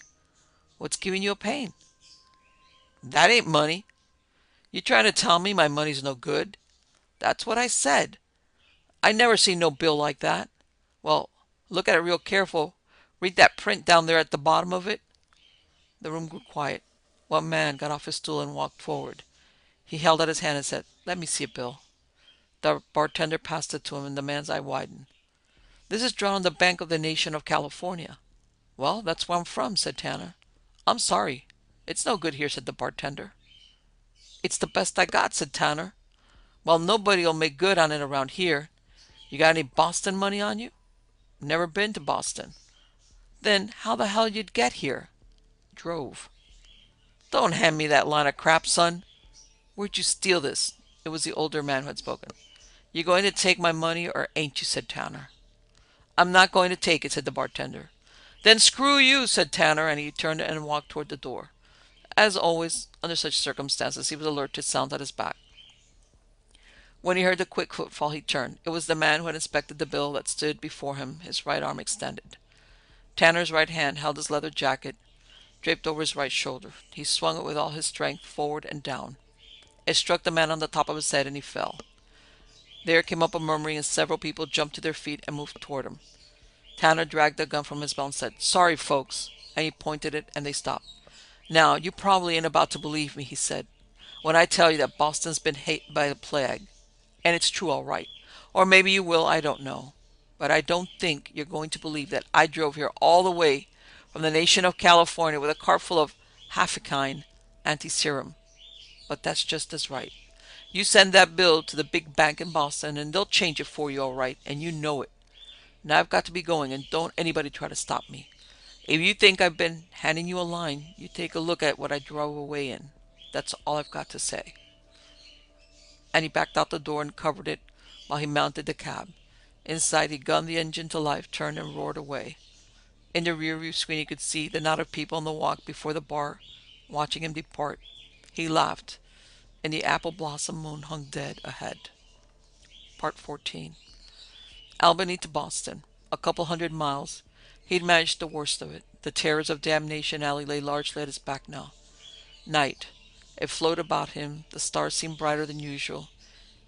What's giving you a pain? That ain't money. You trying to tell me my money's no good? That's what I said. I never seen no bill like that. Well, look at it real careful. Read that print down there at the bottom of it. The room grew quiet. One man got off his stool and walked forward. He held out his hand and said, Let me see a bill. The bartender passed it to him and the man's eye widened. This is drawn on the Bank of the Nation of California. Well, that's where I'm from, said Tanner. I'm sorry. It's no good here, said the bartender. It's the best I got, said Tanner. Well, nobody'll make good on it around here. You got any Boston money on you? Never been to Boston. Then how the hell you'd get here? Drove. Don't hand me that line of crap, son. Where'd you steal this? It was the older man who had spoken. You going to take my money or ain't you, said Tanner. I'm not going to take it, said the bartender. Then screw you, said Tanner, and he turned and walked toward the door. As always, under such circumstances, he was alert to sound at his back. When he heard the quick footfall, he turned. It was the man who had inspected the bill that stood before him, his right arm extended. Tanner's right hand held his leather jacket draped over his right shoulder. He swung it with all his strength, forward and down. It struck the man on the top of his head, and he fell. There came up a murmuring, and several people jumped to their feet and moved toward him. Tanner dragged the gun from his belt and said, "Sorry, folks," and he pointed it, and they stopped. "Now, you probably ain't about to believe me," he said, "when I tell you that Boston's been hit by the plague. And it's true all right. Or maybe you will, I don't know. But I don't think you're going to believe that I drove here all the way from the nation of California with a cart full of half-a-kind anti-serum. But that's just as right. You send that bill to the big bank in Boston and they'll change it for you all right, and you know it. Now I've got to be going, and don't anybody try to stop me. If you think I've been handing you a line, you take a look at what I drove away in. That's all I've got to say." And he backed out the door and covered it while he mounted the cab. Inside, he gunned the engine to life, turned, and roared away. In the rearview screen, he could see the knot of people on the walk before the bar, watching him depart. He laughed, and the apple blossom moon hung dead ahead. Part 14. Albany to Boston. A couple 100 miles. He'd managed the worst of it. The terrors of Damnation Alley lay largely at his back now. Night. It flowed about him. The stars seemed brighter than usual.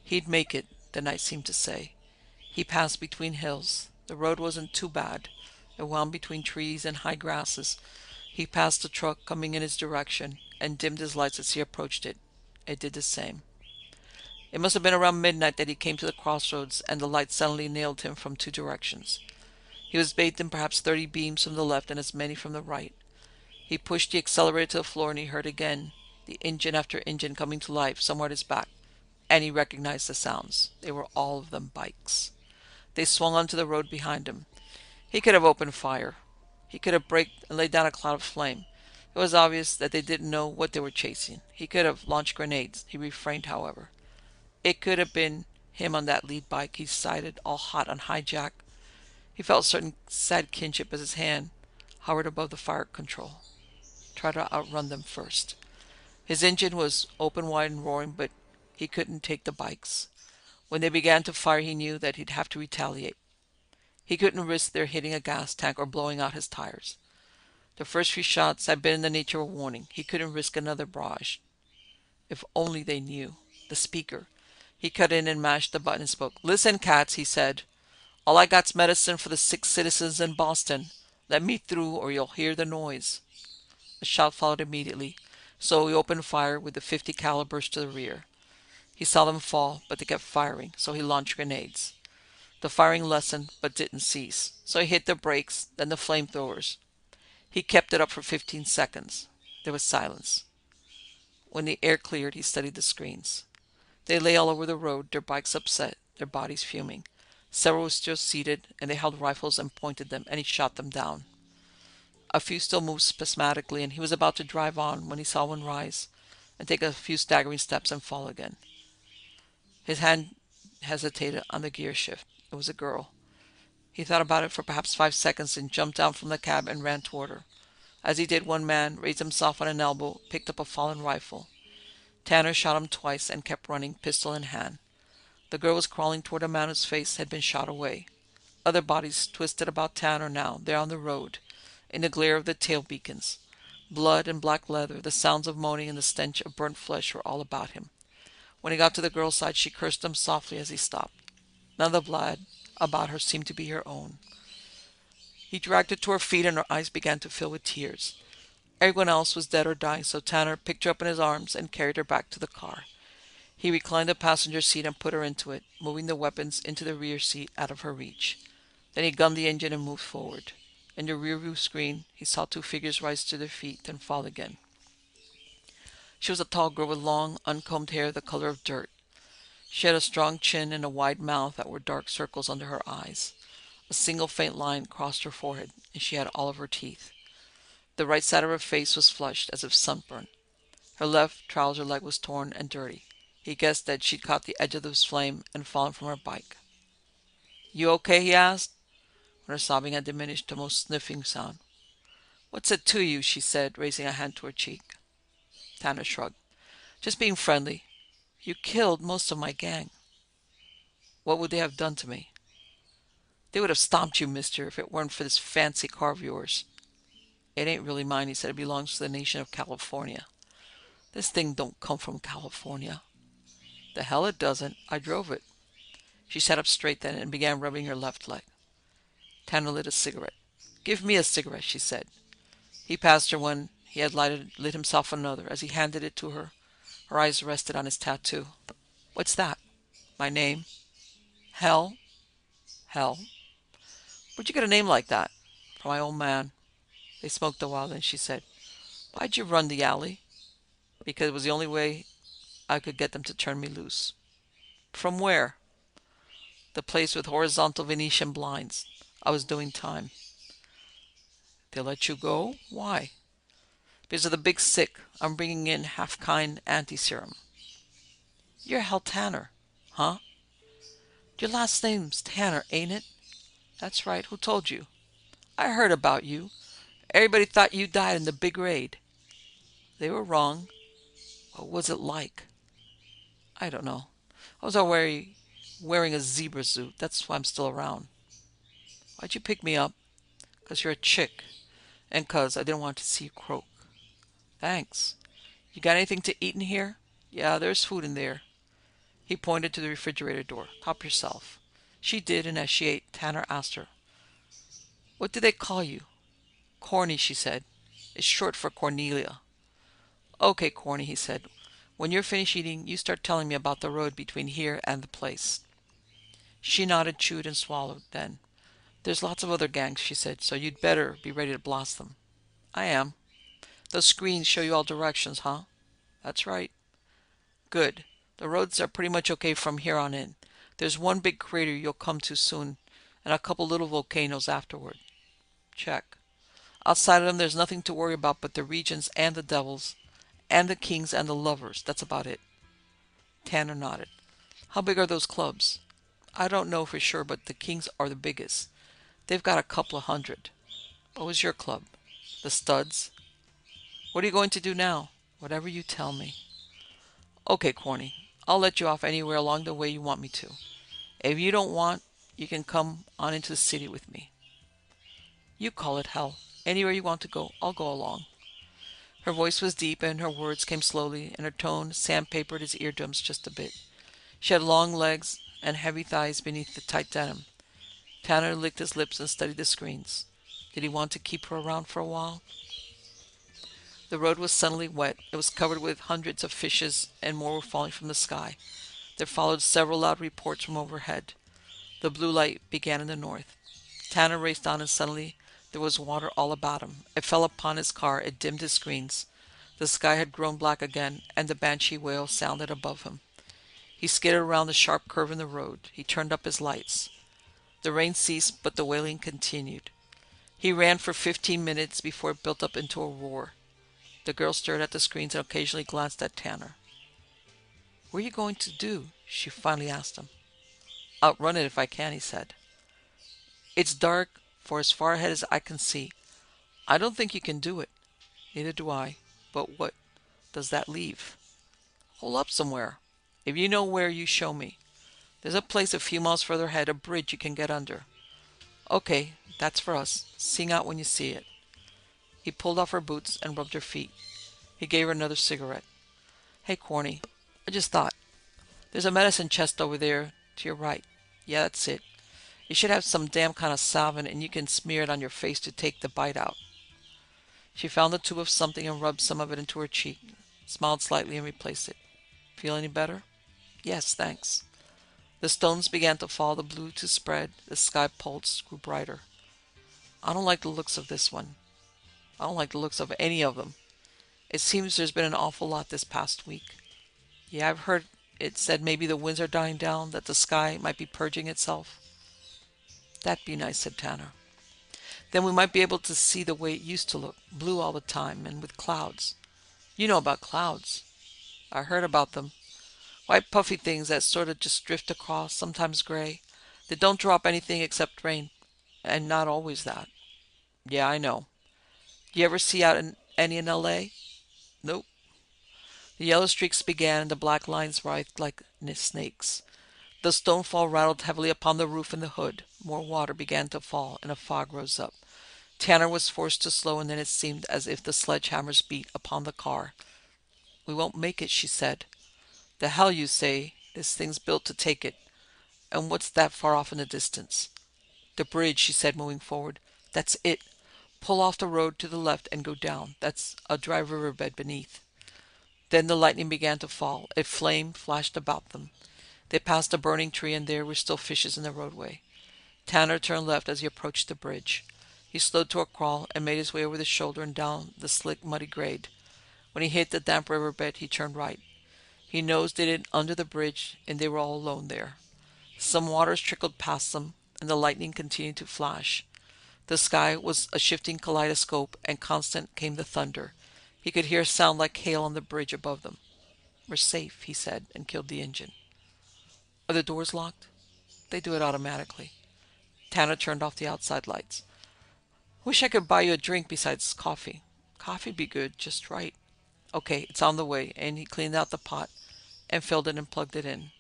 He'd make it, the night seemed to say. He passed between hills. The road wasn't too bad. It wound between trees and high grasses. He passed a truck coming in his direction and dimmed his lights as he approached it. It did the same. It must have been around midnight that he came to the crossroads, and the light suddenly nailed him from two directions. He was bathed in perhaps 30 beams from the left and as many from the right. He pushed the accelerator to the floor, and he heard again the engine after engine coming to life somewhere at his back, and he recognized the sounds. They were all of them bikes. They swung onto the road behind him. He could have opened fire. He could have braked and laid down a cloud of flame. It was obvious that they didn't know what they were chasing. He could have launched grenades. He refrained, however. It could have been him on that lead bike, he decided, all hot on hijack. He felt a certain sad kinship as his hand hovered above the fire control. Try to outrun them first. His engine was open wide and roaring, but he couldn't take the bikes. When they began to fire, he knew that he'd have to retaliate. He couldn't risk their hitting a gas tank or blowing out his tires. The first few shots had been in the nature of a warning. He couldn't risk another barrage. If only they knew. The speaker. He cut in and mashed the button and spoke. "Listen, cats," he said. "All I got's medicine for the sick citizens in Boston. Let me through or you'll hear the noise." A shot followed immediately, so he opened fire with the .50 calibers to the rear. He saw them fall, but they kept firing, so he launched grenades. The firing lessened, but didn't cease, so he hit the brakes, then the flamethrowers. He kept it up for 15 seconds. There was silence. When the air cleared, he studied the screens. They lay all over the road, their bikes upset, their bodies fuming. Several were still seated, and they held rifles and pointed them, and he shot them down. A few still moved spasmodically, and he was about to drive on when he saw one rise and take a few staggering steps and fall again. His hand hesitated on the gear shift. It was a girl. He thought about it for perhaps 5 seconds and jumped down from the cab and ran toward her. As he did, one man raised himself on an elbow, picked up a fallen rifle. Tanner shot him twice and kept running, pistol in hand. The girl was crawling toward a man whose face had been shot away. Other bodies twisted about Tanner now, there on the road, in the glare of the tail beacons. Blood and black leather, the sounds of moaning and the stench of burnt flesh were all about him. When he got to the girl's side, she cursed him softly as he stopped. None of the blood about her seemed to be her own. He dragged her to her feet, and her eyes began to fill with tears. Everyone else was dead or dying, so Tanner picked her up in his arms and carried her back to the car. He reclined the passenger seat and put her into it, moving the weapons into the rear seat out of her reach. Then he gunned the engine and moved forward. In the rearview screen, he saw two figures rise to their feet, then fall again. She was a tall girl with long, uncombed hair the color of dirt. She had a strong chin and a wide mouth that were dark circles under her eyes. A single faint line crossed her forehead, and she had all of her teeth. The right side of her face was flushed, as if sunburned. Her left trouser leg was torn and dirty. He guessed that she'd caught the edge of this flame and fallen from her bike. "You okay?" he asked, when her sobbing had diminished to a most sniffing sound. "What's it to you?" she said, raising a hand to her cheek. Tanner shrugged. "Just being friendly. You killed most of my gang. What would they have done to me?" "They would have stomped you, mister, if it weren't for this fancy car of yours." "It ain't really mine," he said. "It belongs to the nation of California." "This thing don't come from California." "The hell it doesn't. I drove it." She sat up straight then and began rubbing her left leg. Tanner lit a cigarette. "Give me a cigarette," she said. He passed her one. He had lit himself another. As he handed it to her, her eyes rested on his tattoo. "What's that?" "My name." "Hell?" "Hell." "Where'd you get a name like that?" "From my old man." They smoked a while, then she said, "Why'd you run the alley?" "Because it was the only way I could get them to turn me loose." "From where?" "The place with horizontal Venetian blinds. I was doing time." "They let you go? Why?" "Because of the big sick. I'm bringing in half-kind anti-serum." "You're Hal Tanner." "Huh?" "Your last name's Tanner, ain't it?" "That's right. Who told you?" "I heard about you. Everybody thought you died in the big raid." "They were wrong." "What was it like?" "I don't know. I was already wearing a zebra suit. That's why I'm still around." "Why'd you pick me up?" "'Cause you're a chick. And 'cause I didn't want to see you croak." "Thanks. You got anything to eat in here?" "Yeah, there's food in there." He pointed to the refrigerator door. "Help yourself." She did, and as she ate, Tanner asked her, "What do they call you?" "Corny," she said. "It's short for Cornelia." "Okay, Corny," he said. "When you're finished eating, you start telling me about the road between here and the place." She nodded, chewed, and swallowed. Then, "There's lots of other gangs," she said, "so you'd better be ready to blast them." "I am." "Those screens show you all directions, huh?" "That's right." "Good. The roads are pretty much okay from here on in. There's one big crater you'll come to soon, and a couple little volcanoes afterward." "Check." "Outside of them, there's nothing to worry about but the regions and the devils, and the kings and the lovers. That's about it." Tanner nodded. "How big are those clubs?" "I don't know for sure, but the kings are the biggest. They've got a couple of hundred." "What was your club?" "The Studs." "What are you going to do now?" "Whatever you tell me." "Okay, Corny. I'll let you off anywhere along the way you want me to. If you don't want, you can come on into the city with me." "You call it hell. Anywhere you want to go, I'll go along." Her voice was deep and her words came slowly, and her tone sandpapered his eardrums just a bit. She had long legs and heavy thighs beneath the tight denim. Tanner licked his lips and studied the screens. Did he want to keep her around for a while? The road was suddenly wet. It was covered with hundreds of fishes, and more were falling from the sky. There followed several loud reports from overhead. The blue light began in the north. Tanner raced on, and suddenly there was water all about him. It fell upon his car. It dimmed his screens. The sky had grown black again, and the banshee wail sounded above him. He skidded around the sharp curve in the road. He turned up his lights. The rain ceased, but the wailing continued. He ran for 15 minutes before it built up into a roar. The girl stared at the screens and occasionally glanced at Tanner. "What are you going to do?" she finally asked him. "Outrun it if I can," he said. "It's dark for as far ahead as I can see. I don't think you can do it." "Neither do I. But what does that leave?" "Hole up somewhere. If you know where, you show me. There's a place a few miles further ahead, a bridge you can get under." "Okay, that's for us. Sing out when you see it." He pulled off her boots and rubbed her feet. He gave her another cigarette. "Hey, Corny, I just thought. There's a medicine chest over there to your right. Yeah, that's it. You should have some damn kind of salve in it, and you can smear it on your face to take the bite out." She found the tube of something and rubbed some of it into her cheek, smiled slightly and replaced it. "Feel any better?" "Yes, thanks." The stones began to fall, the blue to spread, the sky pulsed, grew brighter. "I don't like the looks of this one. I don't like the looks of any of them. It seems there's been an awful lot this past week." "Yeah, I've heard it said maybe the winds are dying down, that the sky might be purging itself." "That'd be nice," said Tanner. "Then we might be able to see the way it used to look, blue all the time, and with clouds. You know about clouds." "I heard about them. White puffy things that sort of just drift across, sometimes gray. They don't drop anything except rain, and not always that." "Yeah, I know." You ever see out in any in L.A.? Nope. The yellow streaks began and the black lines writhed like snakes. The stonefall rattled heavily upon the roof and the hood. More water began to fall, and a fog rose up. Tanner was forced to slow, and then it seemed as if the sledgehammers beat upon the car. "We won't make it," she said. "The hell you say. This thing's built to take it. And what's that far off in the distance?" "The bridge," she said, moving forward. "That's it. Pull off the road to the left and go down. That's a dry riverbed beneath." Then the lightning began to fall. A flame flashed about them. They passed a burning tree, and there were still fishes in the roadway. Tanner turned left as he approached the bridge. He slowed to a crawl and made his way over the shoulder and down the slick, muddy grade. When he hit the damp riverbed, he turned right. He nosed it in under the bridge, and they were all alone there. Some waters trickled past them, and the lightning continued to flash. The sky was a shifting kaleidoscope, and constant came the thunder. He could hear a sound like hail on the bridge above them. "We're safe," he said, and killed the engine. "Are the doors locked?" "They do it automatically." Tanner turned off the outside lights. "Wish I could buy you a drink besides coffee." "Coffee'd be good, just right." "Okay, it's on the way," and he cleaned out the pot and filled it and plugged it in.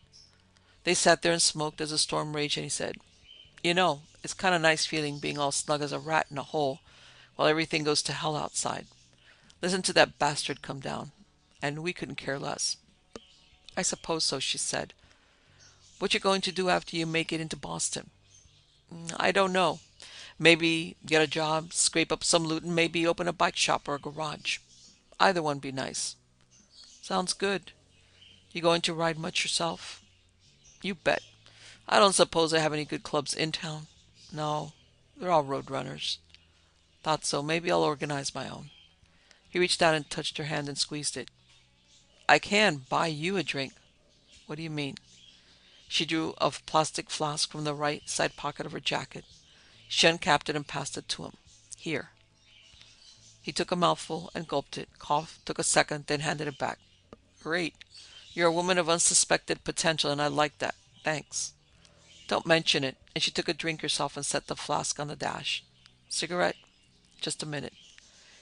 They sat there and smoked as the storm raged, and he said, "It's kind of nice feeling being all snug as a rat in a hole while everything goes to hell outside. Listen to that bastard come down. And we couldn't care less." "I suppose so," she said. "What you going to do after you make it into Boston?" "I don't know. Maybe get a job, scrape up some loot, and maybe open a bike shop or a garage. Either one be nice." "Sounds good. You going to ride much yourself?" "You bet. I don't suppose I have any good clubs in town." "No, they're all road runners." "Thought so. Maybe I'll organize my own." He reached out and touched her hand and squeezed it. "I can buy you a drink." "What do you mean?" She drew a plastic flask from the right side pocket of her jacket. She uncapped it and passed it to him. "Here." He took a mouthful and gulped it, coughed, took a second, then handed it back. "Great. You're a woman of unsuspected potential, and I like that. Thanks." "Don't mention it." And she took a drink herself and set the flask on the dash. "Cigarette?" "Just a minute."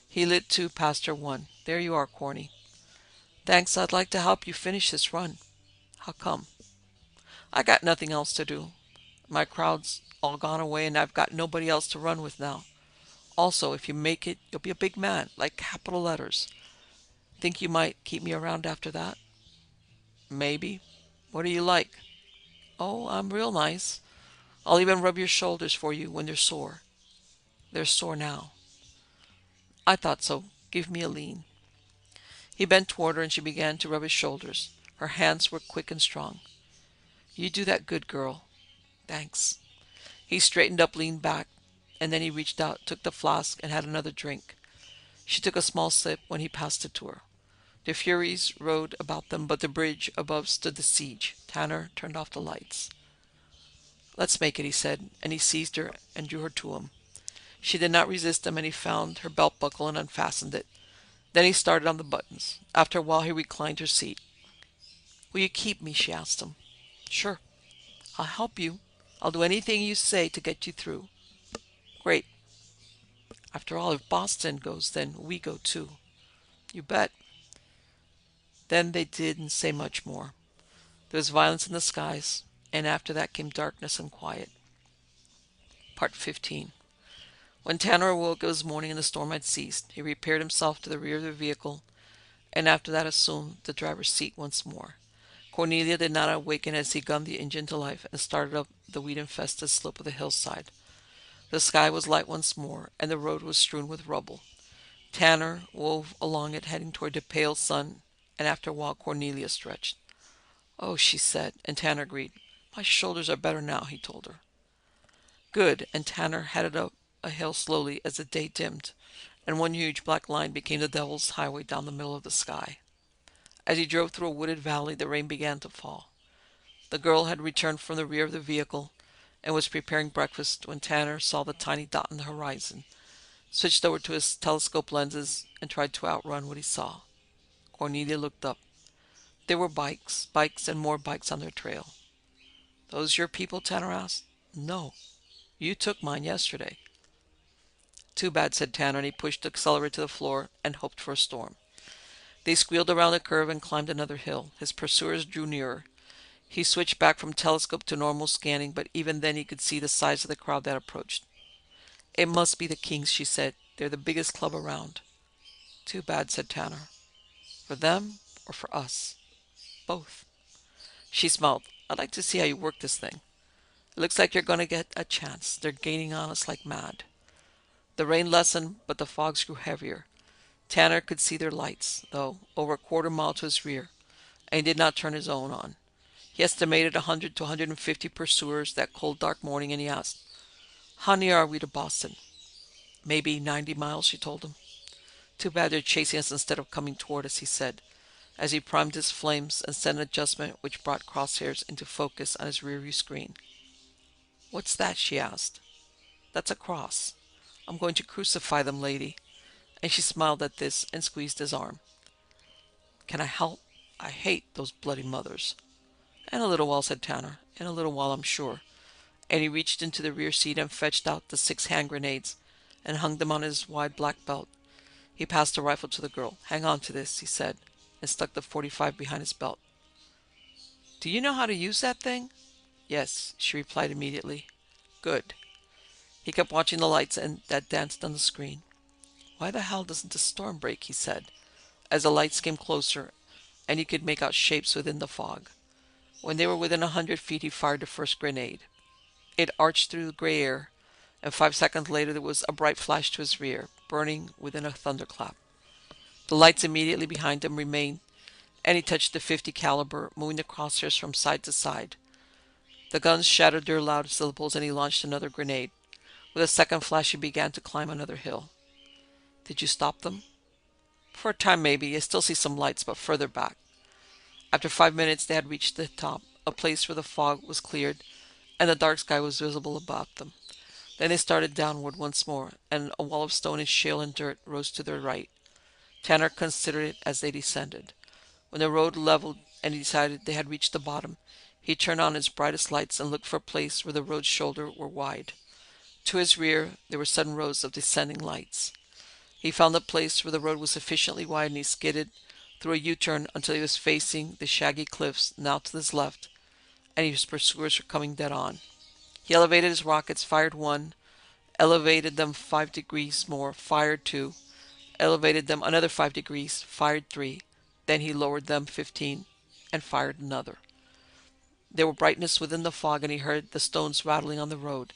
He lit two, passed her one. "There you are, Corny." "Thanks. I'd like to help you finish this run." "How come?" "I got nothing else to do. My crowd's all gone away, and I've got nobody else to run with now. Also, if you make it, you'll be a big man, like capital letters. Think you might keep me around after that?" "Maybe. What are you like?" "Oh, I'm real nice. I'll even rub your shoulders for you when they're sore." "They're sore now." "I thought so. Give me a lean." He bent toward her and she began to rub his shoulders. Her hands were quick and strong. "You do that good, girl." "Thanks." He straightened up, leaned back, and then he reached out, took the flask, and had another drink. She took a small sip when he passed it to her. The Furies rode about them, but the bridge above stood the siege. Tanner turned off the lights. "Let's make it," he said, and he seized her and drew her to him. She did not resist him, and he found her belt buckle and unfastened it. Then he started on the buttons. After a while, he reclined her seat. "Will you keep me?" she asked him. "Sure. I'll help you. I'll do anything you say to get you through." "Great. After all, if Boston goes, then we go too." "You bet." Then they didn't say much more. There was violence in the skies, and after that came darkness and quiet. Part 15. When Tanner awoke, it was morning and the storm had ceased. He repaired himself to the rear of the vehicle, and after that assumed the driver's seat once more. Cornelia did not awaken as he gunned the engine to life and started up the weed-infested slope of the hillside. The sky was light once more, and the road was strewn with rubble. Tanner wove along it, heading toward the pale sun, and after a while Cornelia stretched. "Oh," she said, and Tanner agreed. "My shoulders are better now," he told her. Good, and Tanner headed up a hill slowly as the day dimmed, and one huge black line became the Devil's Highway down the middle of the sky. As he drove through a wooded valley, the rain began to fall. The girl had returned from the rear of the vehicle and was preparing breakfast when Tanner saw the tiny dot on the horizon, switched over to his telescope lenses, and tried to outrun what he saw. Cornelia looked up. There were bikes, bikes, and more bikes on their trail. "Those your people?" Tanner asked. "No. You took mine yesterday." Too bad, said Tanner, and he pushed the accelerator to the floor and hoped for a storm. They squealed around a curve and climbed another hill. His pursuers drew nearer. He switched back from telescope to normal scanning, but even then he could see the size of the crowd that approached. It must be the Kings, she said. They're the biggest club around. Too bad, said Tanner. For them or for us? Both. She smiled. I'd like to see how you work this thing. It looks like you're going to get a chance. They're gaining on us like mad. The rain lessened, but the fogs grew heavier. Tanner could see their lights, though, over a quarter mile to his rear, and he did not turn his own on. He estimated 100 to 150 pursuers that cold, dark morning, and he asked, How near are we to Boston? Maybe 90 miles, she told him. Too bad they're chasing us instead of coming toward us, he said, as he primed his flames and set an adjustment which brought crosshairs into focus on his rearview screen. What's that? She asked. That's a cross. I'm going to crucify them, lady. And she smiled at this and squeezed his arm. Can I help? I hate those bloody mothers. In a little while, said Tanner. In a little while, I'm sure. And he reached into the rear seat and fetched out the 6 hand grenades and hung them on his wide black belt. He passed the rifle to the girl. Hang on to this, he said, and stuck the .45 behind his belt. Do you know how to use that thing? Yes, she replied immediately. Good. He kept watching the lights that danced on the screen. Why the hell doesn't the storm break, he said, as the lights came closer and he could make out shapes within the fog. When they were within 100 feet, he fired the first grenade. It arched through the gray air, and 5 seconds later there was a bright flash to his rear, burning within a thunderclap. The lights immediately behind him remained, and he touched the .50 caliber, moving the crosshairs from side to side. The guns shattered their loud syllables, and he launched another grenade. With a second flash, he began to climb another hill. Did you stop them? For a time, maybe. I still see some lights, but further back. After 5 minutes, they had reached the top, a place where the fog was cleared and the dark sky was visible about them. Then they started downward once more, and a wall of stone and shale and dirt rose to their right. Tanner considered it as they descended. When the road leveled and he decided they had reached the bottom, he turned on his brightest lights and looked for a place where the road's shoulders were wide. To his rear, there were sudden rows of descending lights. He found a place where the road was sufficiently wide, and he skidded through a U-turn until he was facing the shaggy cliffs now to his left, and his pursuers were coming dead on. He elevated his rockets, fired 1, elevated them 5 degrees more, fired 2, elevated them another 5 degrees, fired 3, then he lowered them 15 and fired another. There were brightness within the fog, and he heard the stones rattling on the road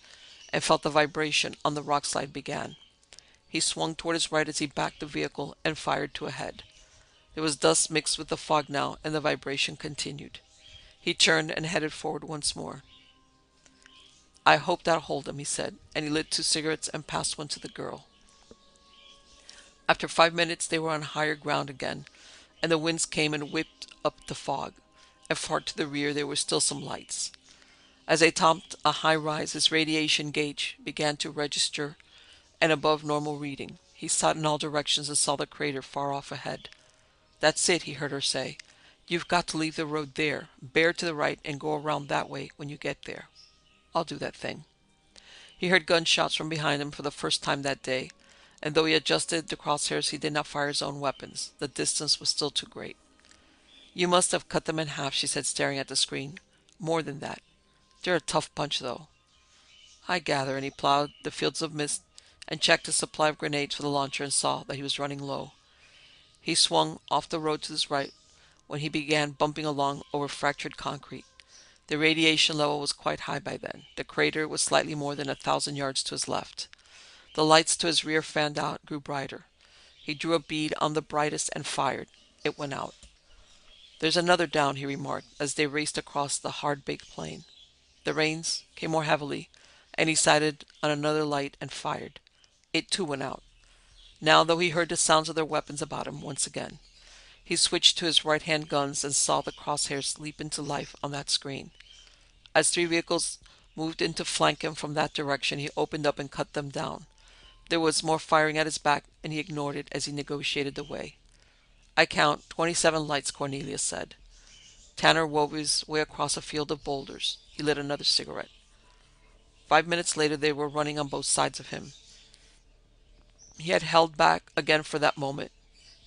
and felt the vibration on the rock slide began. He swung toward his right as he backed the vehicle and fired to ahead. There was dust mixed with the fog now, and the vibration continued. He turned and headed forward once more. I hope that'll hold him, he said, and he lit 2 cigarettes and passed one to the girl. After 5 minutes, they were on higher ground again, and the winds came and whipped up the fog, and far to the rear there were still some lights. As they topped a high rise, his radiation gauge began to register an above normal reading. He sought in all directions and saw the crater far off ahead. That's it, he heard her say. You've got to leave the road there, bear to the right, and go around that way when you get there. I'll do that thing. He heard gunshots from behind him for the first time that day, and though he adjusted the crosshairs, he did not fire his own weapons. The distance was still too great. You must have cut them in half, she said, staring at the screen. More than that. They're a tough bunch, though. I gather, and he plowed the fields of mist and checked his supply of grenades for the launcher and saw that he was running low. He swung off the road to his right when he began bumping along over fractured concrete. The radiation level was quite high by then. The crater was slightly more than 1,000 yards to his left. The lights to his rear fanned out, grew brighter. He drew a bead on the brightest and fired. It went out. There's another down, he remarked, as they raced across the hard-baked plain. The rains came more heavily, and he sighted on another light and fired. It too went out. Now, though, he heard the sounds of their weapons about him once again. He switched to his right-hand guns and saw the crosshairs leap into life on that screen. As 3 vehicles moved in to flank him from that direction, he opened up and cut them down. There was more firing at his back, and he ignored it as he negotiated the way. I count 27 lights, Cornelius said. Tanner wove his way across a field of boulders. He lit another cigarette. 5 minutes later, they were running on both sides of him. He had held back again for that moment,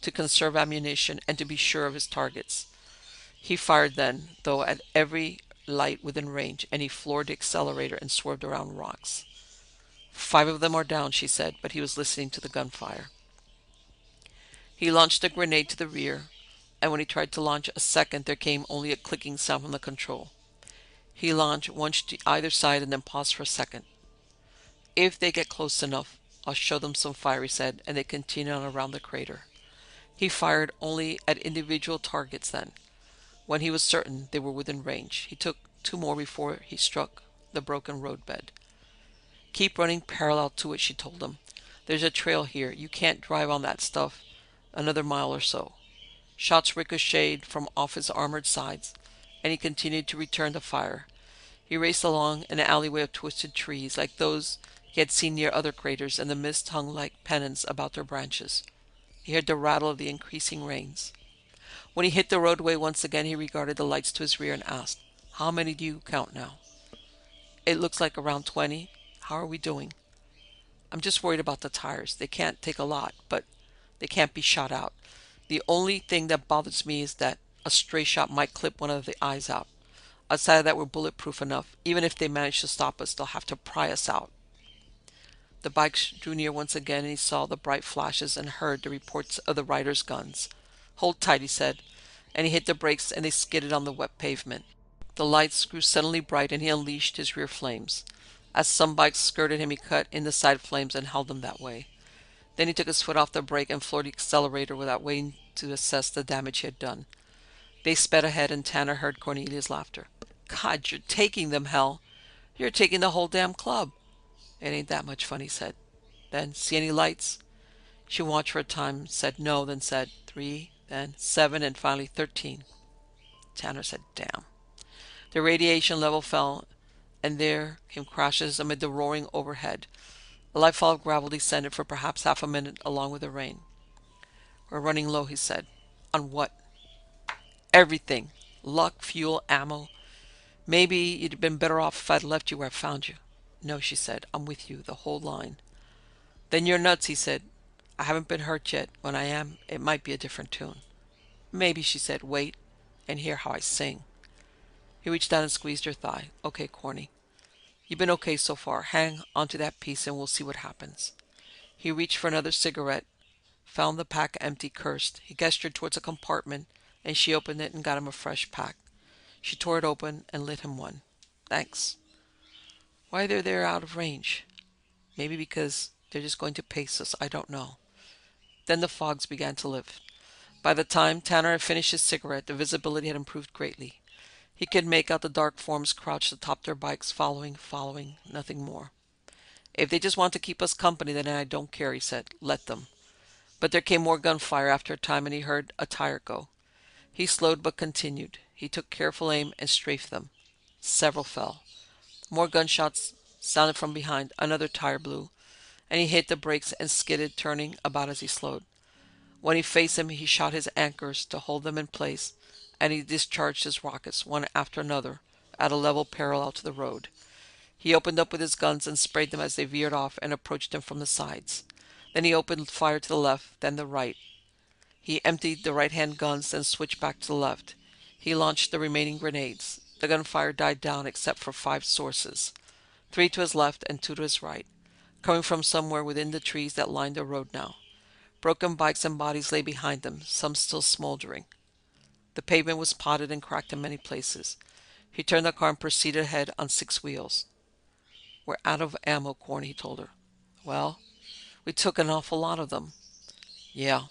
to conserve ammunition and to be sure of his targets. He fired then, though, at every light within range, and he floored the accelerator and swerved around rocks. 5 of them are down, she said, but he was listening to the gunfire. He launched a grenade to the rear, and when he tried to launch a second, there came only a clicking sound from the control. He launched one to either side and then paused for a second. If they get close enough, I'll show them some fire, he said, and they continued on around the crater. He fired only at individual targets then. When he was certain they were within range, he took 2 more before he struck the broken roadbed. Keep running parallel to it, she told him. There's a trail here. You can't drive on that stuff another mile or so. Shots ricocheted from off his armored sides, and he continued to return the fire. He raced along an alleyway of twisted trees, like those he had seen near other craters, and the mist hung like pennants about their branches. He heard the rattle of the increasing rains. When he hit the roadway once again, he regarded the lights to his rear and asked, "How many do you count now?" "It looks like around 20. How are we doing?" "I'm just worried about the tires. They can't take a lot, but they can't be shot out. The only thing that bothers me is that a stray shot might clip one of the eyes out. Outside of that, we're bulletproof enough. Even if they manage to stop us, they'll have to pry us out." The bikes drew near once again, and he saw the bright flashes and heard the reports of the riders' guns. "Hold tight," he said, and he hit the brakes, and they skidded on the wet pavement. The lights grew suddenly bright, and he unleashed his rear flames. As some bikes skirted him, he cut in the side flames and held them that way. Then he took his foot off the brake and floored the accelerator without waiting to assess the damage he had done. They sped ahead, and Tanner heard Cornelia's laughter. "God, you're taking them, Hell. You're taking the whole damn club." "It ain't that much fun," he said. Then, "See any lights?" She watched for a time, said no, then said 3, then 7, and finally 13. Tanner said, "Damn." The radiation level fell, and there came crashes amid the roaring overhead. A light fall of gravel descended for perhaps half a minute along with the rain. "We're running low," he said. "On what?" "Everything. Luck, fuel, ammo. Maybe you'd been better off if I'd left you where I found you." "No," she said. "I'm with you, the whole line." "Then you're nuts," he said. "I haven't been hurt yet. When I am, it might be a different tune." "Maybe," she said. "Wait and hear how I sing." He reached down and squeezed her thigh. "Okay, Corny. You've been okay so far. Hang onto that piece and we'll see what happens." He reached for another cigarette, found the pack empty, cursed. He gestured towards a compartment, and she opened it and got him a fresh pack. She tore it open and lit him one. "Thanks." "Why they're out of range?" "Maybe because they're just going to pace us. I don't know." Then the fogs began to lift. By the time Tanner had finished his cigarette, the visibility had improved greatly. He could make out the dark forms crouched atop their bikes, following, nothing more. "If they just want to keep us company, then I don't care," he said. "Let them." But there came more gunfire after a time, and he heard a tire go. He slowed but continued. He took careful aim and strafed them. Several fell. More gunshots sounded from behind. Another tire blew, and he hit the brakes and skidded, turning about as he slowed. When he faced them, he shot his anchors to hold them in place, and he discharged his rockets, one after another, at a level parallel to the road. He opened up with his guns and sprayed them as they veered off and approached him from the sides. Then he opened fire to the left, then the right. He emptied the right-hand guns, then switched back to the left. He launched the remaining grenades. The gunfire died down except for 5 sources, 3 to his left and 2 to his right, coming from somewhere within the trees that lined the road now. Broken bikes and bodies lay behind them, some still smoldering. The pavement was potted and cracked in many places. He turned the car and proceeded ahead on 6 wheels. "We're out of ammo, Corny," he told her. "Well, we took an awful lot of them." "Yeah."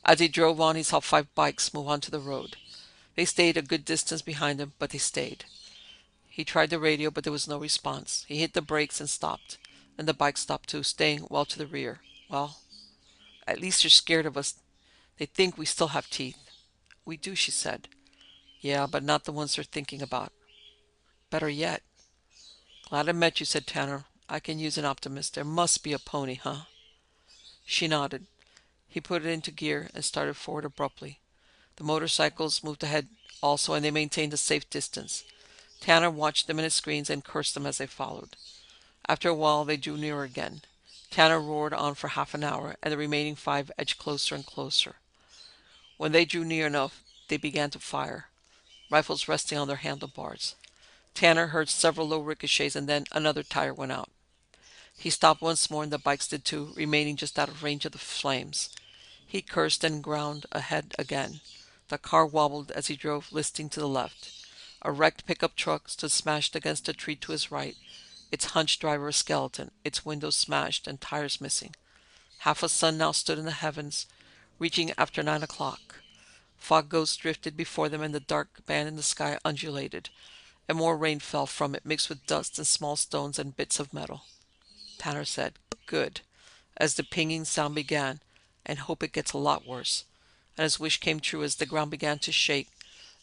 As he drove on, he saw 5 bikes move onto the road. They stayed a good distance behind him, but they stayed. He tried the radio, but there was no response. He hit the brakes and stopped, and the bike stopped too, staying well to the rear. "Well, at least they're scared of us. They think we still have teeth." "We do," she said. "Yeah, but not the ones they're thinking about." "Better yet." "Glad I met you," said Tanner. "I can use an optimist. There must be a pony, huh?" She nodded. He put it into gear and started forward abruptly. The motorcycles moved ahead also, and they maintained a safe distance. Tanner watched them in his screens and cursed them as they followed. After a while, they drew nearer again. Tanner roared on for half an hour, and the remaining 5 edged closer and closer. When they drew near enough, they began to fire, rifles resting on their handlebars. Tanner heard several low ricochets, and then another tire went out. He stopped once more, and the bikes did too, remaining just out of range of the flames. He cursed and ground ahead again. The car wobbled as he drove, listing to the left. A wrecked pickup truck stood smashed against a tree to his right, its hunched driver a skeleton, its windows smashed and tires missing. Half a sun now stood in the heavens, reaching after 9 o'clock. Fog ghosts drifted before them, and the dark band in the sky undulated, and more rain fell from it, mixed with dust and small stones and bits of metal. Tanner said, "Good," as the pinging sound began, "and hope it gets a lot worse." And his wish came true as the ground began to shake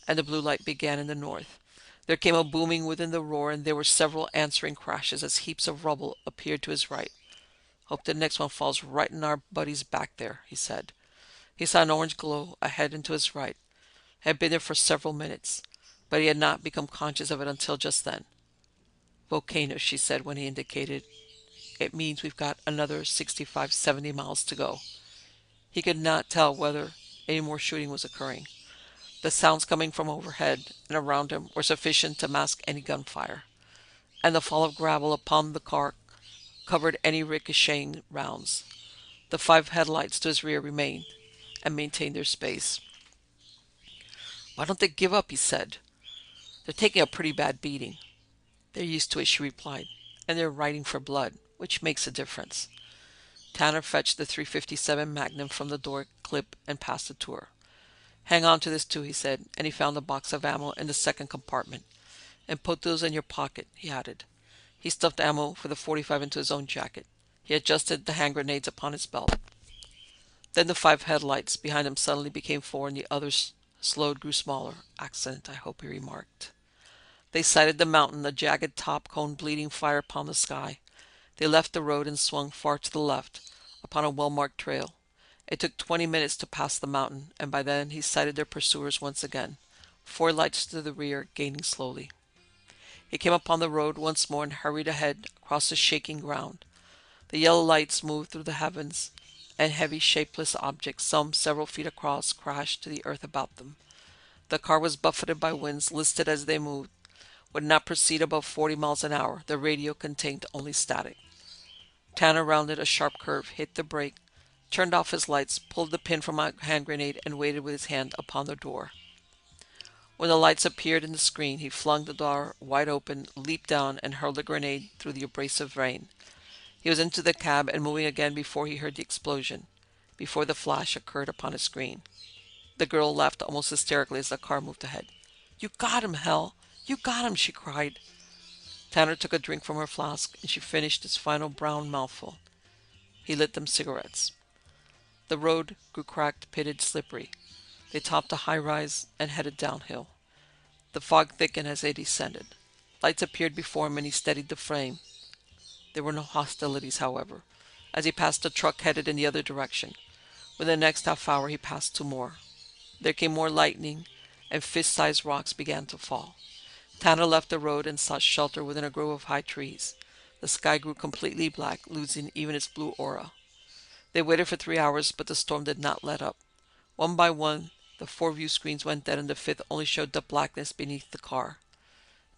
and the blue light began in the north. There came a booming within the roar, and there were several answering crashes as heaps of rubble appeared to his right. "Hope the next one falls right in our buddies back there," he said. He saw an orange glow ahead and to his right. It had been there for several minutes, but he had not become conscious of it until just then. "Volcano," she said when he indicated. "It means we've got another 65, 70 miles to go." He could not tell whether any more shooting was occurring. The sounds coming from overhead and around him were sufficient to mask any gunfire, and the fall of gravel upon the car covered any ricocheting rounds. The 5 headlights to his rear remained and maintained their space. "Why don't they give up?" he said. "They're taking a pretty bad beating." "They're used to it," she replied, "and they're riding for blood, which makes a difference." Tanner fetched the .357 Magnum from the door clip and passed it to her. "Hang on to this too," he said, and he found a box of ammo in the second compartment. "And put those in your pocket," he added. He stuffed ammo for the .45 into his own jacket. He adjusted the hand grenades upon his belt. Then the 5 headlights behind him suddenly became 4, and the others slowed, grew smaller. "Accident, I hope," he remarked. They sighted the mountain, a jagged top cone bleeding fire upon the sky. They left the road and swung far to the left, upon a well-marked trail. It took 20 minutes to pass the mountain, and by then he sighted their pursuers once again, 4 lights to the rear, gaining slowly. He came upon the road once more and hurried ahead across the shaking ground. The yellow lights moved through the heavens, and heavy, shapeless objects, some several feet across, crashed to the earth about them. The car was buffeted by winds, listed as they moved, would not proceed above 40 miles an hour. The radio contained only static. Tanner rounded a sharp curve, hit the brake, turned off his lights, pulled the pin from a hand grenade, and waited with his hand upon the door. When the lights appeared in the screen, he flung the door wide open, leaped down, and hurled the grenade through the abrasive rain. He was into the cab and moving again before he heard the explosion, before the flash occurred upon his screen. The girl laughed almost hysterically as the car moved ahead. "You got him, Hell! You got him!" she cried. Tanner took a drink from her flask, and she finished its final brown mouthful. He lit them cigarettes. The road grew cracked, pitted, slippery. They topped a high rise and headed downhill. The fog thickened as they descended. Lights appeared before him, and he steadied the frame. There were no hostilities, however, as he passed a truck headed in the other direction. Within the next half hour he passed 2 more. There came more lightning, and fist-sized rocks began to fall. Tanner left the road and sought shelter within a grove of high trees. The sky grew completely black, losing even its blue aura. They waited for 3 hours, but the storm did not let up. One by one, the 4 view screens went dead, and the 5th only showed the blackness beneath the car.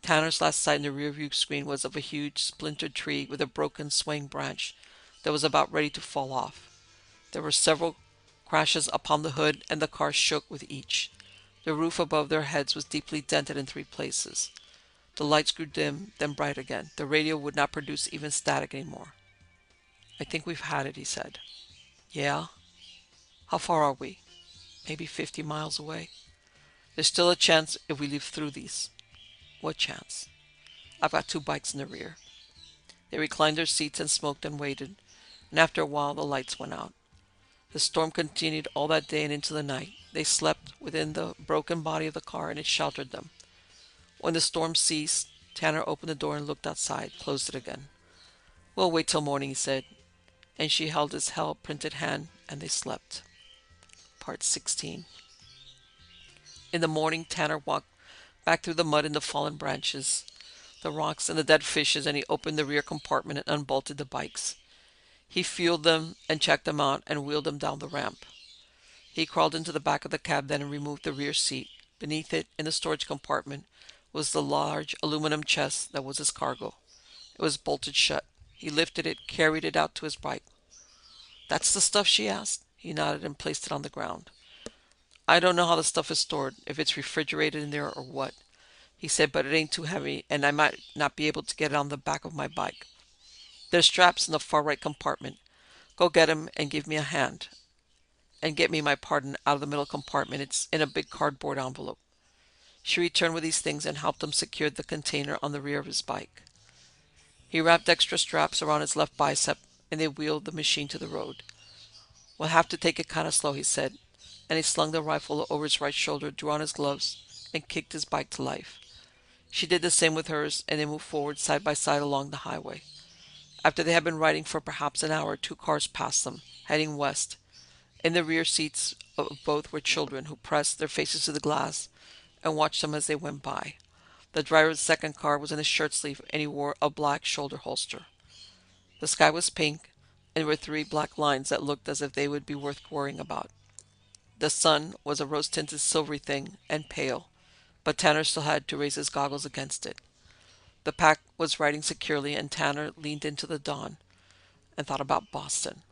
Tanner's last sight in the rear view screen was of a huge, splintered tree with a broken, swaying branch that was about ready to fall off. There were several crashes upon the hood, and the car shook with each. The roof above their heads was deeply dented in 3 places. The lights grew dim, then bright again. The radio would not produce even static anymore. "I think we've had it," he said. "Yeah? How far are we?" "Maybe 50 miles away." "There's still a chance if we leave through these." "What chance?" "I've got 2 bikes in the rear." They reclined their seats and smoked and waited, and after a while the lights went out. The storm continued all that day and into the night. They slept within the broken body of the car, and it sheltered them. When the storm ceased, Tanner opened the door and looked outside, closed it again. "We'll wait till morning," he said, and she held his hell-printed hand, and they slept. Part 16. In the morning, Tanner walked back through the mud and the fallen branches, the rocks and the dead fishes, and he opened the rear compartment and unbolted the bikes. He fueled them and checked them out and wheeled them down the ramp. He crawled into the back of the cab then and removed the rear seat. Beneath it, in the storage compartment, was the large aluminum chest that was his cargo. It was bolted shut. He lifted it, carried it out to his bike. "That's the stuff?" she asked. He nodded and placed it on the ground. "I don't know how the stuff is stored, if it's refrigerated in there or what," he said, "but it ain't too heavy, and I might not be able to get it on the back of my bike. There's straps in the far right compartment. Go get 'em and give me a hand. And get me my pardon out of the middle compartment. It's in a big cardboard envelope." She returned with these things and helped him secure the container on the rear of his bike. He wrapped extra straps around his left bicep, and they wheeled the machine to the road. "We'll have to take it kind of slow," he said, and he slung the rifle over his right shoulder, drew on his gloves, and kicked his bike to life. She did the same with hers, and they moved forward side by side along the highway. After they had been riding for perhaps an hour, two cars passed them, heading west. In the rear seats of both were children who pressed their faces to the glass and watched them as they went by. The driver of the second car was in his shirt sleeve, and he wore a black shoulder holster. The sky was pink, and there were three black lines that looked as if they would be worth worrying about. The sun was a rose-tinted silvery thing and pale, but Tanner still had to raise his goggles against it. The pack was riding securely, and Tanner leaned into the dawn and thought about Boston.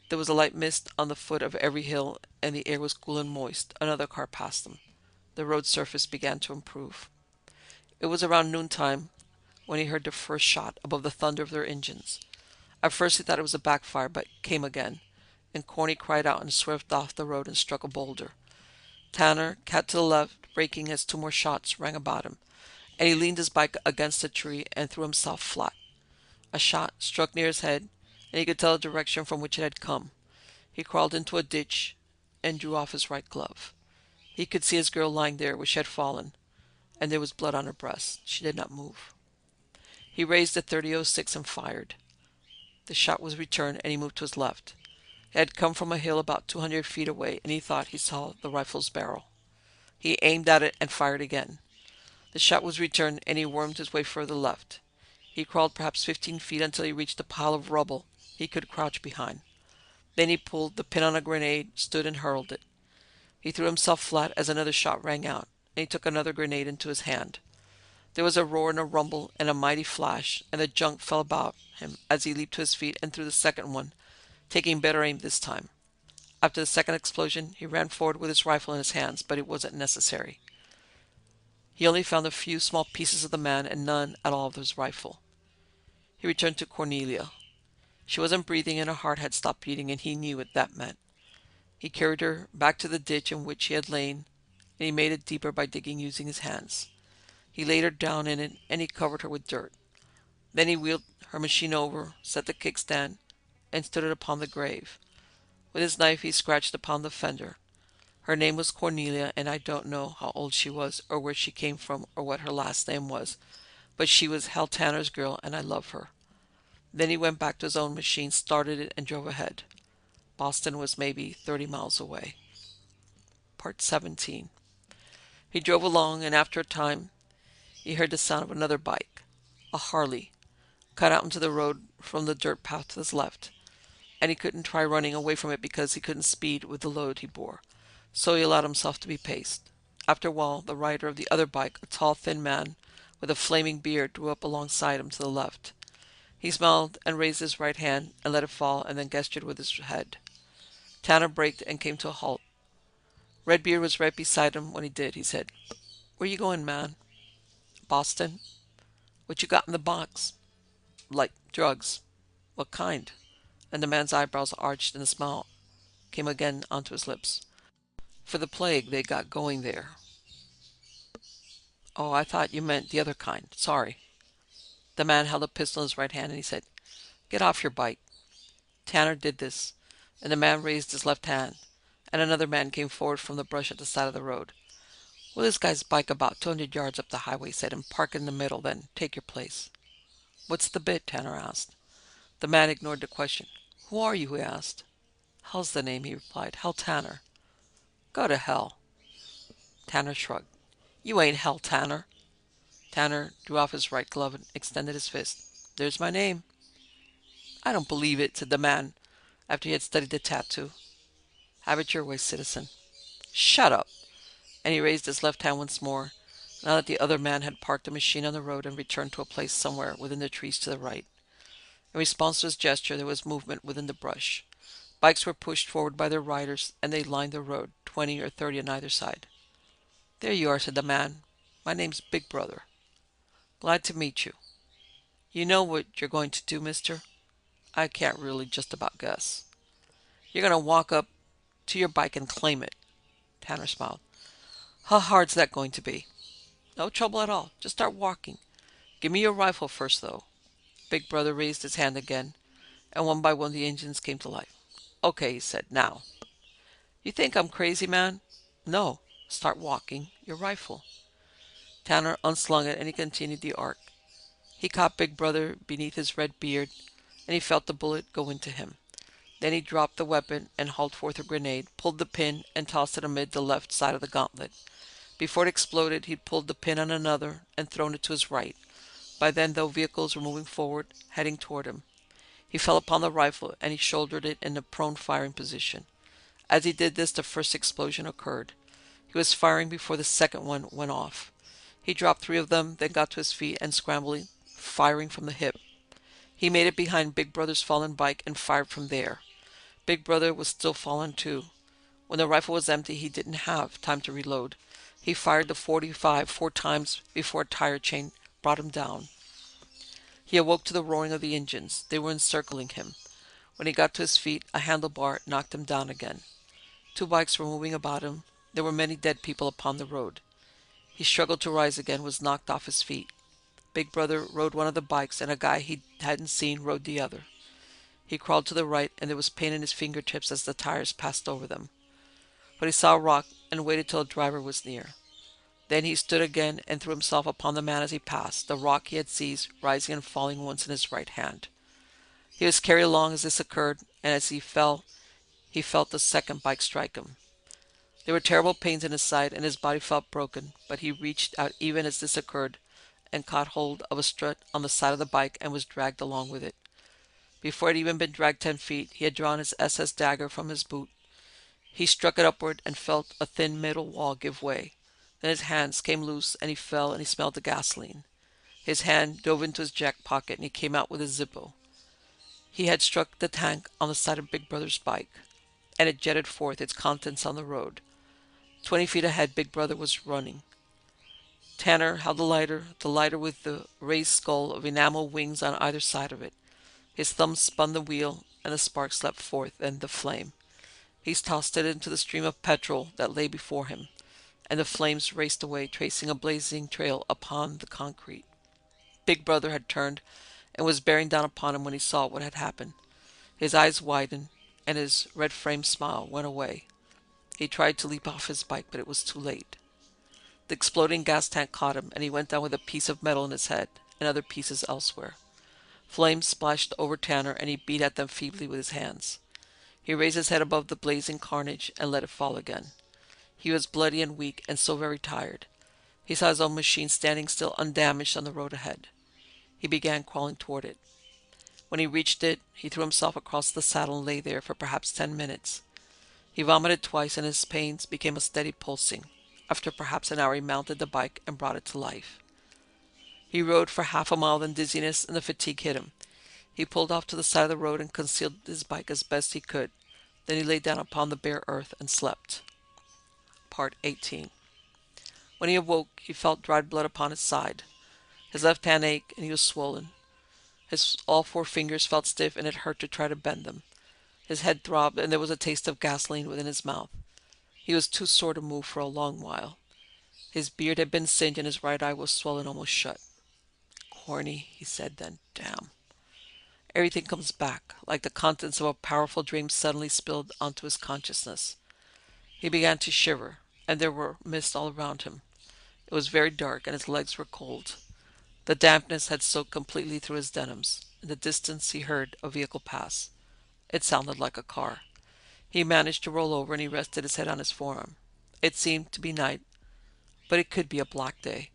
There was a light mist on the foot of every hill, and the air was cool and moist. Another car passed them. The road surface began to improve. It was around noontime when he heard the first shot above the thunder of their engines. At first he thought it was a backfire, but came again, and Corny cried out and swerved off the road and struck a boulder. Tanner cut to the left, braking as two more shots rang about him, and he leaned his bike against a tree and threw himself flat. A shot struck near his head, and he could tell the direction from which it had come. He crawled into a ditch and drew off his right glove. He could see his girl lying there where she had fallen, and there was blood on her breast. She did not move. He raised the .30-06 and fired. The shot was returned, and he moved to his left. It had come from a hill about 200 feet away, and he thought he saw the rifle's barrel. He aimed at it and fired again. The shot was returned, and he wormed his way further left. He crawled perhaps 15 feet until he reached a pile of rubble he could crouch behind. Then he pulled the pin on a grenade, stood and hurled it. He threw himself flat as another shot rang out, and he took another grenade into his hand. There was a roar and a rumble and a mighty flash, and the junk fell about him as he leaped to his feet and threw the second one, taking better aim this time. After the second explosion, he ran forward with his rifle in his hands, but it wasn't necessary. He only found a few small pieces of the man and none at all of his rifle. He returned to Cornelia. She wasn't breathing and her heart had stopped beating, and he knew what that meant. He carried her back to the ditch in which she had lain, and he made it deeper by digging using his hands. He laid her down in it, and he covered her with dirt. Then he wheeled her machine over, set the kickstand, and stood it upon the grave. With his knife he scratched upon the fender. Her name was Cornelia, and I don't know how old she was, or where she came from, or what her last name was, but she was Hal Tanner's girl, and I love her. Then he went back to his own machine, started it, and drove ahead. Boston was maybe 30 miles away. Part 17. He drove along, and after a time he heard the sound of another bike, a Harley, cut out into the road from the dirt path to his left, and he couldn't try running away from it because he couldn't speed with the load he bore, so he allowed himself to be paced. After a while, the rider of the other bike, a tall, thin man with a flaming beard, drew up alongside him to the left. He smiled and raised his right hand and let it fall and then gestured with his head. Tanner braked and came to a halt. Redbeard was right beside him when he did. He said, "Where you going, man?" "Boston." "What you got in the box?" "Like drugs." "What kind?" And the man's eyebrows arched and a smile came again onto his lips. "For the plague they got going there." "Oh, I thought you meant the other kind. Sorry." The man held a pistol in his right hand and he said, "Get off your bike." Tanner did this, and the man raised his left hand, and another man came forward from the brush at the side of the road. "Well, this guy's bike about 200 yards up the highway," he said, "and park in the middle, then take your place." "What's the bid?" Tanner asked. The man ignored the question. "Who are you?" he asked. "Hell's the name," he replied. "Hell Tanner." "Go to hell." Tanner shrugged. "You ain't Hell Tanner." Tanner drew off his right glove and extended his fist. "There's my name." I don't believe it, said the man, after he had studied the tattoo. Have it your way, citizen. Shut up. And he raised his left hand once more, now that the other man had parked the machine on the road and returned to a place somewhere within the trees to the right. In response to his gesture, there was movement within the brush. Bikes were pushed forward by their riders, and they lined the road, 20 or 30 on either side. There you are, said the man. My name's Big Brother. Glad to meet you. You know what you're going to do, mister? I can't really just about guess. You're going to walk up to your bike and claim it. Tanner smiled. How hard's that going to be? No trouble at all. Just start walking. Give me your rifle first, though. Big Brother raised his hand again, and one by one the engines came to life. Okay, he said. Now. You think I'm crazy, man? No. Start walking. Your rifle. Tanner unslung it, and he continued the arc. He caught Big Brother beneath his red beard, and he felt the bullet go into him. Then he dropped the weapon and hauled forth a grenade, pulled the pin, and tossed it amid the left side of the gauntlet. Before it exploded, he'd pulled the pin on another and thrown it to his right. By then, though, vehicles were moving forward, heading toward him. He fell upon the rifle, and he shouldered it in a prone firing position. As he did this, the first explosion occurred. He was firing before the second one went off. He dropped 3 of them, then got to his feet and scrambling, firing from the hip. He made it behind Big Brother's fallen bike and fired from there. Big Brother was still fallen too. When the rifle was empty, he didn't have time to reload. He fired the .45 4 times before a tire chain brought him down. He awoke to the roaring of the engines. They were encircling him. When he got to his feet, a handlebar knocked him down again. 2 bikes were moving about him. There were many dead people upon the road. He struggled to rise again, was knocked off his feet. Big Brother rode one of the bikes, and a guy he hadn't seen rode the other. He crawled to the right, and there was pain in his fingertips as the tires passed over them. But he saw a rock and waited till a driver was near. Then he stood again and threw himself upon the man as he passed, the rock he had seized rising and falling once in his right hand. He was carried along as this occurred, and as he fell, he felt the second bike strike him. There were terrible pains in his side, and his body felt broken, but he reached out even as this occurred and caught hold of a strut on the side of the bike and was dragged along with it. Before it had even been dragged 10 feet, he had drawn his SS dagger from his boot. He struck it upward and felt a thin metal wall give way. Then his hands came loose and he fell and he smelled the gasoline. His hand dove into his jacket pocket and he came out with a Zippo. He had struck the tank on the side of Big Brother's bike, and it jetted forth its contents on the road. 20 feet ahead, Big Brother was running. Tanner held the lighter with the raised skull of enamel wings on either side of it. His thumb spun the wheel, and the sparks leapt forth, and the flame. He tossed it into the stream of petrol that lay before him, and the flames raced away, tracing a blazing trail upon the concrete. Big Brother had turned and was bearing down upon him when he saw what had happened. His eyes widened, and his red-framed smile went away. He tried to leap off his bike, but it was too late. The exploding gas tank caught him, and he went down with a piece of metal in his head and other pieces elsewhere. Flames splashed over Tanner, and he beat at them feebly with his hands. He raised his head above the blazing carnage and let it fall again. He was bloody and weak, and so very tired. He saw his own machine standing still undamaged on the road ahead. He began crawling toward it. When he reached it, he threw himself across the saddle and lay there for perhaps 10 minutes. He vomited twice, and his pains became a steady pulsing. After perhaps an hour, he mounted the bike and brought it to life. He rode for half a mile, then dizziness and the fatigue hit him. He pulled off to the side of the road and concealed his bike as best he could. Then he lay down upon the bare earth and slept. Part 18. When he awoke, he felt dried blood upon his side. His left hand ached, and he was swollen. All 4 fingers felt stiff, and it hurt to try to bend them. His head throbbed, and there was a taste of gasoline within his mouth. He was too sore to move for a long while. His beard had been singed, and his right eye was swollen almost shut. Corny, he said then. Damn. Everything comes back, like the contents of a powerful dream suddenly spilled onto his consciousness. He began to shiver, and there were mists all around him. It was very dark, and his legs were cold. The dampness had soaked completely through his denims. In the distance he heard a vehicle pass. It sounded like a car. He managed to roll over, and he rested his head on his forearm. It seemed to be night, but it could be a black day.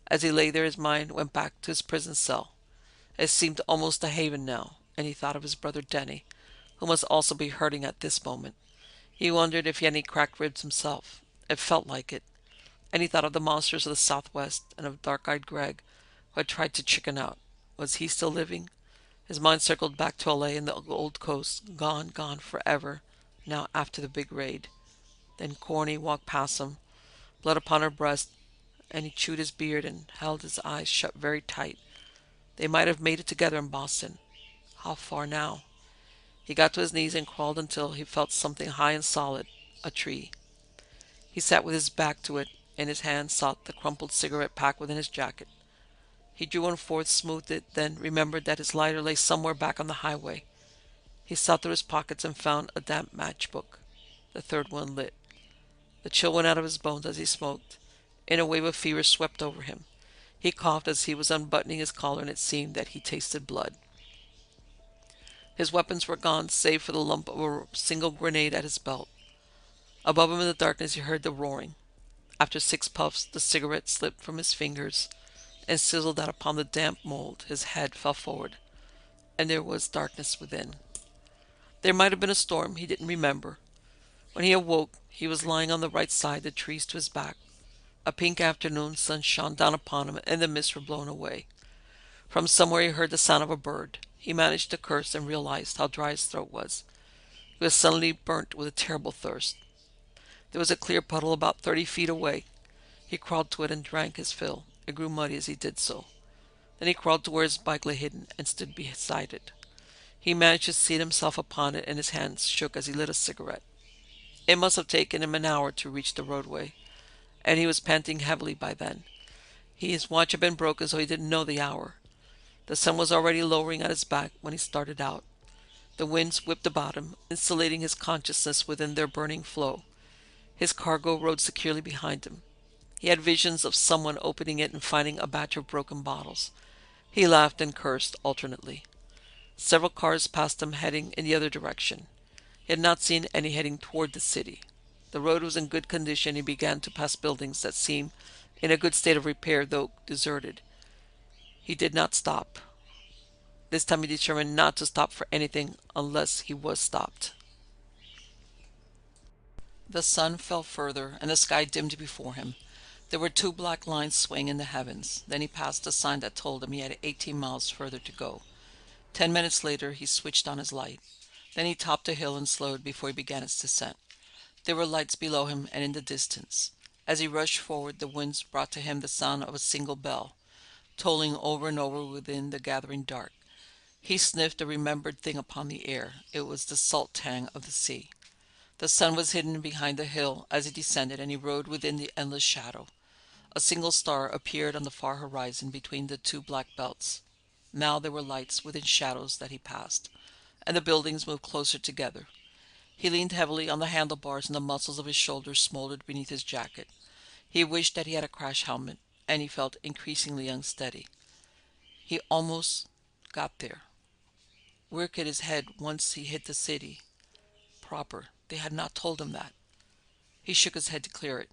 As he lay there, his mind went back to his prison cell. It seemed almost a haven now. and he thought of his brother Denny, who must also be hurting at this moment. He wondered if he had any cracked ribs himself. It felt like it. And he thought of the monsters of the Southwest and of dark-eyed Greg, who had tried to chicken out. Was he still living? His mind circled back to LA and the old coast, gone, gone forever, now after the big raid. Then Corny walked past him, blood upon her breast, and he chewed his beard and held his eyes shut very tight. They might have made it together in Boston. How far now? He got to his knees and crawled until he felt something high and solid, a tree. He sat with his back to it, and his hand sought the crumpled cigarette pack within his jacket. He drew one forth, smoothed it, then remembered that his lighter lay somewhere back on the highway. He sought through his pockets and found a damp matchbook. The third one lit. The chill went out of his bones as he smoked, and a wave of fever swept over him. He coughed as he was unbuttoning his collar, and it seemed that he tasted blood. His weapons were gone, save for the lump of a single grenade at his belt. Above him in the darkness he heard the roaring. After 6 puffs, the cigarette slipped from his fingers and sizzled out upon the damp mold. His head fell forward, and there was darkness within. There might have been a storm, he didn't remember. When he awoke, he was lying on the right side, the trees to his back. A pink afternoon sun shone down upon him, and the mists were blown away. From somewhere he heard the sound of a bird. He managed to curse and realized how dry his throat was. He was suddenly burnt with a terrible thirst. There was a clear puddle about 30 feet away. He crawled to it and drank his fill. It grew muddy as he did so. Then he crawled to where his bike lay hidden and stood beside it. He managed to seat himself upon it, and his hands shook as he lit a cigarette. It must have taken him an hour to reach the roadway, and he was panting heavily by then. His watch had been broken, so he didn't know the hour. The sun was already lowering at his back when he started out. The winds whipped about him, insulating his consciousness within their burning flow. His cargo rode securely behind him. He had visions of someone opening it and finding a batch of broken bottles. He laughed and cursed alternately. Several cars passed him heading in the other direction. He had not seen any heading toward the city. The road was in good condition. He began to pass buildings that seemed in a good state of repair, though deserted. He did not stop. This time he determined not to stop for anything unless he was stopped. The sun fell further, and the sky dimmed before him. There were 2 black lines swaying in the heavens. Then he passed a sign that told him he had 18 miles further to go. 10 minutes later he switched on his light. Then he topped a hill and slowed before he began its descent. There were lights below him and in the distance. As he rushed forward, the winds brought to him the sound of a single bell, tolling over and over within the gathering dark. He sniffed a remembered thing upon the air. It was the salt tang of the sea. The sun was hidden behind the hill as he descended, and he rode within the endless shadow. A single star appeared on the far horizon between the 2 black belts. Now there were lights within shadows that he passed, and the buildings moved closer together. He leaned heavily on the handlebars, and the muscles of his shoulders smoldered beneath his jacket. He wished that he had a crash helmet, and he felt increasingly unsteady. He almost got there. Where could his head once he hit the city proper? They had not told him that. He shook his head to clear it.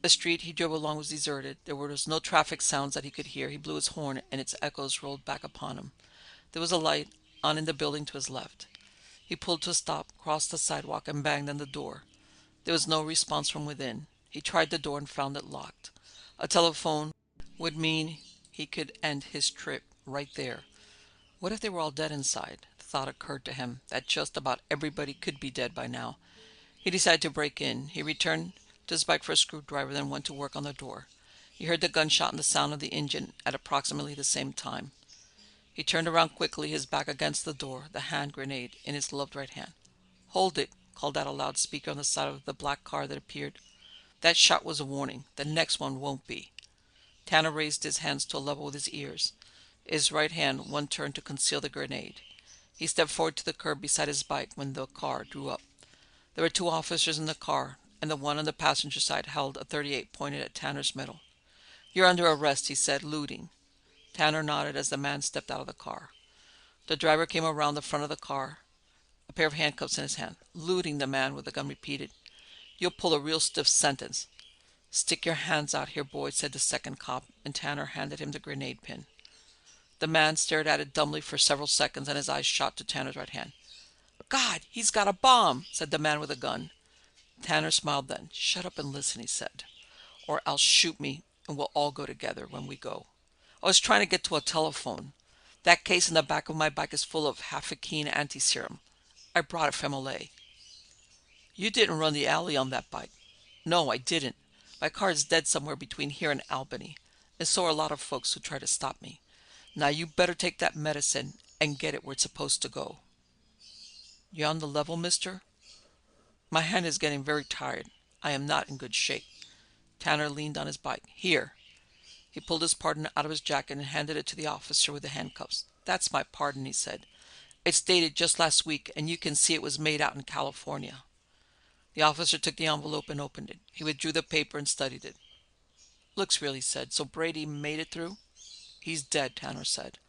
The street he drove along was deserted. There were no traffic sounds that he could hear. He blew his horn, and its echoes rolled back upon him. There was a light on in the building to his left. He pulled to a stop, crossed the sidewalk, and banged on the door. There was no response from within. He tried the door and found it locked. A telephone would mean he could end his trip right there. What if they were all dead inside? The thought occurred to him that just about everybody could be dead by now. He decided to break in. He returned to his bike for a screwdriver, then went to work on the door. He heard the gunshot and the sound of the engine at approximately the same time. He turned around quickly, his back against the door, the hand grenade in his gloved right hand. "Hold it," called out a loudspeaker on the side of the black car that appeared. That shot was a warning. The next one won't be. Tanner raised his hands to a level with his ears. His right hand one turned to conceal the grenade. He stepped forward to the curb beside his bike when the car drew up. There were 2 officers in the car, and the one on the passenger side held a .38 pointed at Tanner's middle. "You're under arrest," he said, "looting." Tanner nodded as the man stepped out of the car. The driver came around the front of the car, a pair of handcuffs in his hand. "Looting," the man with the gun repeated. "You'll pull a real stiff sentence." "Stick your hands out here, boy," said the second cop, and Tanner handed him the grenade pin. The man stared at it dumbly for several seconds, and his eyes shot to Tanner's right hand. "God, he's got a bomb," said the man with a gun. Tanner smiled then. "Shut up and listen," he said, "or else shoot me and we'll all go together when we go. I was trying to get to a telephone. That case in the back of my bike is full of Hafakeen anti-serum. I brought it from LA. You didn't run the alley on that bike." "No, I didn't. My car is dead somewhere between here and Albany, and so are a lot of folks who try to stop me. Now you better take that medicine and get it where it's supposed to go." "You on the level, mister?" "My hand is getting very tired. I am not in good shape." Tanner leaned on his bike. "Here." He pulled his pardon out of his jacket and handed it to the officer with the handcuffs. "That's my pardon," he said. "It's dated just last week, and you can see it was made out in California." The officer took the envelope and opened it. He withdrew the paper and studied it. "Looks real," he said. "So Brady made it through?" "He's dead," Tanner said.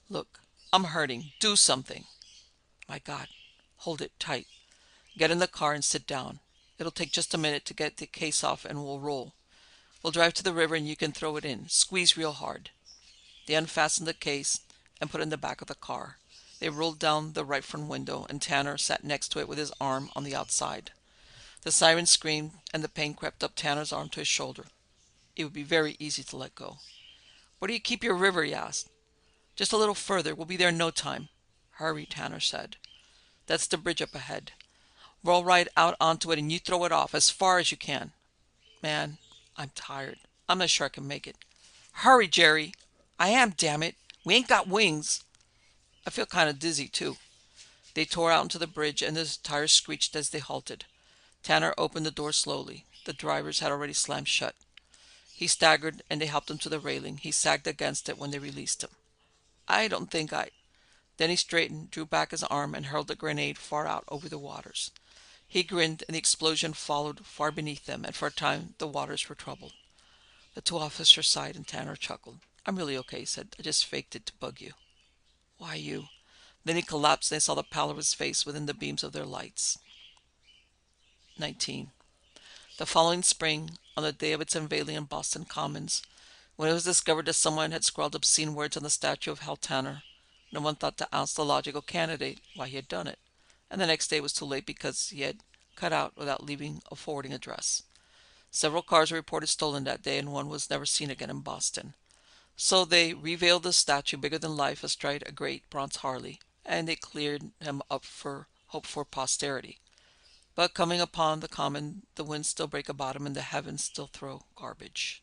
"Look, I'm hurting. Do something." "My God." "Hold it tight. Get in the car and sit down. It'll take just a minute to get the case off and we'll roll. We'll drive to the river and you can throw it in. Squeeze real hard." They unfastened the case and put it in the back of the car. They rolled down the right front window and Tanner sat next to it with his arm on the outside. The siren screamed and the pain crept up Tanner's arm to his shoulder. It would be very easy to let go. "Where do you keep your river?" he asked. "Just a little further. We'll be there in no time." "Hurry," Tanner said. "That's the bridge up ahead. Roll right out onto it and you throw it off as far as you can." "Man, I'm tired. I'm not sure I can make it." "Hurry, Jerry." "I am, damn it. We ain't got wings." "I feel kind of dizzy, too." They tore out into the bridge and the tires screeched as they halted. Tanner opened the door slowly. The drivers had already slammed shut. He staggered and they helped him to the railing. He sagged against it when they released him. "I don't think I—" Then he straightened, drew back his arm, and hurled the grenade far out over the waters. He grinned, and the explosion followed far beneath them, and for a time the waters were troubled. The two officers sighed, and Tanner chuckled. "I'm really okay," he said. "I just faked it to bug you." "Why you?" Then he collapsed, and they saw the pallor of his face within the beams of their lights. 19. The following spring, on the day of its unveiling in Boston Commons, when it was discovered that someone had scrawled obscene words on the statue of Hal Tanner, no one thought to ask the logical candidate why he had done it. And the next day was too late because he had cut out without leaving a forwarding address. Several cars were reported stolen that day, and one was never seen again in Boston. So they revealed the statue bigger than life astride a great bronze Harley, and they cleared him up for hope for posterity. But coming upon the common, the winds still break about him and the heavens still throw garbage.